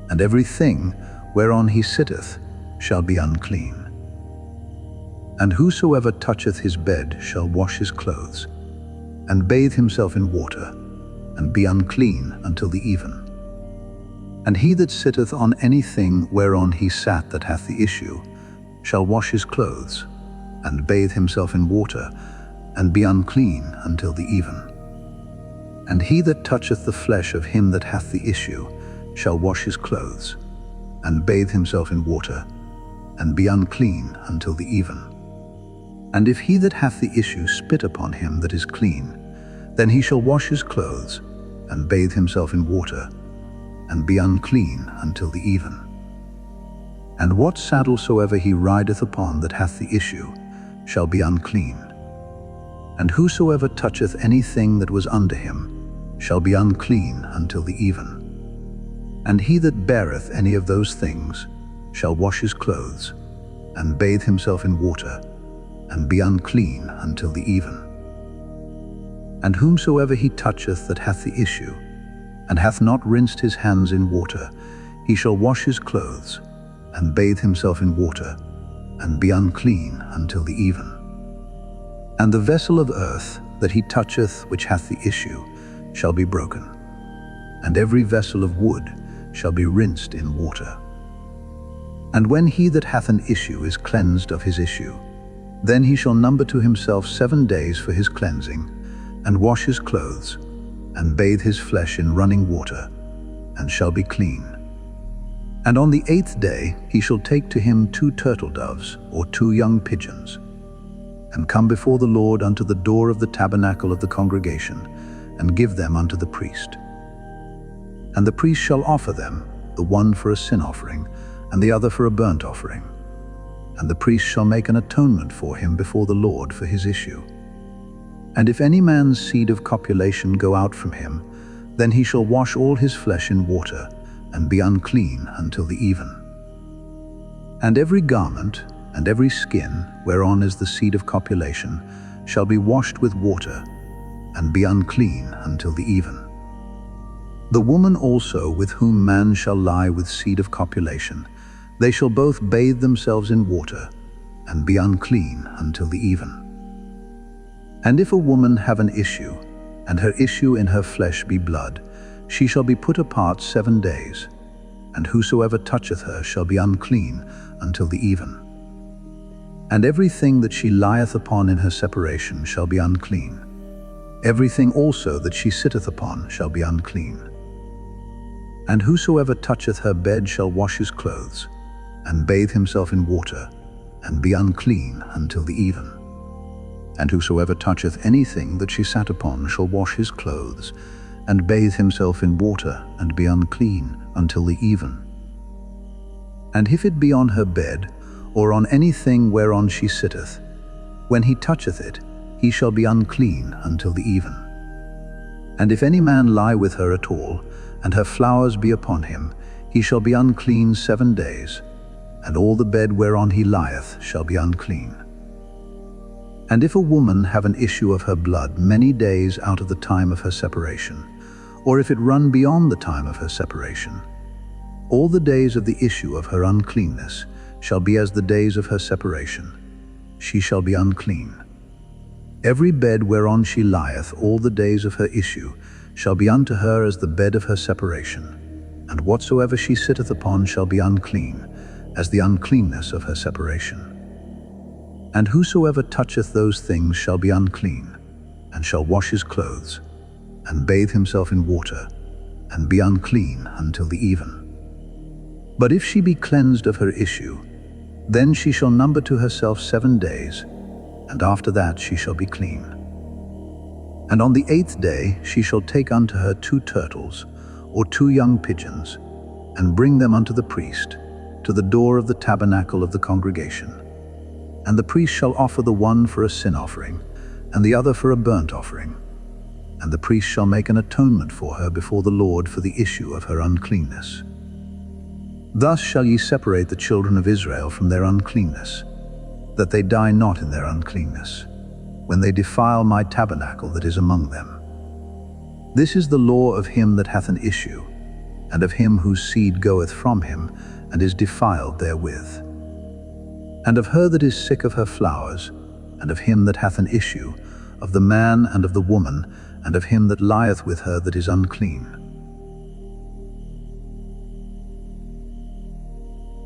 and every thing whereon he sitteth shall be unclean. And whosoever toucheth his bed shall wash his clothes, and bathe himself in water, and be unclean until the even. And he that sitteth on anything whereon he sat that hath the issue shall wash his clothes, and bathe himself in water, and be unclean until the even. And he that toucheth the flesh of him that hath the issue shall wash his clothes, and bathe himself in water, and be unclean until the even. And if he that hath the issue spit upon him that is clean, then he shall wash his clothes, and bathe himself in water, and be unclean until the even. And what saddle soever he rideth upon that hath the issue shall be unclean. And whosoever toucheth anything that was under him shall be unclean until the even. And he that beareth any of those things shall wash his clothes, and bathe himself in water, and be unclean until the even. And whomsoever he toucheth that hath the issue, and hath not rinsed his hands in water, he shall wash his clothes, and bathe himself in water, and be unclean until the even. And the vessel of earth that he toucheth which hath the issue shall be broken, and every vessel of wood shall be rinsed in water. And when he that hath an issue is cleansed of his issue, then he shall number to himself 7 days for his cleansing, and wash his clothes, and bathe his flesh in running water, and shall be clean. And on the 8th day he shall take to him 2 turtle doves, or 2 young pigeons, and come before the Lord unto the door of the tabernacle of the congregation, and give them unto the priest. And the priest shall offer them, the one for a sin offering, and the other for a burnt offering. And the priest shall make an atonement for him before the Lord for his issue. And if any man's seed of copulation go out from him, then he shall wash all his flesh in water, and be unclean until the even. And every garment and every skin whereon is the seed of copulation shall be washed with water, and be unclean until the even. The woman also with whom man shall lie with seed of copulation, they shall both bathe themselves in water, and be unclean until the even. And if a woman have an issue, and her issue in her flesh be blood, she shall be put apart 7 days, and whosoever toucheth her shall be unclean until the even. And everything that she lieth upon in her separation shall be unclean. Everything also that she sitteth upon shall be unclean. And whosoever toucheth her bed shall wash his clothes, and bathe himself in water, and be unclean until the even. And whosoever toucheth anything that she sat upon shall wash his clothes, and bathe himself in water, and be unclean until the even. And if it be on her bed, or on anything whereon she sitteth, when he toucheth it, he shall be unclean until the even. And if any man lie with her at all, and her flowers be upon him, he shall be unclean 7 days, and all the bed whereon he lieth shall be unclean. And if a woman have an issue of her blood many days out of the time of her separation, or if it run beyond the time of her separation, all the days of the issue of her uncleanness shall be as the days of her separation. She shall be unclean. Every bed whereon she lieth all the days of her issue shall be unto her as the bed of her separation, and whatsoever she sitteth upon shall be unclean, as the uncleanness of her separation. And whosoever toucheth those things shall be unclean, and shall wash his clothes, and bathe himself in water, and be unclean until the even. But if she be cleansed of her issue, then she shall number to herself 7 days, and after that she shall be clean. And on the 8th day she shall take unto her 2 turtles, or 2 young pigeons, and bring them unto the priest, to the door of the tabernacle of the congregation. And the priest shall offer the one for a sin offering, and the other for a burnt offering. And the priest shall make an atonement for her before the Lord for the issue of her uncleanness. Thus shall ye separate the children of Israel from their uncleanness, that they die not in their uncleanness, when they defile my tabernacle that is among them. This is the law of him that hath an issue, and of him whose seed goeth from him, and is defiled therewith. And of her that is sick of her flowers, and of him that hath an issue, of the man and of the woman, and of him that lieth with her that is unclean.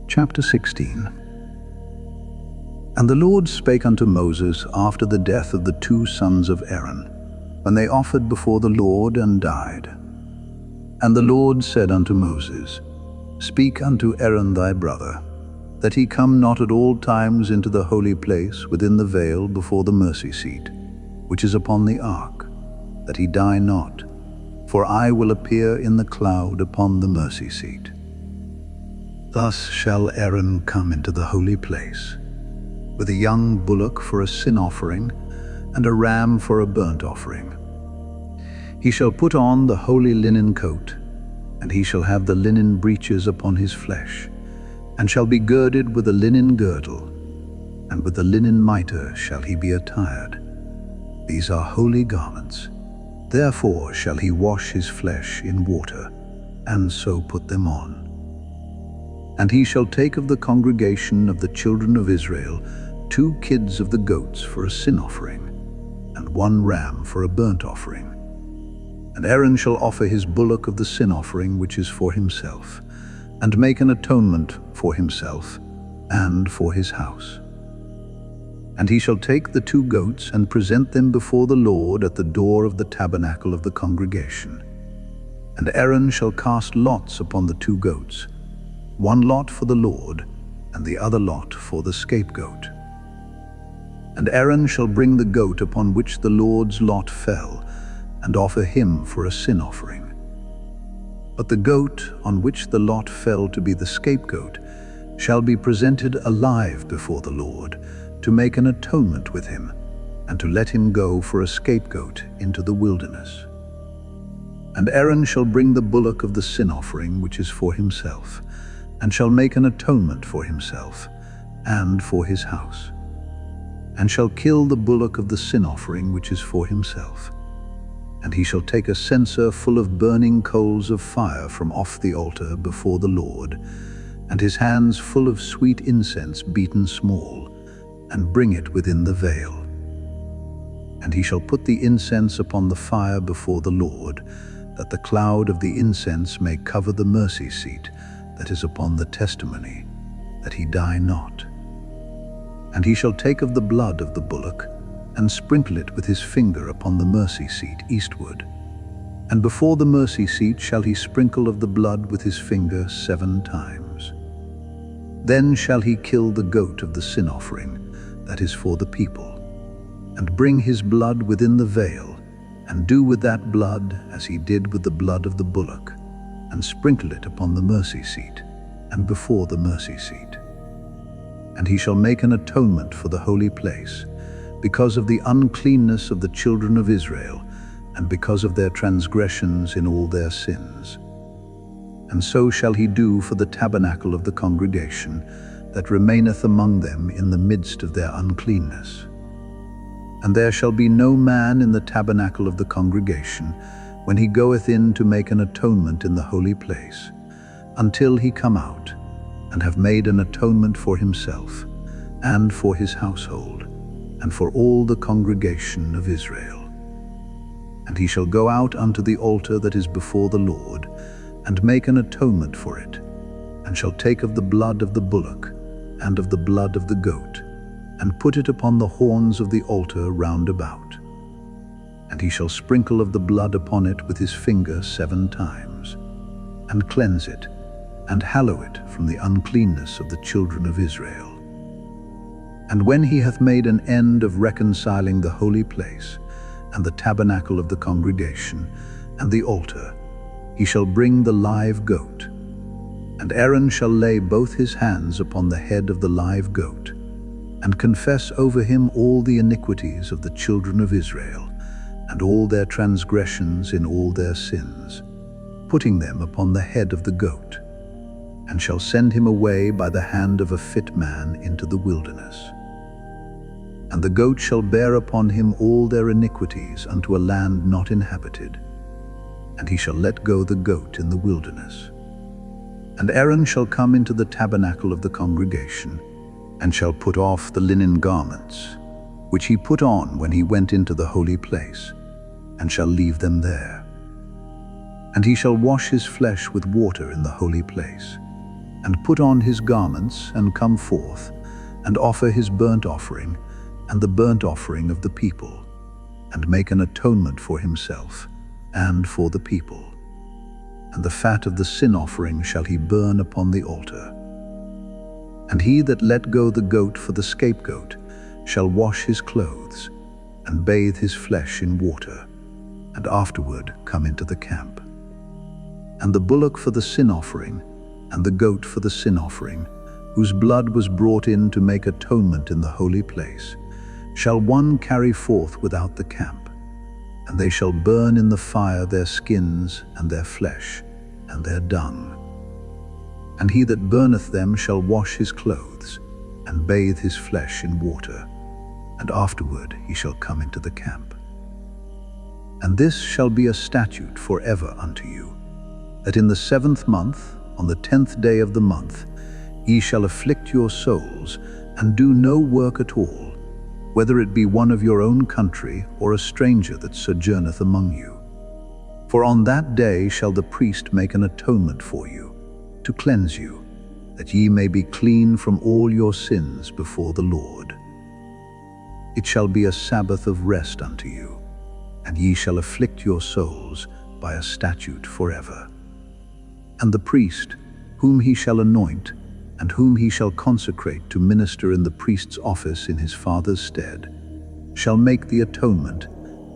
Chapter 16. And the Lord spake unto Moses after the death of the 2 sons of Aaron, when they offered before the Lord and died. And the Lord said unto Moses, Speak unto Aaron thy brother, that he come not at all times into the holy place within the veil before the mercy seat, which is upon the ark, that he die not, for I will appear in the cloud upon the mercy seat. Thus shall Aaron come into the holy place, with a young bullock for a sin offering, and a ram for a burnt offering. He shall put on the holy linen coat, and he shall have the linen breeches upon his flesh, and shall be girded with a linen girdle, and with the linen mitre shall he be attired. These are holy garments. Therefore shall he wash his flesh in water, and so put them on. And he shall take of the congregation of the children of Israel 2 kids of the goats for a sin offering, and 1 ram for a burnt offering. And Aaron shall offer his bullock of the sin offering which is for himself, and make an atonement for himself and for his house. And he shall take the 2 goats and present them before the Lord at the door of the tabernacle of the congregation. And Aaron shall cast lots upon the 2 goats, 1 lot for the Lord, and the other lot for the scapegoat. And Aaron shall bring the goat upon which the Lord's lot fell, and offer him for a sin offering. But the goat on which the lot fell to be the scapegoat shall be presented alive before the Lord, to make an atonement with him, and to let him go for a scapegoat into the wilderness. And Aaron shall bring the bullock of the sin offering which is for himself, and shall make an atonement for himself and for his house, and shall kill the bullock of the sin offering which is for himself. And he shall take a censer full of burning coals of fire from off the altar before the Lord, and his hands full of sweet incense beaten small, and bring it within the veil. And he shall put the incense upon the fire before the Lord, that the cloud of the incense may cover the mercy seat that is upon the testimony, that he die not. And he shall take of the blood of the bullock, and sprinkle it with his finger upon the mercy seat eastward. And before the mercy seat shall he sprinkle of the blood with his finger 7 times. Then shall he kill the goat of the sin offering, that is for the people, and bring his blood within the veil, and do with that blood as he did with the blood of the bullock, and sprinkle it upon the mercy seat, and before the mercy seat. And he shall make an atonement for the holy place, because of the uncleanness of the children of Israel, and because of their transgressions in all their sins. And so shall he do for the tabernacle of the congregation, that remaineth among them in the midst of their uncleanness. And there shall be no man in the tabernacle of the congregation, when he goeth in to make an atonement in the holy place, until he come out, and have made an atonement for himself, and for his household, and for all the congregation of Israel. And he shall go out unto the altar that is before the Lord, and make an atonement for it, and shall take of the blood of the bullock, and of the blood of the goat, and put it upon the horns of the altar round about. And he shall sprinkle of the blood upon it with his finger 7 times, and cleanse it, and hallow it from the uncleanness of the children of Israel. And when he hath made an end of reconciling the holy place, and the tabernacle of the congregation, and the altar, he shall bring the live goat. And Aaron shall lay both his hands upon the head of the live goat, and confess over him all the iniquities of the children of Israel, and all their transgressions in all their sins, putting them upon the head of the goat, and shall send him away by the hand of a fit man into the wilderness. And the goat shall bear upon him all their iniquities unto a land not inhabited. And he shall let go the goat in the wilderness. And Aaron shall come into the tabernacle of the congregation, and shall put off the linen garments, which he put on when he went into the holy place, and shall leave them there. And he shall wash his flesh with water in the holy place, and put on his garments, and come forth, and offer his burnt offering, and the burnt offering of the people, and make an atonement for himself, and for the people. And the fat of the sin offering shall he burn upon the altar. And he that let go the goat for the scapegoat shall wash his clothes, and bathe his flesh in water, and afterward come into the camp. And the bullock for the sin offering, and the goat for the sin offering, whose blood was brought in to make atonement in the holy place, shall one carry forth without the camp, and they shall burn in the fire their skins and their flesh and their dung. And he that burneth them shall wash his clothes, and bathe his flesh in water, and afterward he shall come into the camp. And this shall be a statute forever unto you, that in the 7th month, on the 10th day of the month, ye shall afflict your souls, and do no work at all, whether it be one of your own country, or a stranger that sojourneth among you. For on that day shall the priest make an atonement for you, to cleanse you, that ye may be clean from all your sins before the Lord. It shall be a Sabbath of rest unto you, and ye shall afflict your souls by a statute forever. And the priest, whom he shall anoint, and whom he shall consecrate to minister in the priest's office in his father's stead, shall make the atonement,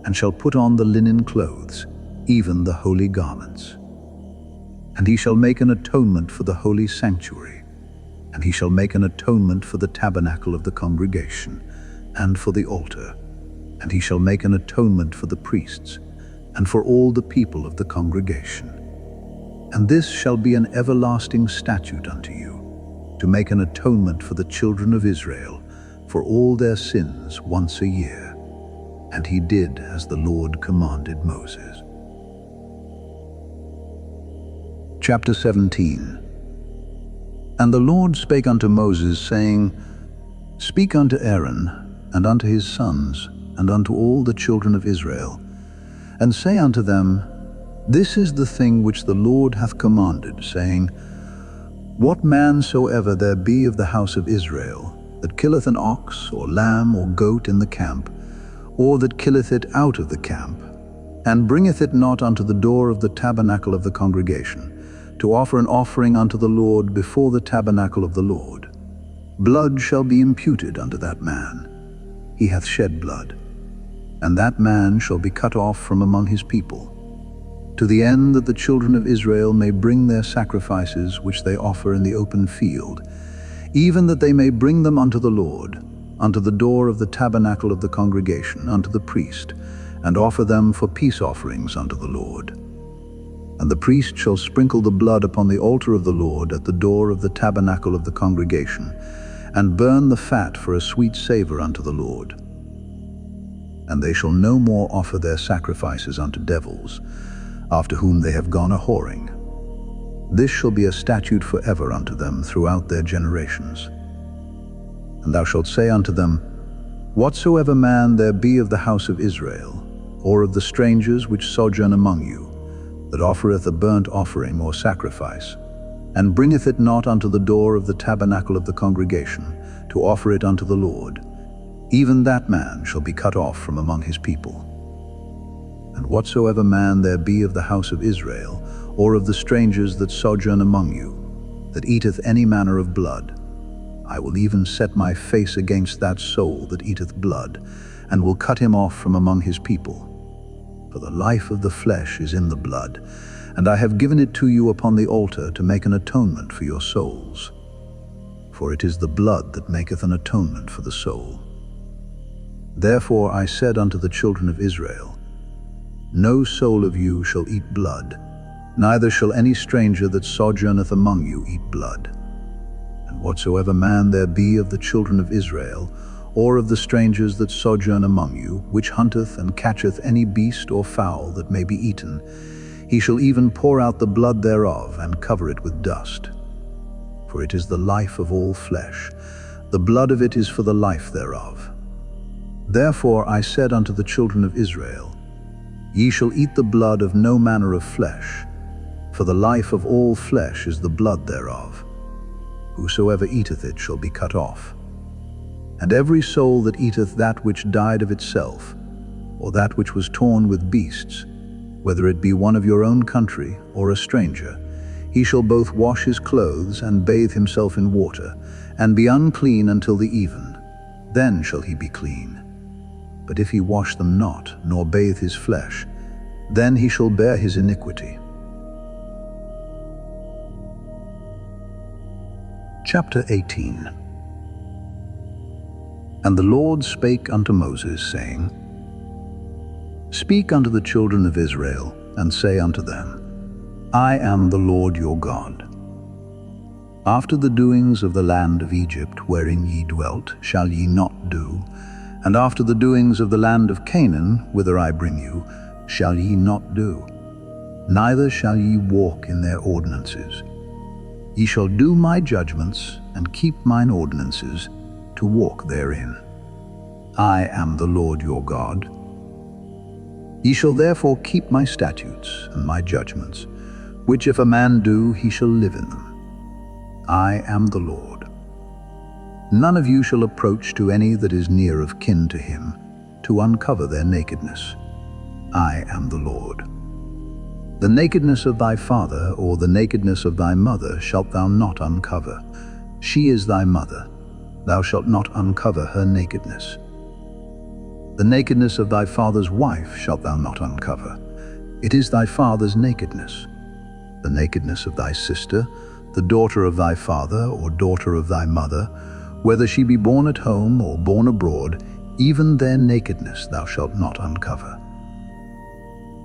and shall put on the linen clothes, even the holy garments. And he shall make an atonement for the holy sanctuary, and he shall make an atonement for the tabernacle of the congregation, and for the altar, and he shall make an atonement for the priests, and for all the people of the congregation. And this shall be an everlasting statute unto you, to make an atonement for the children of Israel for all their sins once a year. And he did as the Lord commanded Moses. Chapter 17. And the Lord spake unto Moses, saying, Speak unto Aaron, and unto his sons, and unto all the children of Israel, and say unto them, This is the thing which the Lord hath commanded, saying, What man soever there be of the house of Israel, that killeth an ox, or lamb, or goat in the camp, or that killeth it out of the camp, and bringeth it not unto the door of the tabernacle of the congregation, to offer an offering unto the Lord before the tabernacle of the Lord, blood shall be imputed unto that man. He hath shed blood, and that man shall be cut off from among his people, to the end that the children of Israel may bring their sacrifices which they offer in the open field, even that they may bring them unto the Lord, unto the door of the tabernacle of the congregation, unto the priest, and offer them for peace offerings unto the Lord. And the priest shall sprinkle the blood upon the altar of the Lord at the door of the tabernacle of the congregation, and burn the fat for a sweet savor unto the Lord. And they shall no more offer their sacrifices unto devils, after whom they have gone a-whoring. This shall be a statute forever unto them throughout their generations. And thou shalt say unto them, Whatsoever man there be of the house of Israel, or of the strangers which sojourn among you, that offereth a burnt offering or sacrifice, and bringeth it not unto the door of the tabernacle of the congregation, to offer it unto the Lord, even that man shall be cut off from among his people. And whatsoever man there be of the house of Israel, or of the strangers that sojourn among you, that eateth any manner of blood, I will even set my face against that soul that eateth blood, and will cut him off from among his people. For the life of the flesh is in the blood, and I have given it to you upon the altar to make an atonement for your souls. For it is the blood that maketh an atonement for the soul. Therefore I said unto the children of Israel, No soul of you shall eat blood, neither shall any stranger that sojourneth among you eat blood. And whatsoever man there be of the children of Israel, or of the strangers that sojourn among you, which hunteth and catcheth any beast or fowl that may be eaten, he shall even pour out the blood thereof, and cover it with dust. For it is the life of all flesh, the blood of it is for the life thereof. Therefore I said unto the children of Israel, Ye shall eat the blood of no manner of flesh, for the life of all flesh is the blood thereof. Whosoever eateth it shall be cut off. And every soul that eateth that which died of itself, or that which was torn with beasts, whether it be one of your own country or a stranger, he shall both wash his clothes and bathe himself in water, and be unclean until the even. Then shall he be clean. But if he wash them not, nor bathe his flesh, then he shall bear his iniquity. Chapter 18. And the Lord spake unto Moses, saying, Speak unto the children of Israel, and say unto them, I am the Lord your God. After the doings of the land of Egypt wherein ye dwelt shall ye not do, and after the doings of the land of Canaan, whither I bring you, shall ye not do, neither shall ye walk in their ordinances. Ye shall do my judgments, and keep mine ordinances, to walk therein. I am the Lord your God. Ye shall therefore keep my statutes and my judgments, which if a man do, he shall live in them. I am the Lord. None of you shall approach to any that is near of kin to him, to uncover their nakedness. I am the Lord. The nakedness of thy father or the nakedness of thy mother shalt thou not uncover. She is thy mother. Thou shalt not uncover her nakedness. The nakedness of thy father's wife shalt thou not uncover. It is thy father's nakedness. The nakedness of thy sister, the daughter of thy father or daughter of thy mother, whether she be born at home or born abroad, even their nakedness thou shalt not uncover.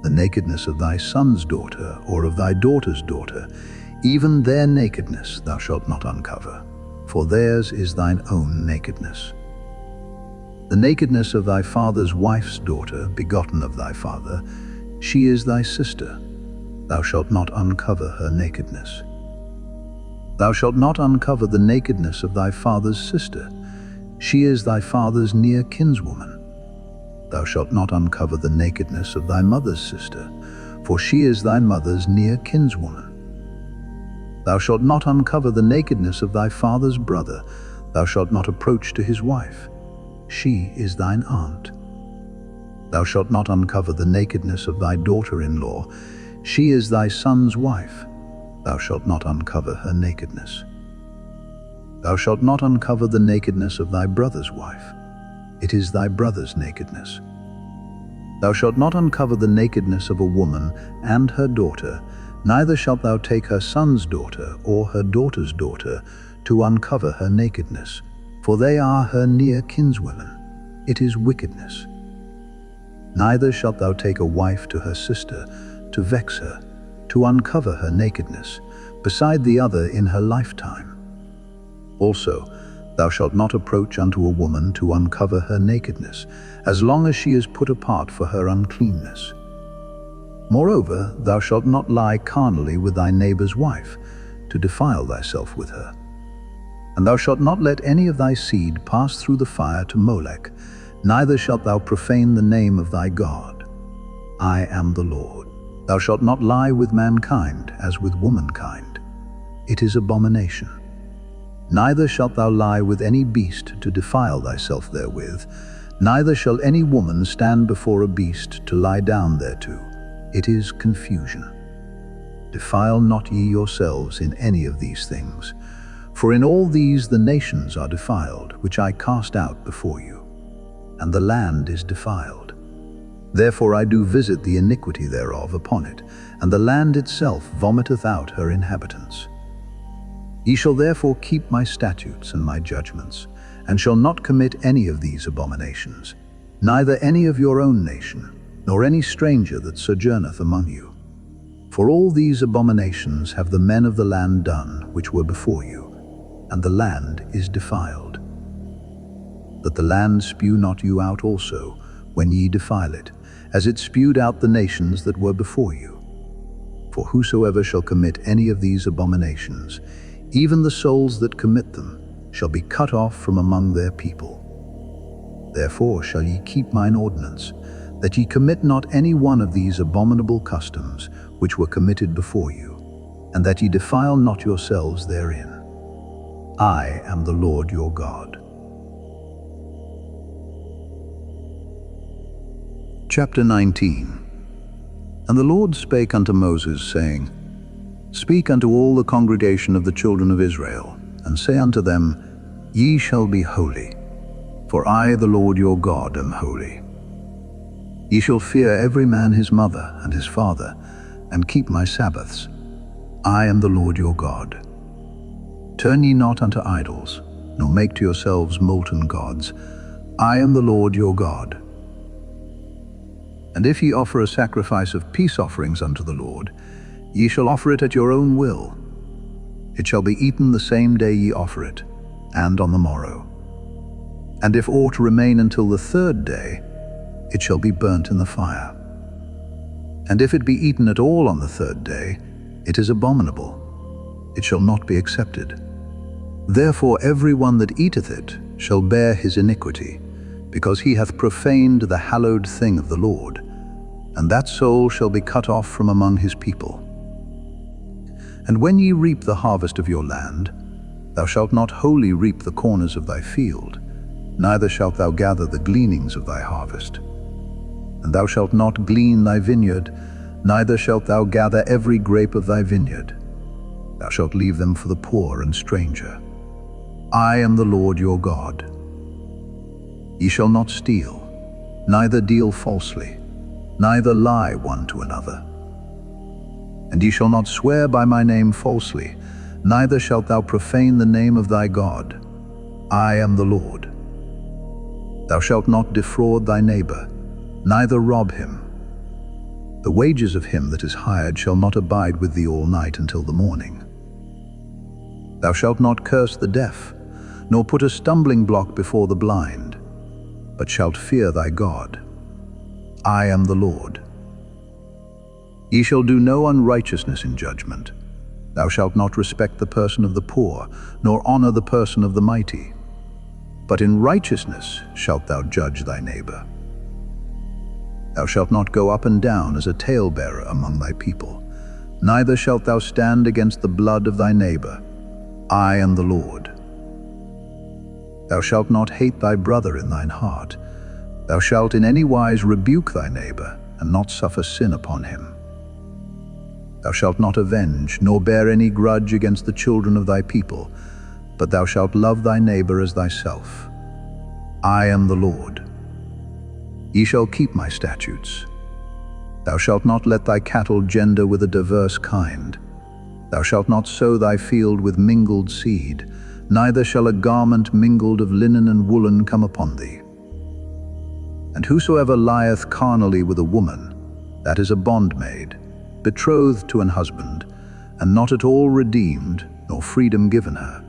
The nakedness of thy son's daughter or of thy daughter's daughter, even their nakedness thou shalt not uncover, for theirs is thine own nakedness. The nakedness of thy father's wife's daughter, begotten of thy father, she is thy sister. Thou shalt not uncover her nakedness. Thou shalt not uncover the nakedness of thy father's sister. She is thy father's near kinswoman. Thou shalt not uncover the nakedness of thy mother's sister, for she is thy mother's near kinswoman. Thou shalt not uncover the nakedness of thy father's brother. Thou shalt not approach to his wife. She is thine aunt. Thou shalt not uncover the nakedness of thy daughter-in-law. She is thy son's wife. Thou shalt not uncover her nakedness. Thou shalt not uncover the nakedness of thy brother's wife. It is thy brother's nakedness. Thou shalt not uncover the nakedness of a woman and her daughter, neither shalt thou take her son's daughter or her daughter's daughter to uncover her nakedness, for they are her near kinswomen. It is wickedness. Neither shalt thou take a wife to her sister to vex her, to uncover her nakedness, beside the other in her lifetime. Also, thou shalt not approach unto a woman to uncover her nakedness, as long as she is put apart for her uncleanness. Moreover, thou shalt not lie carnally with thy neighbor's wife, to defile thyself with her. And thou shalt not let any of thy seed pass through the fire to Molech, neither shalt thou profane the name of thy God. I am the Lord. Thou shalt not lie with mankind as with womankind. It is abomination. Neither shalt thou lie with any beast to defile thyself therewith, neither shall any woman stand before a beast to lie down thereto. It is confusion. Defile not ye yourselves in any of these things, for in all these the nations are defiled, which I cast out before you, and the land is defiled. Therefore I do visit the iniquity thereof upon it, and the land itself vomiteth out her inhabitants. Ye shall therefore keep my statutes and my judgments, and shall not commit any of these abominations, neither any of your own nation, nor any stranger that sojourneth among you. For all these abominations have the men of the land done which were before you, and the land is defiled. that the land spew not you out also, when ye defile it, as it spewed out the nations that were before you. For whosoever shall commit any of these abominations, even the souls that commit them, shall be cut off from among their people. Therefore shall ye keep mine ordinance, that ye commit not any one of these abominable customs which were committed before you, and that ye defile not yourselves therein. I am the Lord your God. Chapter 19. And the Lord spake unto Moses, saying, Speak unto all the congregation of the children of Israel, and say unto them, Ye shall be holy, for I, the Lord your God, am holy. Ye shall fear every man his mother and his father, and keep my Sabbaths. I am the Lord your God. Turn ye not unto idols, nor make to yourselves molten gods. I am the Lord your God. And if ye offer a sacrifice of peace offerings unto the Lord, ye shall offer it at your own will. It shall be eaten the same day ye offer it, and on the morrow. And if aught remain until the third day, it shall be burnt in the fire. And if it be eaten at all on the third day, it is abominable. It shall not be accepted. Therefore every one that eateth it shall bear his iniquity, because he hath profaned the hallowed thing of the Lord, and that soul shall be cut off from among his people. And when ye reap the harvest of your land, thou shalt not wholly reap the corners of thy field, neither shalt thou gather the gleanings of thy harvest. And thou shalt not glean thy vineyard, neither shalt thou gather every grape of thy vineyard. Thou shalt leave them for the poor and stranger. I am the Lord your God. Ye shall not steal, neither deal falsely, neither lie one to another. And ye shall not swear by my name falsely, neither shalt thou profane the name of thy God. I am the Lord. Thou shalt not defraud thy neighbor, neither rob him. The wages of him that is hired shall not abide with thee all night until the morning. Thou shalt not curse the deaf, nor put a stumbling block before the blind, but shalt fear thy God. I am the Lord. Ye shall do no unrighteousness in judgment. Thou shalt not respect the person of the poor, nor honor the person of the mighty. But in righteousness shalt thou judge thy neighbor. Thou shalt not go up and down as a talebearer among thy people, neither shalt thou stand against the blood of thy neighbor. I am the Lord. Thou shalt not hate thy brother in thine heart. Thou shalt in any wise rebuke thy neighbor, and not suffer sin upon him. Thou shalt not avenge, nor bear any grudge against the children of thy people, but thou shalt love thy neighbor as thyself. I am the Lord. Ye shall keep my statutes. Thou shalt not let thy cattle gender with a diverse kind. Thou shalt not sow thy field with mingled seed, neither shall a garment mingled of linen and woolen come upon thee. And whosoever lieth carnally with a woman, that is a bondmaid, betrothed to an husband, and not at all redeemed, nor freedom given her,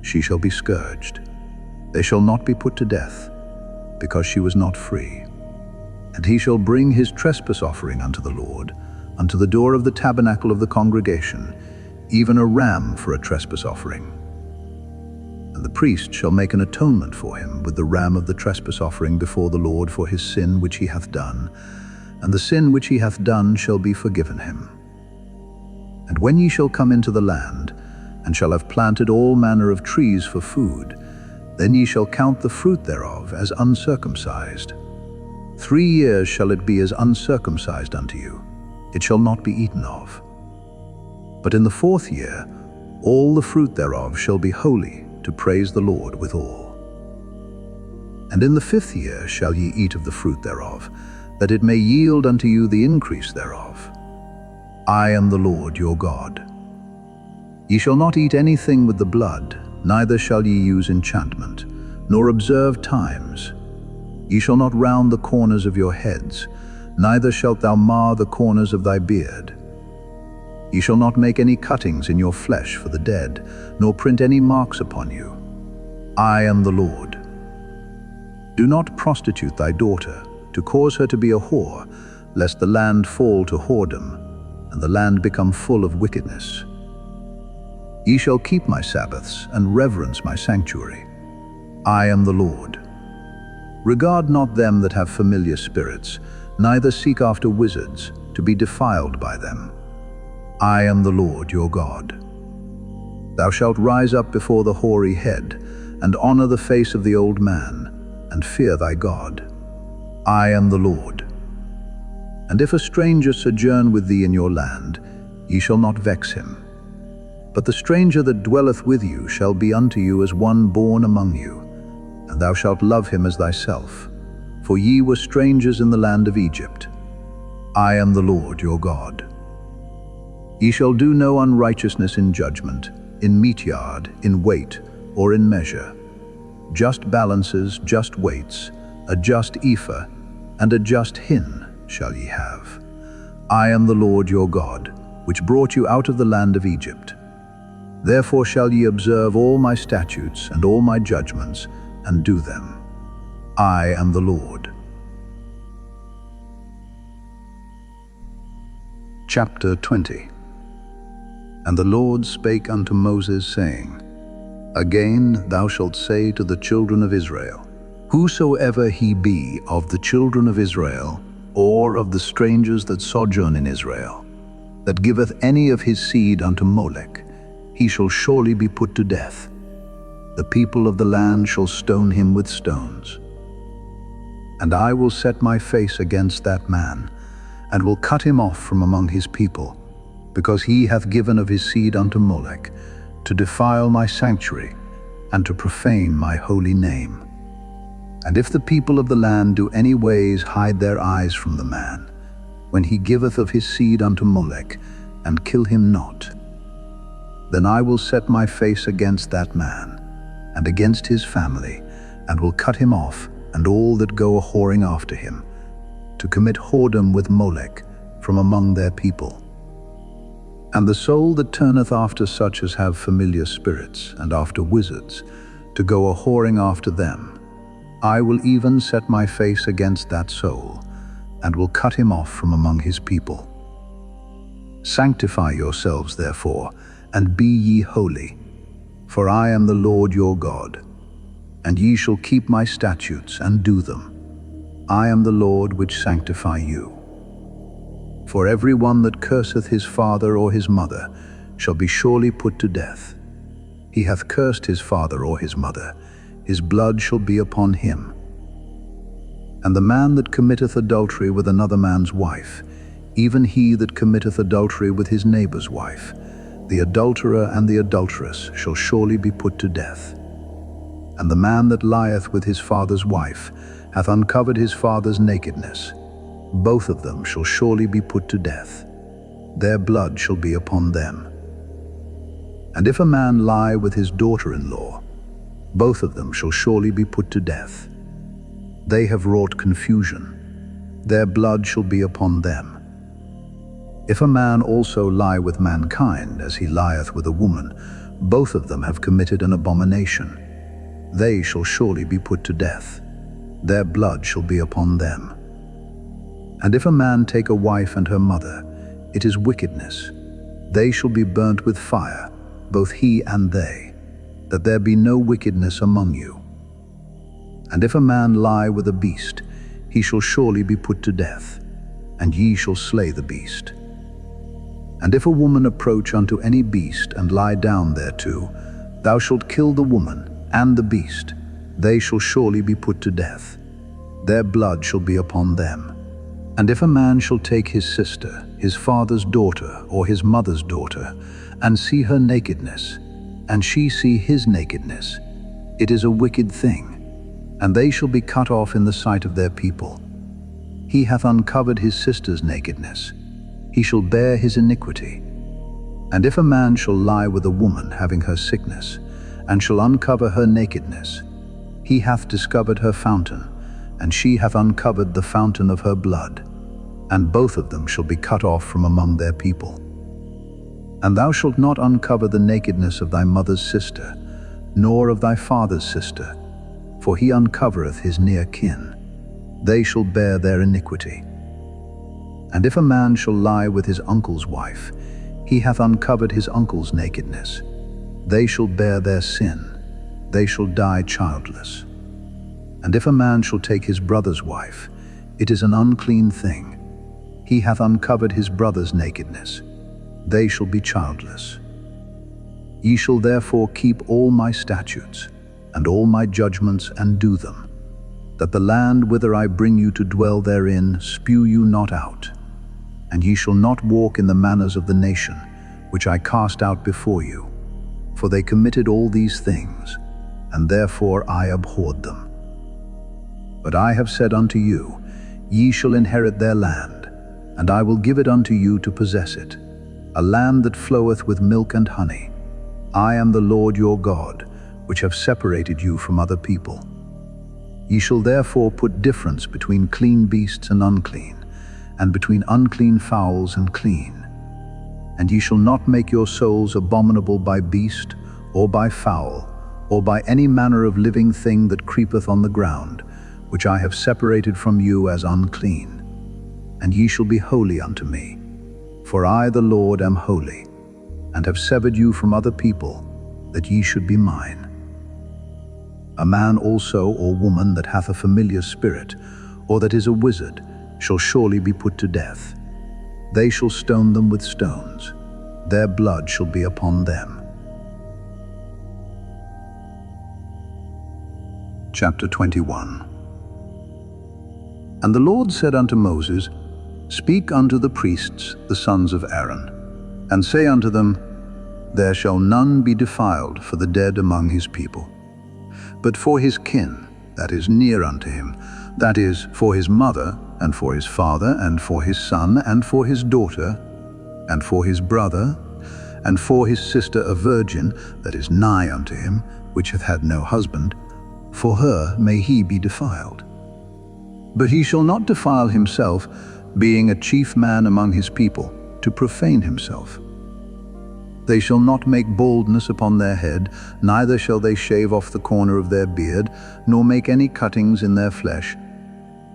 she shall be scourged. They shall not be put to death, because she was not free. And he shall bring his trespass offering unto the Lord, unto the door of the tabernacle of the congregation, even a ram for a trespass offering. And the priest shall make an atonement for him with the ram of the trespass offering before the Lord for his sin which he hath done, and the sin which he hath done shall be forgiven him. And when ye shall come into the land, and shall have planted all manner of trees for food, then ye shall count the fruit thereof as uncircumcised. 3 years shall it be as uncircumcised unto you, it shall not be eaten of. But in the 4th year, all the fruit thereof shall be holy, to praise the Lord withal. And in the 5th year shall ye eat of the fruit thereof, that it may yield unto you the increase thereof. I am the Lord your God. Ye shall not eat anything with the blood, neither shall ye use enchantment, nor observe times. Ye shall not round the corners of your heads, neither shalt thou mar the corners of thy beard. Ye shall not make any cuttings in your flesh for the dead, nor print any marks upon you. I am the Lord. Do not prostitute thy daughter, to cause her to be a whore, lest the land fall to whoredom, and the land become full of wickedness. Ye shall keep my Sabbaths, and reverence my sanctuary. I am the Lord. Regard not them that have familiar spirits, neither seek after wizards, to be defiled by them. I am the Lord your God. Thou shalt rise up before the hoary head, and honor the face of the old man, and fear thy God. I am the Lord. And if a stranger sojourn with thee in your land, ye shall not vex him. But the stranger that dwelleth with you shall be unto you as one born among you, and thou shalt love him as thyself. For ye were strangers in the land of Egypt. I am the Lord your God. Ye shall do no unrighteousness in judgment, in meat yard, in weight, or in measure. Just balances, just weights, a just ephah, and a just hin shall ye have. I am the Lord your God, which brought you out of the land of Egypt. Therefore shall ye observe all my statutes and all my judgments, and do them. I am the Lord. Chapter 20. And the Lord spake unto Moses, saying, Again thou shalt say to the children of Israel, Whosoever he be of the children of Israel, or of the strangers that sojourn in Israel, that giveth any of his seed unto Molech, he shall surely be put to death. The people of the land shall stone him with stones. And I will set my face against that man, and will cut him off from among his people, because he hath given of his seed unto Molech, to defile my sanctuary, and to profane my holy name. And if the people of the land do any ways hide their eyes from the man, when he giveth of his seed unto Molech, and kill him not, then I will set my face against that man, and against his family, and will cut him off, and all that go a-whoring after him, to commit whoredom with Molech from among their people. And the soul that turneth after such as have familiar spirits, and after wizards, to go a-whoring after them, I will even set my face against that soul, and will cut him off from among his people. Sanctify yourselves therefore, and be ye holy, for I am the Lord your God, and ye shall keep my statutes and do them. I am the Lord which sanctify you. For every one that curseth his father or his mother shall be surely put to death. He hath cursed his father or his mother, his blood shall be upon him. And the man that committeth adultery with another man's wife, even he that committeth adultery with his neighbor's wife, the adulterer and the adulteress shall surely be put to death. And the man that lieth with his father's wife hath uncovered his father's nakedness. Both of them shall surely be put to death. Their blood shall be upon them. And if a man lie with his daughter-in-law, both of them shall surely be put to death. They have wrought confusion. Their blood shall be upon them. If a man also lie with mankind, as he lieth with a woman, both of them have committed an abomination. They shall surely be put to death. Their blood shall be upon them. And if a man take a wife and her mother, it is wickedness. They shall be burnt with fire, both he and they, that there be no wickedness among you. And if a man lie with a beast, he shall surely be put to death, and ye shall slay the beast. And if a woman approach unto any beast and lie down thereto, thou shalt kill the woman and the beast. They shall surely be put to death. Their blood shall be upon them. And if a man shall take his sister, his father's daughter, or his mother's daughter, and see her nakedness, and she see his nakedness, it is a wicked thing, and they shall be cut off in the sight of their people. He hath uncovered his sister's nakedness. He shall bear his iniquity. And if a man shall lie with a woman having her sickness, and shall uncover her nakedness, he hath discovered her fountain, and she hath uncovered the fountain of her blood, and both of them shall be cut off from among their people. And thou shalt not uncover the nakedness of thy mother's sister, nor of thy father's sister, for he uncovereth his near kin. They shall bear their iniquity. And if a man shall lie with his uncle's wife, he hath uncovered his uncle's nakedness. They shall bear their sin. They shall die childless. And if a man shall take his brother's wife, it is an unclean thing. He hath uncovered his brother's nakedness. They shall be childless. Ye shall therefore keep all my statutes, and all my judgments, and do them, that the land whither I bring you to dwell therein spew you not out. And ye shall not walk in the manners of the nation, which I cast out before you. For they committed all these things, and therefore I abhorred them. But I have said unto you, ye shall inherit their land, and I will give it unto you to possess it, a land that floweth with milk and honey. I am the Lord your God, which have separated you from other people. Ye shall therefore put difference between clean beasts and unclean, and between unclean fowls and clean. And ye shall not make your souls abominable by beast, or by fowl, or by any manner of living thing that creepeth on the ground, which I have separated from you as unclean. And ye shall be holy unto me, for I the Lord am holy, and have severed you from other people, that ye should be mine. A man also or woman that hath a familiar spirit, or that is a wizard, shall surely be put to death. They shall stone them with stones. Their blood shall be upon them. Chapter 21. And the Lord said unto Moses, Speak unto the priests, the sons of Aaron, and say unto them, There shall none be defiled for the dead among his people. But for his kin, that is near unto him, that is, for his mother, and for his father, and for his son, and for his daughter, and for his brother, and for his sister a virgin, that is nigh unto him, which hath had no husband, for her may he be defiled. But he shall not defile himself, being a chief man among his people, to profane himself. They shall not make baldness upon their head, neither shall they shave off the corner of their beard, nor make any cuttings in their flesh.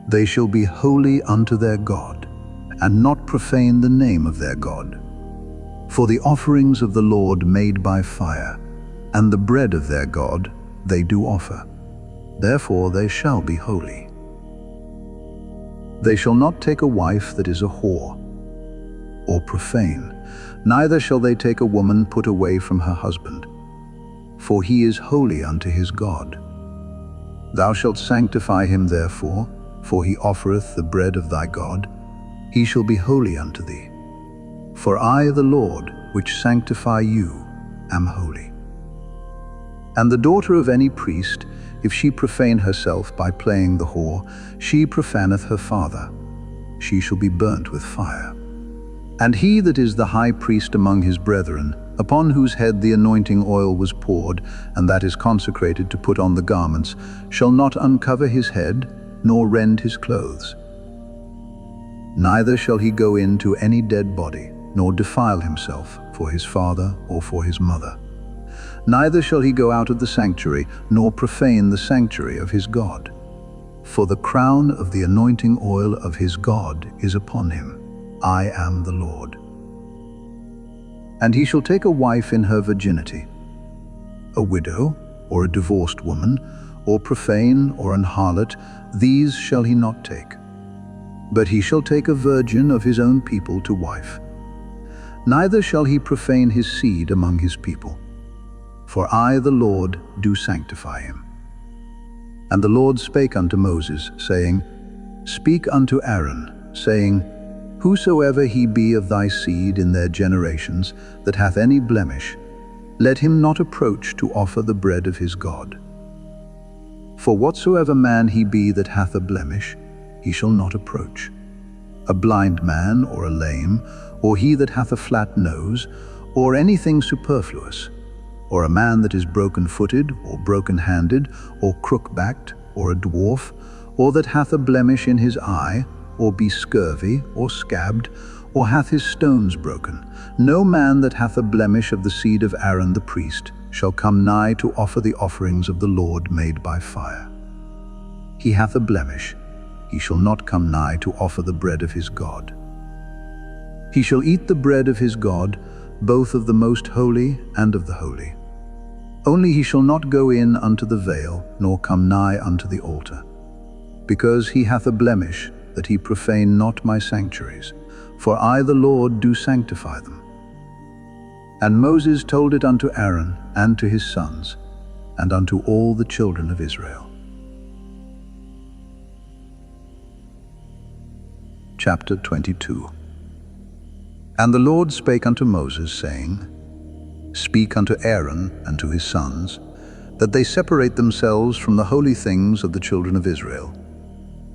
They shall be holy unto their God, and not profane the name of their God. For the offerings of the Lord made by fire, and the bread of their God they do offer. Therefore they shall be holy. They shall not take a wife that is a whore, or profane, neither shall they take a woman put away from her husband, for he is holy unto his God. Thou shalt sanctify him therefore, for he offereth the bread of thy God. He shall be holy unto thee. For I, the Lord, which sanctify you, am holy. And the daughter of any priest, if she profane herself by playing the whore, she profaneth her father. She shall be burnt with fire. And he that is the high priest among his brethren, upon whose head the anointing oil was poured, and that is consecrated to put on the garments, shall not uncover his head, nor rend his clothes. Neither shall he go in to any dead body, nor defile himself for his father or for his mother. Neither shall he go out of the sanctuary, nor profane the sanctuary of his God. For the crown of the anointing oil of his God is upon him. I am the Lord. And he shall take a wife in her virginity, a widow, or a divorced woman, or profane, or an harlot, these shall he not take. But he shall take a virgin of his own people to wife. Neither shall he profane his seed among his people. For I, the Lord, do sanctify him. And the Lord spake unto Moses, saying, Speak unto Aaron, saying, Whosoever he be of thy seed in their generations, that hath any blemish, let him not approach to offer the bread of his God. For whatsoever man he be that hath a blemish, he shall not approach. A blind man, or a lame, or he that hath a flat nose, or anything superfluous, or a man that is broken-footed, or broken-handed, or crook-backed, or a dwarf, or that hath a blemish in his eye, or be scurvy, or scabbed, or hath his stones broken, no man that hath a blemish of the seed of Aaron the priest shall come nigh to offer the offerings of the Lord made by fire. he hath a blemish, he shall not come nigh to offer the bread of his God. He shall eat the bread of his God, both of the most holy and of the holy. Only he shall not go in unto the veil, nor come nigh unto the altar. Because he hath a blemish, that he profane not my sanctuaries, for I the Lord do sanctify them. And Moses told it unto Aaron, and to his sons, and unto all the children of Israel. Chapter 22. And the Lord spake unto Moses, saying, Speak unto Aaron and to his sons, that they separate themselves from the holy things of the children of Israel,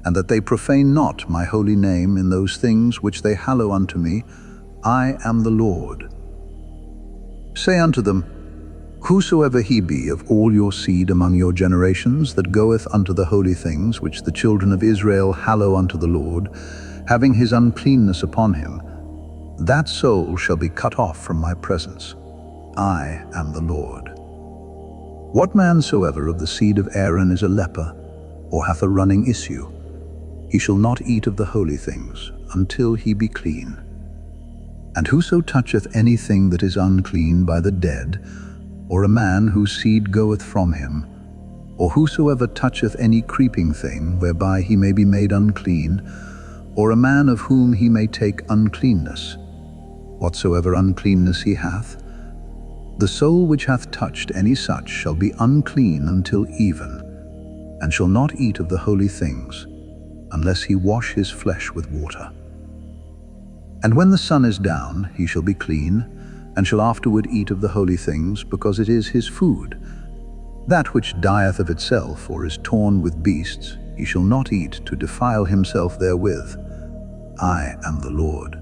and that they profane not my holy name in those things which they hallow unto me. I am the Lord. Say unto them, Whosoever he be of all your seed among your generations that goeth unto the holy things which the children of Israel hallow unto the Lord, having his uncleanness upon him, that soul shall be cut off from my presence. I am the Lord. What man soever of the seed of Aaron is a leper, or hath a running issue, he shall not eat of the holy things until he be clean. And whoso toucheth anything that is unclean by the dead, or a man whose seed goeth from him, or whosoever toucheth any creeping thing whereby he may be made unclean, or a man of whom he may take uncleanness, whatsoever uncleanness he hath, the soul which hath touched any such shall be unclean until even, and shall not eat of the holy things, unless he wash his flesh with water. And when the sun is down, he shall be clean, and shall afterward eat of the holy things, because it is his food. That which dieth of itself, or is torn with beasts, he shall not eat to defile himself therewith. I am the Lord.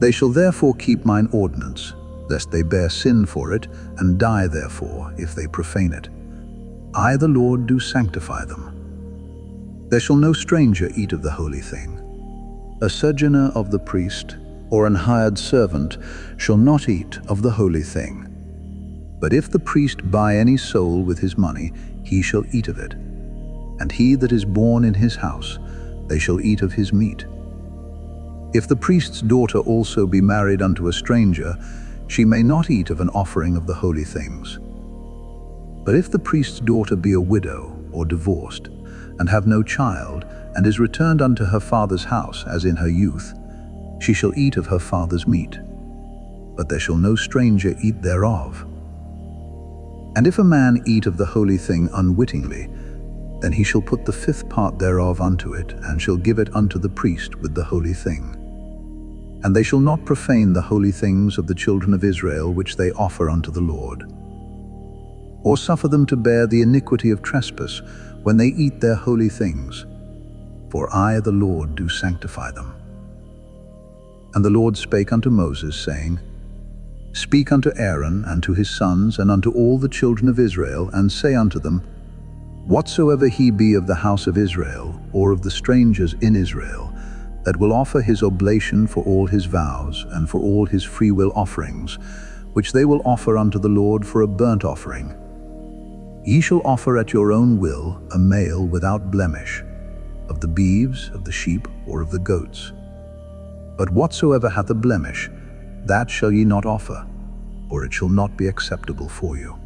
They shall therefore keep mine ordinance, lest they bear sin for it, and die therefore, if they profane it. I the Lord do sanctify them. There shall no stranger eat of the holy thing. A sojourner of the priest, or an hired servant, shall not eat of the holy thing. But if the priest buy any soul with his money, he shall eat of it. And he that is born in his house, they shall eat of his meat. If the priest's daughter also be married unto a stranger, she may not eat of an offering of the holy things. But if the priest's daughter be a widow or divorced, and have no child, and is returned unto her father's house as in her youth, she shall eat of her father's meat. But there shall no stranger eat thereof. And if a man eat of the holy thing unwittingly, then he shall put the 5th part thereof unto it, and shall give it unto the priest with the holy thing. And they shall not profane the holy things of the children of Israel which they offer unto the Lord, or suffer them to bear the iniquity of trespass when they eat their holy things. For I the Lord do sanctify them. And the Lord spake unto Moses, saying, Speak unto Aaron and to his sons and unto all the children of Israel, and say unto them, Whatsoever he be of the house of Israel, or of the strangers in Israel, that will offer his oblation for all his vows, and for all his freewill offerings, which they will offer unto the Lord for a burnt offering, ye shall offer at your own will a male without blemish, of the beeves, of the sheep, or of the goats. But whatsoever hath a blemish, that shall ye not offer, or it shall not be acceptable for you.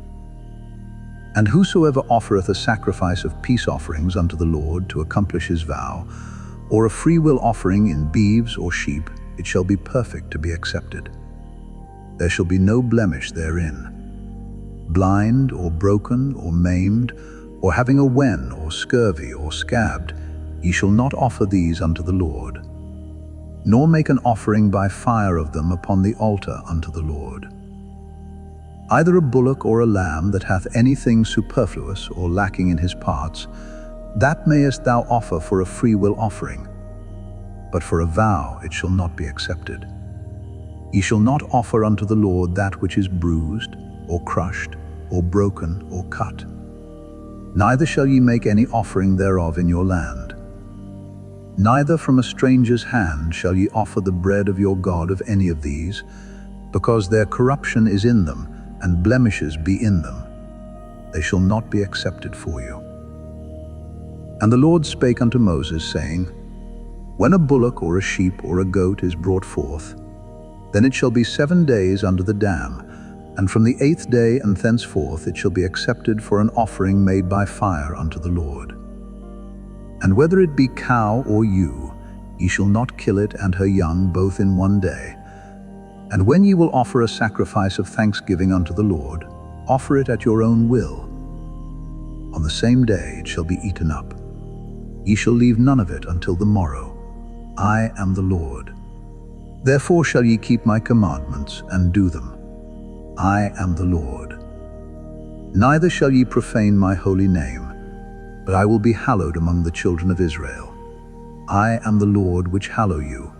And whosoever offereth a sacrifice of peace offerings unto the Lord to accomplish his vow, or a freewill offering in beeves or sheep, it shall be perfect to be accepted. There shall be no blemish therein. Blind, or broken, or maimed, or having a wen, or scurvy, or scabbed, ye shall not offer these unto the Lord, nor make an offering by fire of them upon the altar unto the Lord. Either a bullock or a lamb that hath anything superfluous or lacking in his parts, that mayest thou offer for a freewill offering, but for a vow it shall not be accepted. Ye shall not offer unto the Lord that which is bruised, or crushed, or broken, or cut. Neither shall ye make any offering thereof in your land. Neither from a stranger's hand shall ye offer the bread of your God of any of these, because their corruption is in them, and blemishes be in them. They shall not be accepted for you. And the Lord spake unto Moses, saying, When a bullock or a sheep or a goat is brought forth, then it shall be 7 days under the dam, and from the 8th day and thenceforth it shall be accepted for an offering made by fire unto the Lord. And whether it be cow or ewe, ye shall not kill it and her young both in 1 day. And when ye will offer a sacrifice of thanksgiving unto the Lord, offer it at your own will. On the same day it shall be eaten up. Ye shall leave none of it until the morrow. I am the Lord. Therefore shall ye keep my commandments and do them. I am the Lord. Neither shall ye profane my holy name, but I will be hallowed among the children of Israel. I am the Lord which hallow you,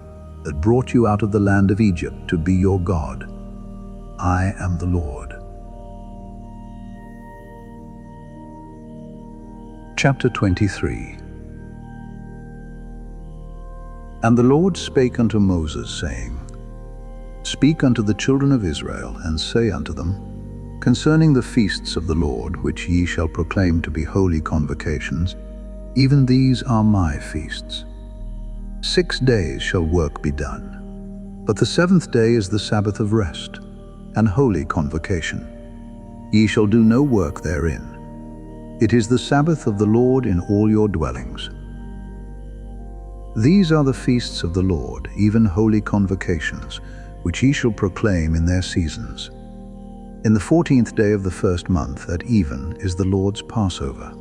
that brought you out of the land of Egypt to be your God. I am the Lord. Chapter 23. And the Lord spake unto Moses, saying, Speak unto the children of Israel, and say unto them, Concerning the feasts of the Lord, which ye shall proclaim to be holy convocations, even these are my feasts. 6 days shall work be done, but the 7th day is the Sabbath of rest, and holy convocation. Ye shall do no work therein. It is the Sabbath of the Lord in all your dwellings. These are the feasts of the Lord, even holy convocations, which ye shall proclaim in their seasons. In the 14th day of the 1st month at even is the Lord's Passover.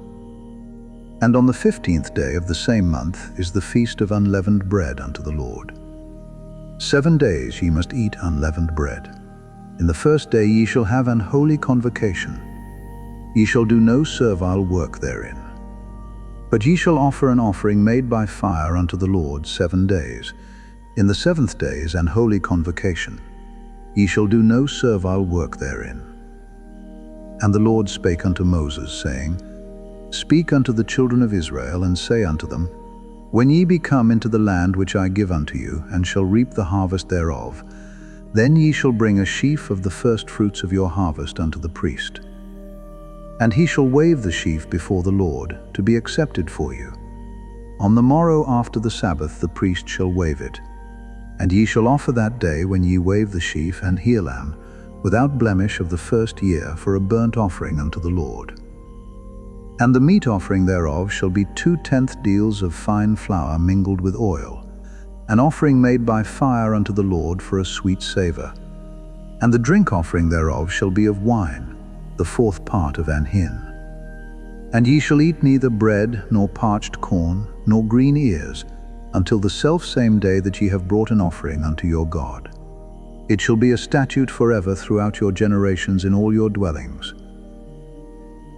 And on the 15th day of the same month is the feast of unleavened bread unto the Lord. 7 days ye must eat unleavened bread. In the 1st day ye shall have an holy convocation. Ye shall do no servile work therein. But ye shall offer an offering made by fire unto the Lord 7 days. In the 7th day is an holy convocation. Ye shall do no servile work therein. And the Lord spake unto Moses, saying, Speak unto the children of Israel, and say unto them, When ye be come into the land which I give unto you, and shall reap the harvest thereof, then ye shall bring a sheaf of the first fruits of your harvest unto the priest. And he shall wave the sheaf before the Lord, to be accepted for you. On the morrow after the Sabbath the priest shall wave it. And ye shall offer that day, when ye wave the sheaf, an ewe lamb, without blemish of the 1st year, for a burnt offering unto the Lord. And the meat offering thereof shall be 2/10 deals of fine flour mingled with oil, an offering made by fire unto the Lord for a sweet savour. And the drink offering thereof shall be of wine, the 4th part of an hin. And ye shall eat neither bread, nor parched corn, nor green ears, until the selfsame day that ye have brought an offering unto your God. It shall be a statute forever throughout your generations in all your dwellings.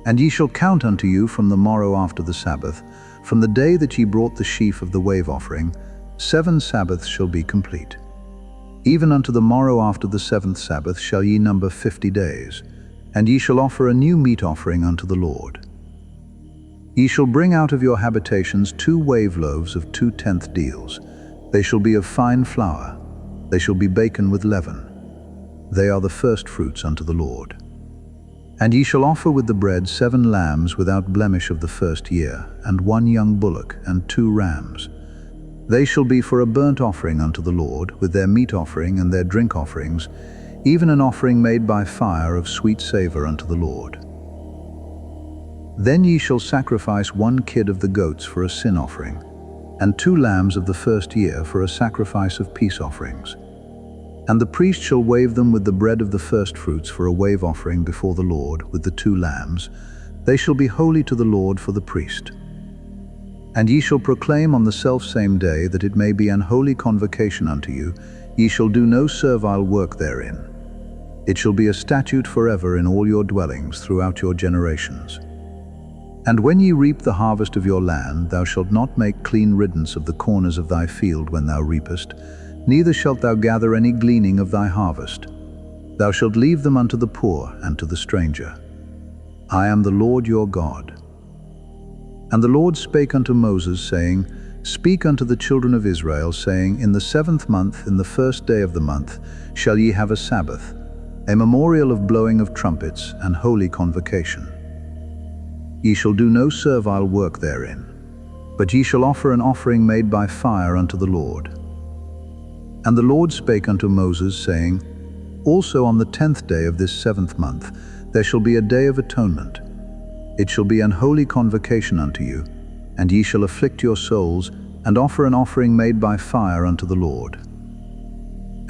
And ye shall count unto you from the morrow after the Sabbath, from the day that ye brought the sheaf of the wave offering, 7 Sabbaths shall be complete. Even unto the morrow after the 7th Sabbath shall ye number 50 days, and ye shall offer a new meat offering unto the Lord. Ye shall bring out of your habitations 2 wave loaves of 2/10 deals. They shall be of fine flour. They shall be baken with leaven. They are the first fruits unto the Lord. And ye shall offer with the bread 7 lambs without blemish of the 1st year, and 1 young bullock, and 2 rams. They shall be for a burnt offering unto the Lord, with their meat offering and their drink offerings, even an offering made by fire of sweet savour unto the Lord. Then ye shall sacrifice 1 kid of the goats for a sin offering, and 2 lambs of the 1st year for a sacrifice of peace offerings. And the priest shall wave them with the bread of the firstfruits for a wave offering before the Lord, with the 2 lambs. They shall be holy to the Lord for the priest. And ye shall proclaim on the selfsame day that it may be an holy convocation unto you. Ye shall do no servile work therein. It shall be a statute forever in all your dwellings throughout your generations. And when ye reap the harvest of your land, thou shalt not make clean riddance of the corners of thy field when thou reapest, neither shalt thou gather any gleaning of thy harvest. Thou shalt leave them unto the poor and to the stranger. I am the Lord your God. And the Lord spake unto Moses, saying, Speak unto the children of Israel, saying, In the 7th month, in the 1st day of the month, shall ye have a Sabbath, a memorial of blowing of trumpets, and holy convocation. Ye shall do no servile work therein. but ye shall offer an offering made by fire unto the Lord. And the Lord spake unto Moses, saying, Also on the 10th day of this 7th month there shall be a day of atonement. It shall be an holy convocation unto you, and ye shall afflict your souls, and offer an offering made by fire unto the Lord.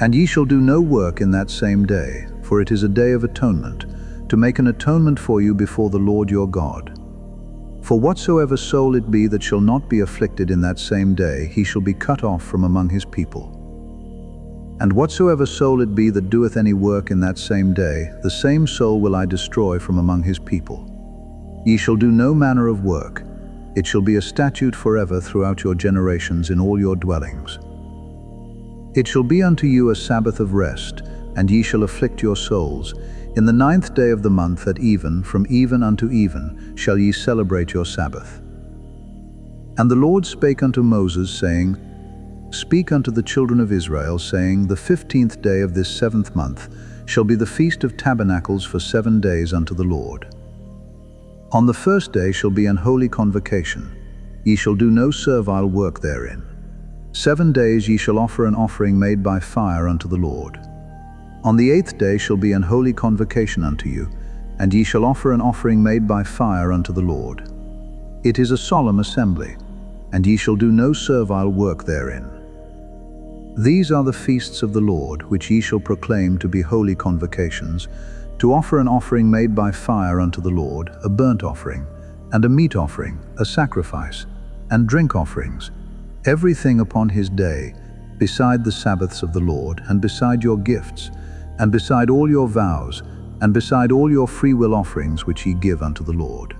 And ye shall do no work in that same day, for it is a day of atonement, to make an atonement for you before the Lord your God. For whatsoever soul it be that shall not be afflicted in that same day, he shall be cut off from among his people. And whatsoever soul it be that doeth any work in that same day, the same soul will I destroy from among his people. Ye shall do no manner of work. It shall be a statute forever throughout your generations in all your dwellings. It shall be unto you a Sabbath of rest, and ye shall afflict your souls. In the 9th day of the month at even, from even unto even, shall ye celebrate your Sabbath. And the Lord spake unto Moses, saying, Speak unto the children of Israel, saying, The 15th day of this 7th month shall be the Feast of Tabernacles for 7 days unto the Lord. On the 1st day shall be an holy convocation. Ye shall do no servile work therein. 7 days ye shall offer an offering made by fire unto the Lord. On the 8th day shall be an holy convocation unto you, and ye shall offer an offering made by fire unto the Lord. It is a solemn assembly, and ye shall do no servile work therein. These are the feasts of the Lord, which ye shall proclaim to be holy convocations, to offer an offering made by fire unto the Lord, a burnt offering, and a meat offering, a sacrifice, and drink offerings, everything upon his day, beside the Sabbaths of the Lord, and beside your gifts, and beside all your vows, and beside all your freewill offerings which ye give unto the Lord.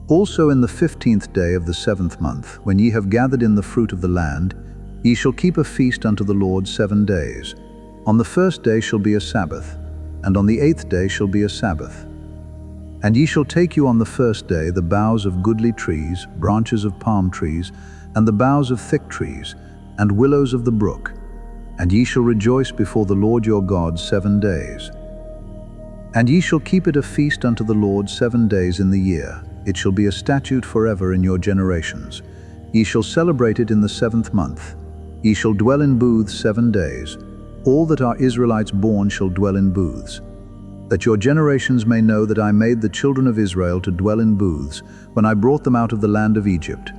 Also in the 15th day of the 7th month, when ye have gathered in the fruit of the land, ye shall keep a feast unto the Lord 7 days. On the 1st day shall be a Sabbath, and on the 8th day shall be a Sabbath. And ye shall take you on the 1st day the boughs of goodly trees, branches of palm trees, and the boughs of thick trees, and willows of the brook, and ye shall rejoice before the Lord your God 7 days. And ye shall keep it a feast unto the Lord 7 days in the year. It shall be a statute forever in your generations. Ye shall celebrate it in the 7th month. Ye shall dwell in booths 7 days. All that are Israelites born shall dwell in booths, that your generations may know that I made the children of Israel to dwell in booths when I brought them out of the land of Egypt.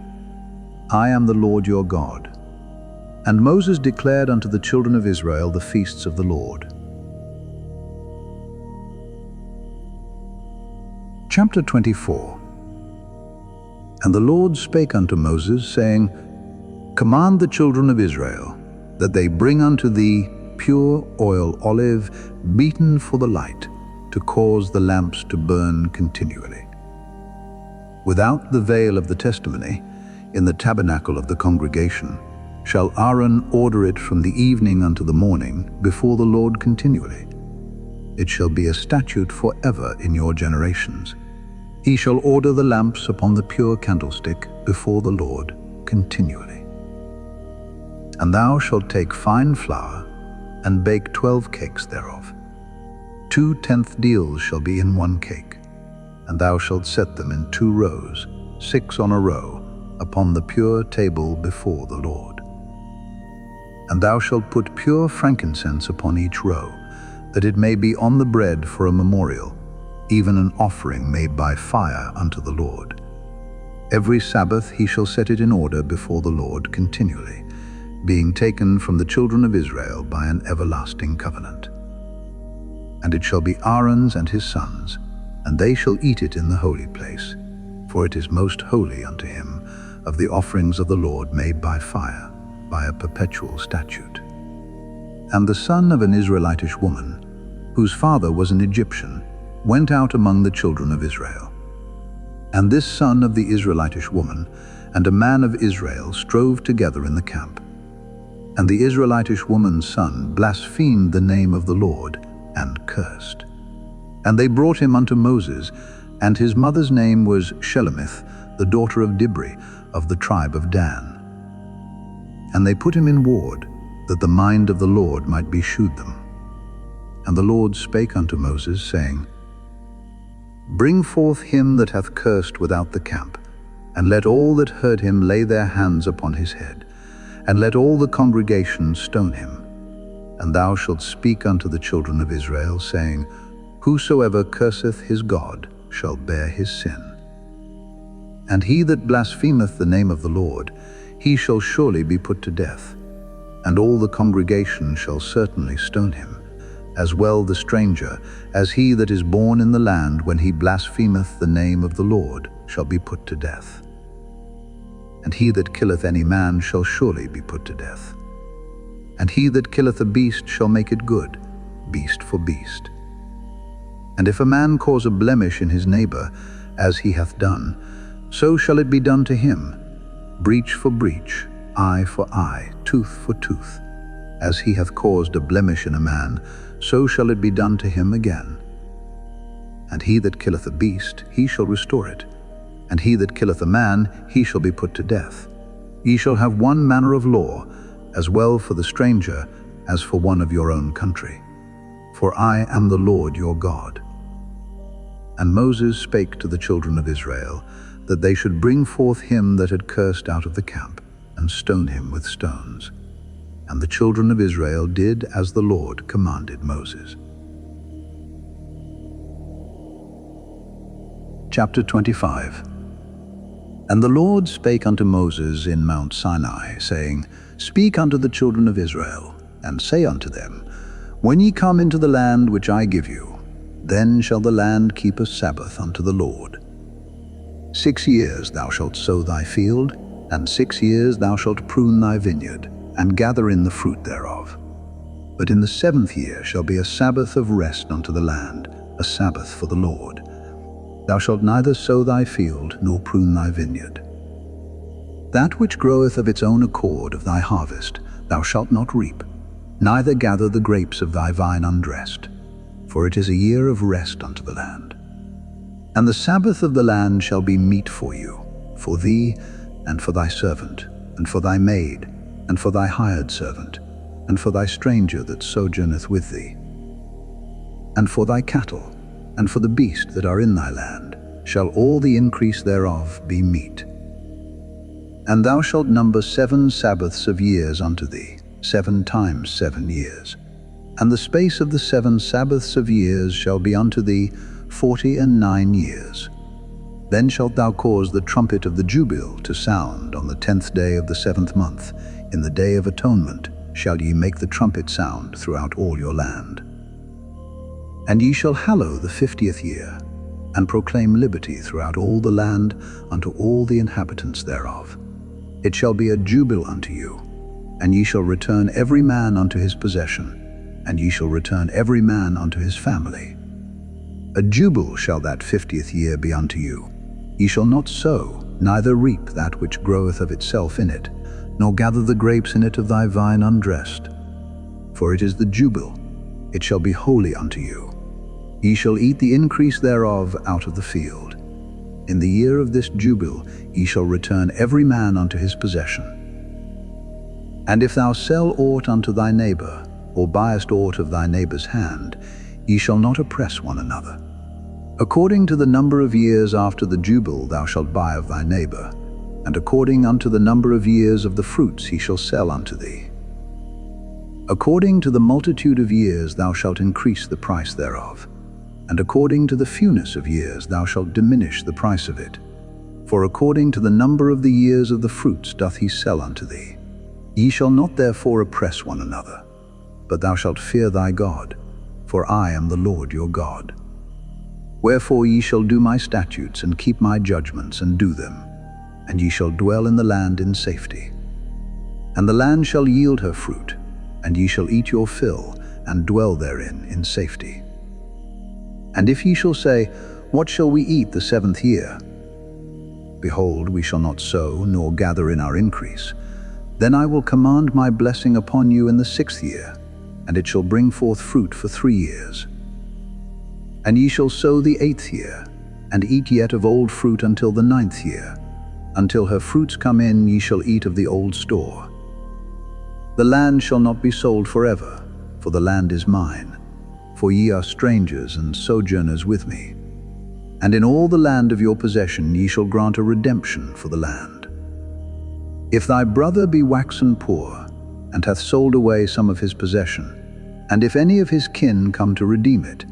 I am the Lord your God. And Moses declared unto the children of Israel the feasts of the Lord. Chapter 24. And the Lord spake unto Moses, saying, Command the children of Israel, that they bring unto thee pure oil olive, beaten for the light, to cause the lamps to burn continually. Without the veil of the testimony, in the tabernacle of the congregation, shall Aaron order it from the evening unto the morning before the Lord continually. It shall be a statute forever in your generations. He shall order the lamps upon the pure candlestick before the Lord continually. And thou shalt take fine flour, and bake 12 cakes thereof. 2 tenth deals shall be in 1 cake, and thou shalt set them in 2 rows, 6 on a row, upon the pure table before the Lord. And thou shalt put pure frankincense upon each row, that it may be on the bread for a memorial, even an offering made by fire unto the Lord. Every Sabbath he shall set it in order before the Lord continually, being taken from the children of Israel by an everlasting covenant. And it shall be Aaron's and his sons, and they shall eat it in the holy place, for it is most holy unto him, of the offerings of the Lord made by fire, by a perpetual statute. And the son of an Israelitish woman, whose father was an Egyptian, went out among the children of Israel. And this son of the Israelitish woman and a man of Israel strove together in the camp. And the Israelitish woman's son blasphemed the name of the Lord, and cursed. And they brought him unto Moses, and his mother's name was Shelemith, the daughter of Dibri, of the tribe of Dan. And they put him in ward, that the mind of the Lord might be shewed them. And the Lord spake unto Moses, saying, Bring forth him that hath cursed without the camp, And let all that heard him lay their hands upon his head, and let all the congregation stone him. And thou shalt speak unto the children of Israel, saying, Whosoever curseth his God shall bear his sin. And he that blasphemeth the name of the Lord, he shall surely be put to death. And all the congregation shall certainly stone him, as well the stranger as he that is born in the land, when he blasphemeth the name of the Lord, shall be put to death. And he that killeth any man shall surely be put to death. And he that killeth a beast shall make it good, beast for beast. And if a man cause a blemish in his neighbor, as he hath done, so shall it be done to him, breach for breach, eye for eye, tooth for tooth. As he hath caused a blemish in a man, so shall it be done to him again. And he that killeth a beast, he shall restore it. And he that killeth a man, he shall be put to death. Ye shall have one manner of law, as well for the stranger as for one of your own country. For I am the Lord your God. And Moses spake to the children of Israel, that they should bring forth him that had cursed out of the camp, and stone him with stones. And the children of Israel did as the Lord commanded Moses. Chapter 25. And the Lord spake unto Moses in Mount Sinai, saying, Speak unto the children of Israel, and say unto them, When ye come into the land which I give you, then shall the land keep a Sabbath unto the Lord. 6 years thou shalt sow thy field, and 6 years thou shalt prune thy vineyard, and gather in the fruit thereof. But in the 7th year shall be a Sabbath of rest unto the land, a Sabbath for the Lord. Thou shalt neither sow thy field, nor prune thy vineyard. That which groweth of its own accord of thy harvest thou shalt not reap, neither gather the grapes of thy vine undressed, for it is a year of rest unto the land. And the Sabbath of the land shall be meat for you, for thee, and for thy servant, and for thy maid, and for thy hired servant, and for thy stranger that sojourneth with thee, and for thy cattle, and for the beast that are in thy land, shall all the increase thereof be meat. And thou shalt number 7 Sabbaths of years unto thee, 7 times 7 years. And the space of the 7 Sabbaths of years shall be unto thee 49 years. Then shalt thou cause the trumpet of the jubile to sound on the 10th day of the 7th month. In the day of atonement shall ye make the trumpet sound throughout all your land. And ye shall hallow the 50th year, and proclaim liberty throughout all the land unto all the inhabitants thereof. It shall be a jubile unto you, and ye shall return every man unto his possession, and ye shall return every man unto his family. A jubile shall that 50th year be unto you. Ye shall not sow, neither reap that which groweth of itself in it, nor gather the grapes in it of thy vine undressed. For it is the jubile, it shall be holy unto you. Ye shall eat the increase thereof out of the field. In the year of this jubile ye shall return every man unto his possession. And if thou sell aught unto thy neighbor, or buyest aught of thy neighbor's hand, ye shall not oppress one another. According to the number of years after the jubile thou shalt buy of thy neighbor, and according unto the number of years of the fruits he shall sell unto thee. According to the multitude of years thou shalt increase the price thereof, and according to the fewness of years thou shalt diminish the price of it. For according to the number of the years of the fruits doth he sell unto thee. Ye shall not therefore oppress one another, but thou shalt fear thy God, for I am the Lord your God. Wherefore ye shall do my statutes and keep my judgments and do them, and ye shall dwell in the land in safety. And the land shall yield her fruit, and ye shall eat your fill, and dwell therein in safety. And if ye shall say, What shall we eat the 7th year? Behold, we shall not sow, nor gather in our increase. Then I will command my blessing upon you in the 6th year, and it shall bring forth fruit for 3 years. And ye shall sow the 8th year, and eat yet of old fruit until the 9th year. Until her fruits come in, ye shall eat of the old store. The land shall not be sold forever, for the land is mine, for ye are strangers and sojourners with me. And in all the land of your possession ye shall grant a redemption for the land. If thy brother be waxen poor, and hath sold away some of his possession, and if any of his kin come to redeem it,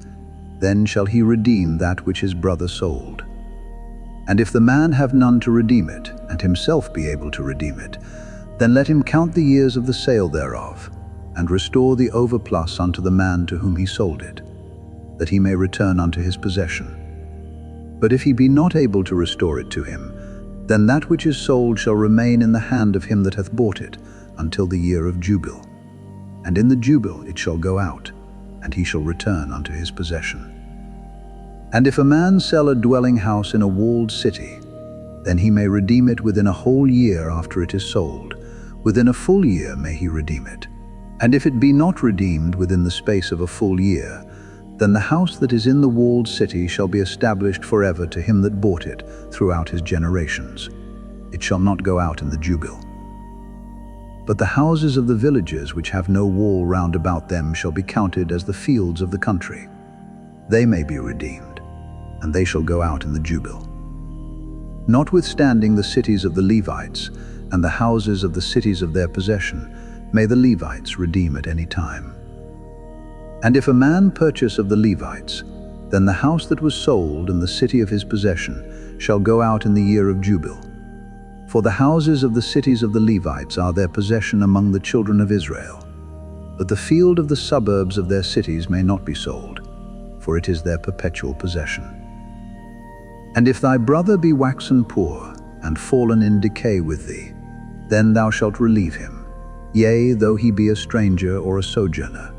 then shall he redeem that which his brother sold. And if the man have none to redeem it, and himself be able to redeem it, then let him count the years of the sale thereof, and restore the overplus unto the man to whom he sold it, that he may return unto his possession. But if he be not able to restore it to him, then that which is sold shall remain in the hand of him that hath bought it until the year of Jubile. And in the Jubile it shall go out, and he shall return unto his possession. And if a man sell a dwelling house in a walled city, then he may redeem it within a whole year after it is sold. Within a full year may he redeem it. And if it be not redeemed within the space of a full year, then the house that is in the walled city shall be established forever to him that bought it throughout his generations. It shall not go out in the Jubile. But the houses of the villages which have no wall round about them shall be counted as the fields of the country. They may be redeemed, and they shall go out in the Jubile. Notwithstanding the cities of the Levites and the houses of the cities of their possession, may the Levites redeem at any time. And if a man purchase of the Levites, then the house that was sold and the city of his possession shall go out in the year of Jubile. For the houses of the cities of the Levites are their possession among the children of Israel. But the field of the suburbs of their cities may not be sold, for it is their perpetual possession. And if thy brother be waxen poor, and fallen in decay with thee, then thou shalt relieve him, yea, though he be a stranger or a sojourner,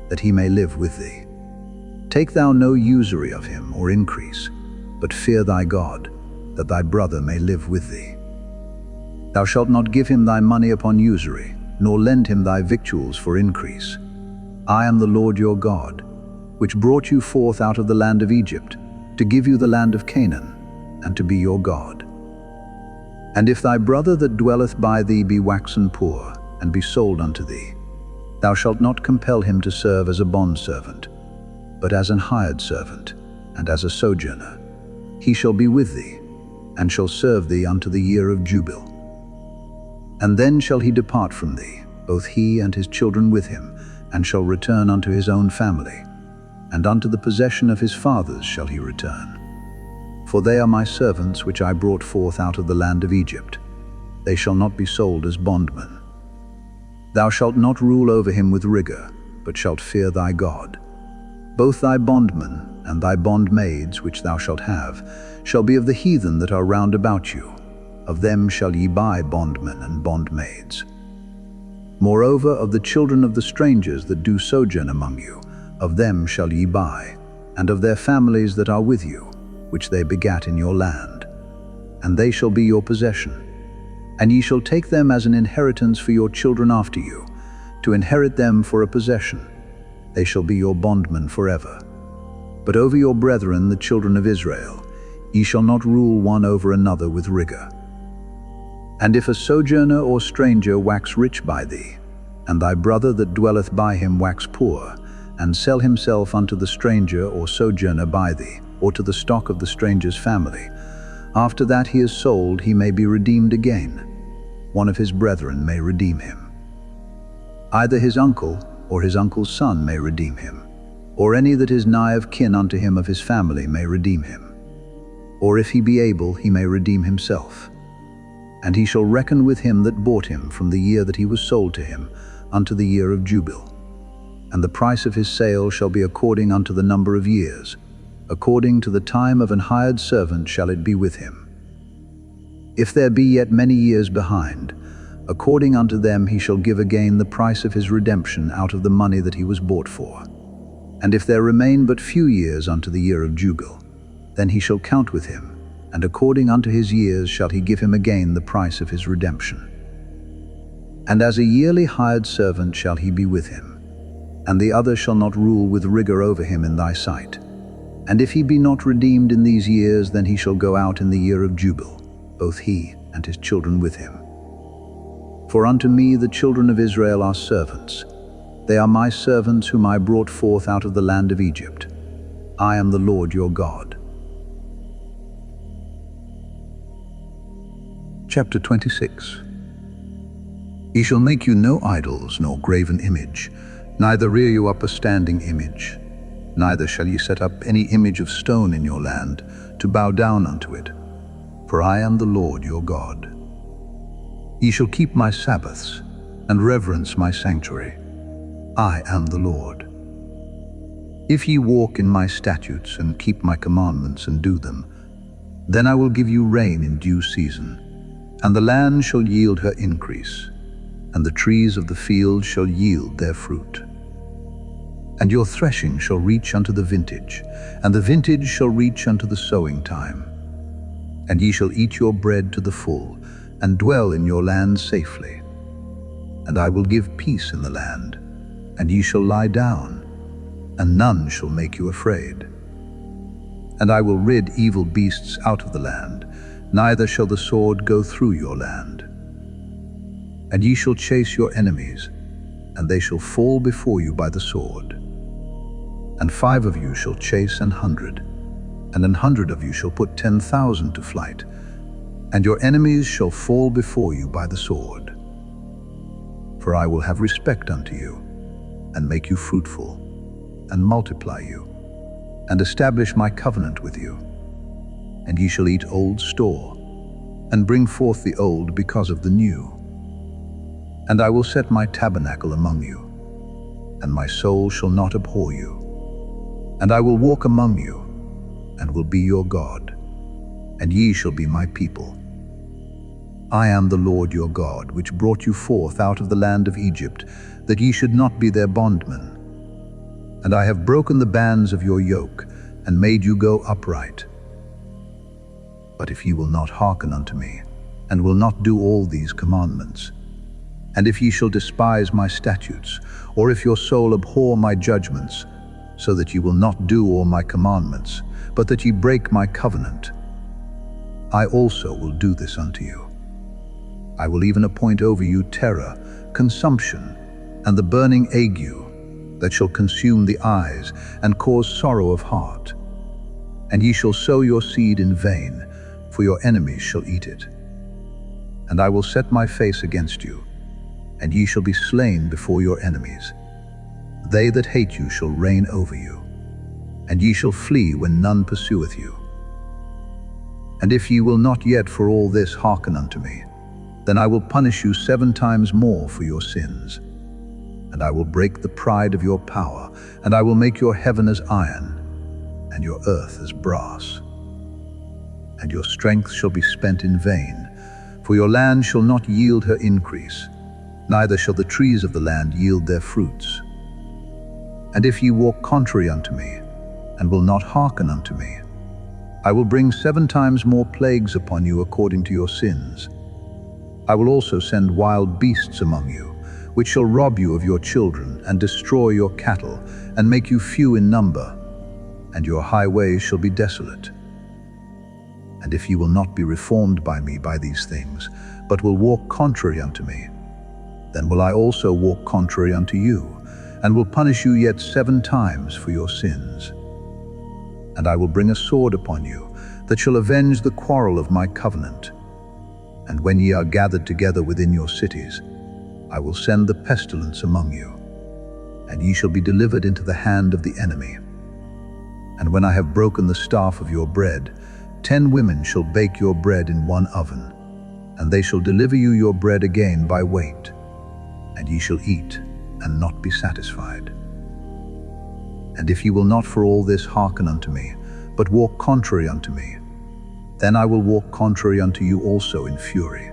that he may live with thee. Take thou no usury of him or increase, but fear thy God, that thy brother may live with thee. Thou shalt not give him thy money upon usury, nor lend him thy victuals for increase. I am the Lord your God, which brought you forth out of the land of Egypt, to give you the land of Canaan, and to be your God. And if thy brother that dwelleth by thee be waxen poor, and be sold unto thee, thou shalt not compel him to serve as a bondservant, but as an hired servant, and as a sojourner. He shall be with thee, and shall serve thee unto the year of Jubile. And then shall he depart from thee, both he and his children with him, and shall return unto his own family, and unto the possession of his fathers shall he return. For they are my servants which I brought forth out of the land of Egypt. They shall not be sold as bondmen. Thou shalt not rule over him with rigor, but shalt fear thy God. Both thy bondmen and thy bondmaids which thou shalt have shall be of the heathen that are round about you. Of them shall ye buy bondmen and bondmaids. Moreover, of the children of the strangers that do sojourn among you, of them shall ye buy, and of their families that are with you, which they begat in your land. And they shall be your possession. And ye shall take them as an inheritance for your children after you, to inherit them for a possession. They shall be your bondmen forever. But over your brethren, the children of Israel, ye shall not rule one over another with rigor. And if a sojourner or stranger wax rich by thee, and thy brother that dwelleth by him wax poor, and sell himself unto the stranger or sojourner by thee, or to the stock of the stranger's family, after that he is sold, he may be redeemed again. One of his brethren may redeem him. Either his uncle or his uncle's son may redeem him, or any that is nigh of kin unto him of his family may redeem him. Or if he be able, he may redeem himself. And he shall reckon with him that bought him from the year that he was sold to him unto the year of Jubile. And the price of his sale shall be according unto the number of years. According to the time of an hired servant shall it be with him. If there be yet many years behind, according unto them he shall give again the price of his redemption out of the money that he was bought for. And if there remain but few years unto the year of Jubile, then he shall count with him, and according unto his years shall he give him again the price of his redemption. And as a yearly hired servant shall he be with him, and the other shall not rule with rigor over him in thy sight. And if he be not redeemed in these years, then he shall go out in the year of Jubile, both he and his children with him. For unto me the children of Israel are servants. They are my servants whom I brought forth out of the land of Egypt. I am the Lord your God. Chapter 26. He shall make you no idols, nor graven image, neither rear you up a standing image. Neither shall ye set up any image of stone in your land, to bow down unto it. For I am the Lord your God. Ye shall keep my Sabbaths, and reverence my sanctuary. I am the Lord. If ye walk in my statutes, and keep my commandments, and do them, then I will give you rain in due season, and the land shall yield her increase, and the trees of the field shall yield their fruit. And your threshing shall reach unto the vintage, and the vintage shall reach unto the sowing time. And ye shall eat your bread to the full, and dwell in your land safely. And I will give peace in the land, and ye shall lie down, and none shall make you afraid. And I will rid evil beasts out of the land, neither shall the sword go through your land. And ye shall chase your enemies, and they shall fall before you by the sword. And 5 of you shall chase 100, and 100 of you shall put 10,000 to flight, and your enemies shall fall before you by the sword. For I will have respect unto you, and make you fruitful, and multiply you, and establish my covenant with you. And ye shall eat old store, and bring forth the old because of the new. And I will set my tabernacle among you, and my soul shall not abhor you. And I will walk among you, and will be your God, and ye shall be my people. I am the Lord your God, which brought you forth out of the land of Egypt, that ye should not be their bondmen. And I have broken the bands of your yoke, and made you go upright. But if ye will not hearken unto me, and will not do all these commandments, and if ye shall despise my statutes, or if your soul abhor my judgments, so that ye will not do all my commandments, but that ye break my covenant, I also will do this unto you. I will even appoint over you terror, consumption, and the burning ague, that shall consume the eyes, and cause sorrow of heart. And ye shall sow your seed in vain, for your enemies shall eat it. And I will set my face against you, and ye shall be slain before your enemies. They that hate you shall reign over you, and ye shall flee when none pursueth you. And if ye will not yet for all this hearken unto me, then I will punish you 7 times more for your sins. And I will break the pride of your power, and I will make your heaven as iron, and your earth as brass. And your strength shall be spent in vain, for your land shall not yield her increase, neither shall the trees of the land yield their fruits. And if ye walk contrary unto me, and will not hearken unto me, I will bring 7 times more plagues upon you according to your sins. I will also send wild beasts among you, which shall rob you of your children, and destroy your cattle, and make you few in number, and your highways shall be desolate. And if ye will not be reformed by me by these things, but will walk contrary unto me, then will I also walk contrary unto you, and will punish you yet 7 times for your sins. And I will bring a sword upon you, that shall avenge the quarrel of my covenant. And when ye are gathered together within your cities, I will send the pestilence among you, and ye shall be delivered into the hand of the enemy. And when I have broken the staff of your bread, 10 women shall bake your bread in one oven, and they shall deliver you your bread again by weight, and ye shall eat and not be satisfied. And if ye will not for all this hearken unto me, but walk contrary unto me, then I will walk contrary unto you also in fury.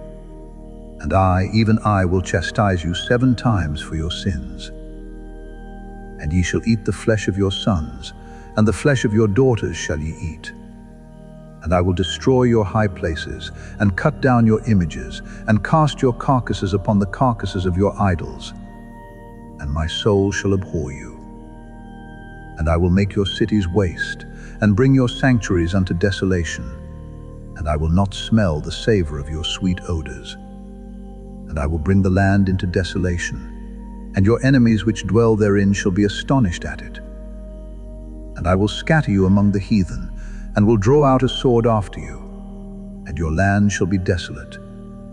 And I, even I, will chastise you 7 times for your sins. And ye shall eat the flesh of your sons, and the flesh of your daughters shall ye eat. And I will destroy your high places, and cut down your images, and cast your carcasses upon the carcasses of your idols. And my soul shall abhor you. And I will make your cities waste, and bring your sanctuaries unto desolation. And I will not smell the savor of your sweet odors. And I will bring the land into desolation, and your enemies which dwell therein shall be astonished at it. And I will scatter you among the heathen, and will draw out a sword after you, and your land shall be desolate,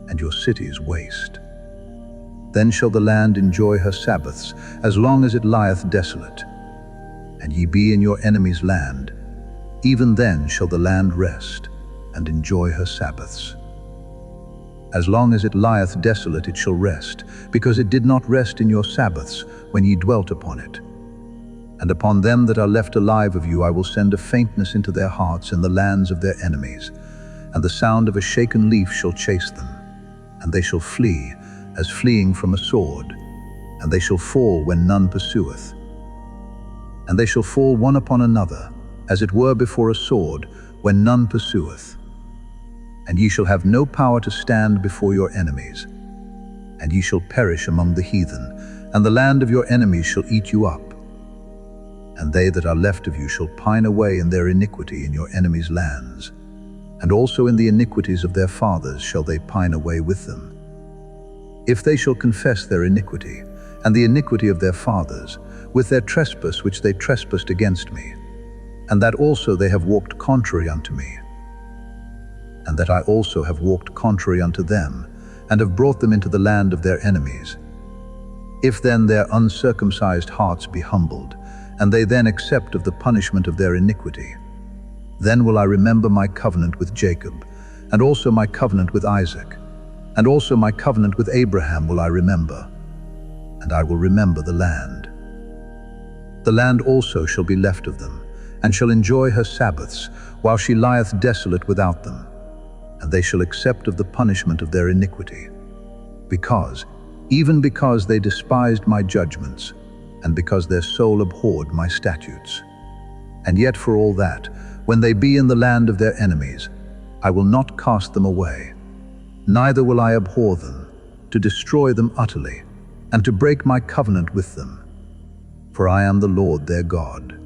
and your cities waste. Then shall the land enjoy her Sabbaths, as long as it lieth desolate. And ye be in your enemy's land, even then shall the land rest, and enjoy her Sabbaths. As long as it lieth desolate it shall rest, because it did not rest in your Sabbaths, when ye dwelt upon it. And upon them that are left alive of you I will send a faintness into their hearts in the lands of their enemies, and the sound of a shaken leaf shall chase them. And they shall flee, as fleeing from a sword, and they shall fall when none pursueth. And they shall fall one upon another, as it were before a sword, when none pursueth. And ye shall have no power to stand before your enemies. And ye shall perish among the heathen, and the land of your enemies shall eat you up. And they that are left of you shall pine away in their iniquity in your enemies' lands, and also in the iniquities of their fathers shall they pine away with them. If they shall confess their iniquity, and the iniquity of their fathers, with their trespass which they trespassed against me, and that also they have walked contrary unto me, and that I also have walked contrary unto them, and have brought them into the land of their enemies. If then their uncircumcised hearts be humbled, and they then accept of the punishment of their iniquity, then will I remember my covenant with Jacob, and also my covenant with Isaac, and also my covenant with Abraham will I remember, and I will remember the land. The land also shall be left of them, and shall enjoy her Sabbaths, while she lieth desolate without them, and they shall accept of the punishment of their iniquity. Even because they despised my judgments, and because their soul abhorred my statutes. And yet for all that, when they be in the land of their enemies, I will not cast them away, neither will I abhor them, to destroy them utterly, and to break my covenant with them. For I am the Lord their God.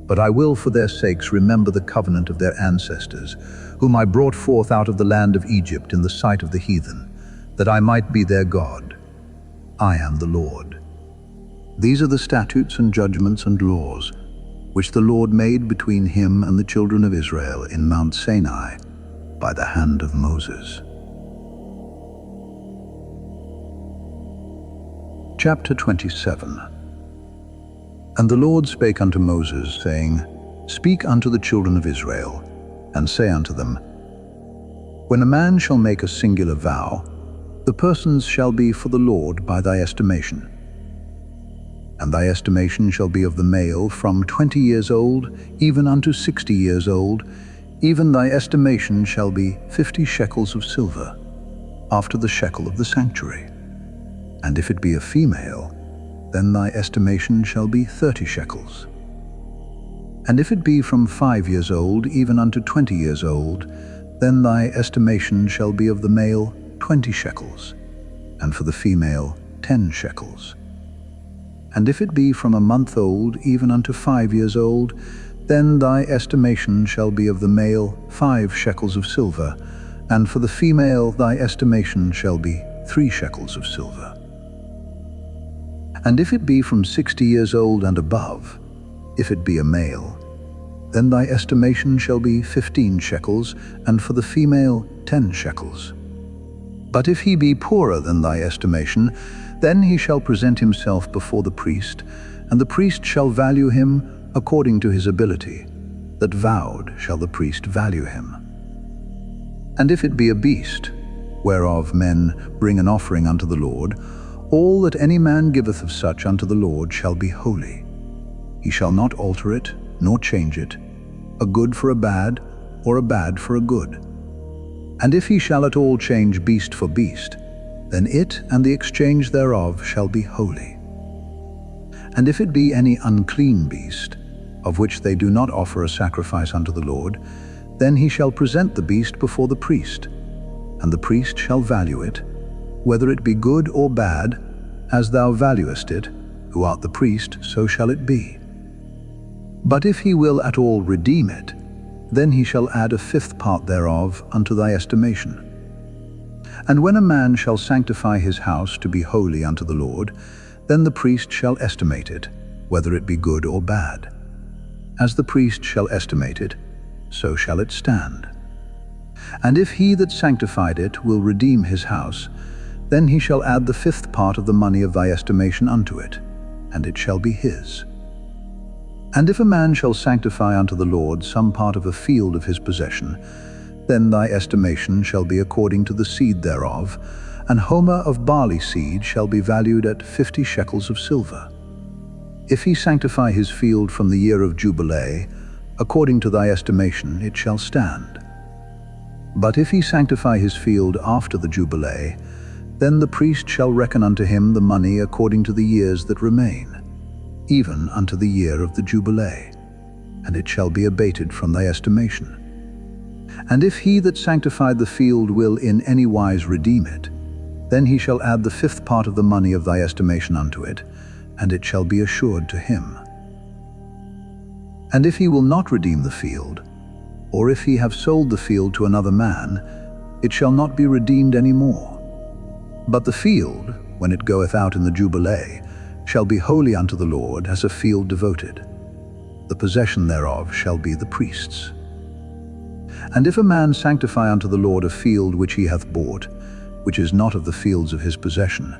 But I will for their sakes remember the covenant of their ancestors, whom I brought forth out of the land of Egypt in the sight of the heathen, that I might be their God. I am the Lord. These are the statutes and judgments and laws, which the Lord made between him and the children of Israel in Mount Sinai, by the hand of Moses. Chapter 27. And the Lord spake unto Moses, saying, Speak unto the children of Israel, and say unto them, When a man shall make a singular vow, the persons shall be for the Lord by thy estimation. And thy estimation shall be of the male from 20 years old even unto 60 years old, even thy estimation shall be 50 shekels of silver, after the shekel of the sanctuary. And if it be a female, then thy estimation shall be 30 shekels. And if it be from 5 years old even unto 20 years old, then thy estimation shall be of the male 20 shekels, and for the female 10 shekels. And if it be from a month old even unto 5 years old, then thy estimation shall be of the male 5 shekels of silver, and for the female thy estimation shall be 3 shekels of silver. And if it be from 60 years old and above, if it be a male, then thy estimation shall be 15 shekels, and for the female 10 shekels. But if he be poorer than thy estimation, then he shall present himself before the priest, and the priest shall value him according to his ability, that vowed shall the priest value him. And if it be a beast, whereof men bring an offering unto the Lord, all that any man giveth of such unto the Lord shall be holy. He shall not alter it, nor change it, a good for a bad, or a bad for a good. And if he shall at all change beast for beast, then it and the exchange thereof shall be holy. And if it be any unclean beast, of which they do not offer a sacrifice unto the Lord, then he shall present the beast before the priest, and the priest shall value it, whether it be good or bad, as thou valuest it, who art the priest, so shall it be. But if he will at all redeem it, then he shall add a 5th part thereof unto thy estimation. And when a man shall sanctify his house to be holy unto the Lord, then the priest shall estimate it, whether it be good or bad. As the priest shall estimate it, so shall it stand. And if he that sanctified it will redeem his house, then he shall add the fifth part of the money of thy estimation unto it, and it shall be his. And if a man shall sanctify unto the Lord some part of a field of his possession, then thy estimation shall be according to the seed thereof, an homer of barley seed shall be valued at 50 shekels of silver. If he sanctify his field from the year of Jubilee, according to thy estimation it shall stand. But if he sanctify his field after the Jubilee, then the priest shall reckon unto him the money according to the years that remain, even unto the year of the Jubilee, and it shall be abated from thy estimation. And if he that sanctified the field will in any wise redeem it, then he shall add the fifth part of the money of thy estimation unto it, and it shall be assured to him. And if he will not redeem the field, or if he have sold the field to another man, it shall not be redeemed any more. But the field, when it goeth out in the Jubilee, shall be holy unto the Lord as a field devoted. The possession thereof shall be the priest's. And if a man sanctify unto the Lord a field which he hath bought, which is not of the fields of his possession,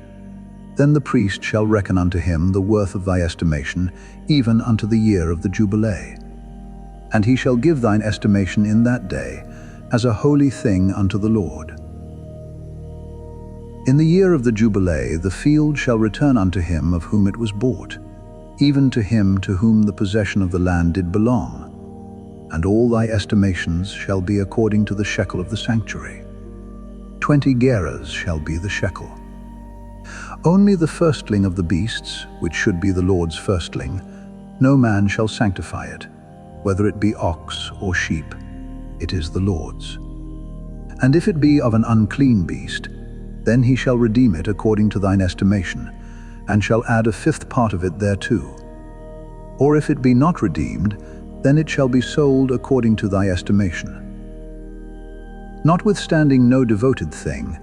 then the priest shall reckon unto him the worth of thy estimation, even unto the year of the Jubilee. And he shall give thine estimation in that day, as a holy thing unto the Lord. In the year of the Jubilee the field shall return unto him of whom it was bought, even to him to whom the possession of the land did belong. And all thy estimations shall be according to the shekel of the sanctuary. 20 gerahs shall be the shekel. Only the firstling of the beasts, which should be the Lord's firstling, no man shall sanctify it, whether it be ox or sheep, it is the Lord's. And if it be of an unclean beast, then he shall redeem it according to thine estimation, and shall add a fifth part of it thereto. Or if it be not redeemed, then it shall be sold according to thy estimation. Notwithstanding no devoted thing,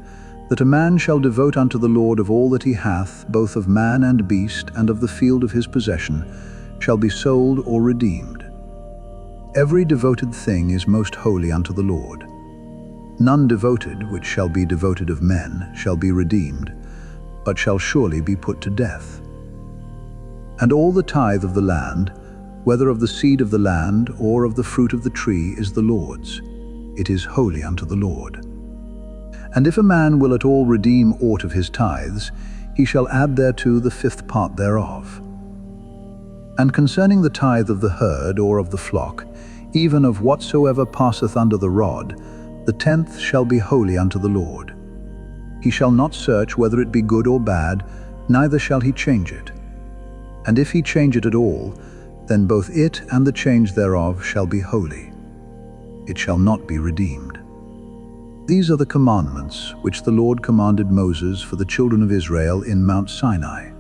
that a man shall devote unto the Lord of all that he hath, both of man and beast, and of the field of his possession, shall be sold or redeemed. Every devoted thing is most holy unto the Lord. None devoted, which shall be devoted of men, shall be redeemed, but shall surely be put to death. And all the tithe of the land, whether of the seed of the land or of the fruit of the tree, is the Lord's. It is holy unto the Lord. And if a man will at all redeem aught of his tithes, he shall add thereto the fifth part thereof. And concerning the tithe of the herd or of the flock, even of whatsoever passeth under the rod, the 10th shall be holy unto the Lord. He shall not search whether it be good or bad, neither shall he change it. And if he change it at all, then both it and the change thereof shall be holy. It shall not be redeemed. These are the commandments which the Lord commanded Moses for the children of Israel in Mount Sinai.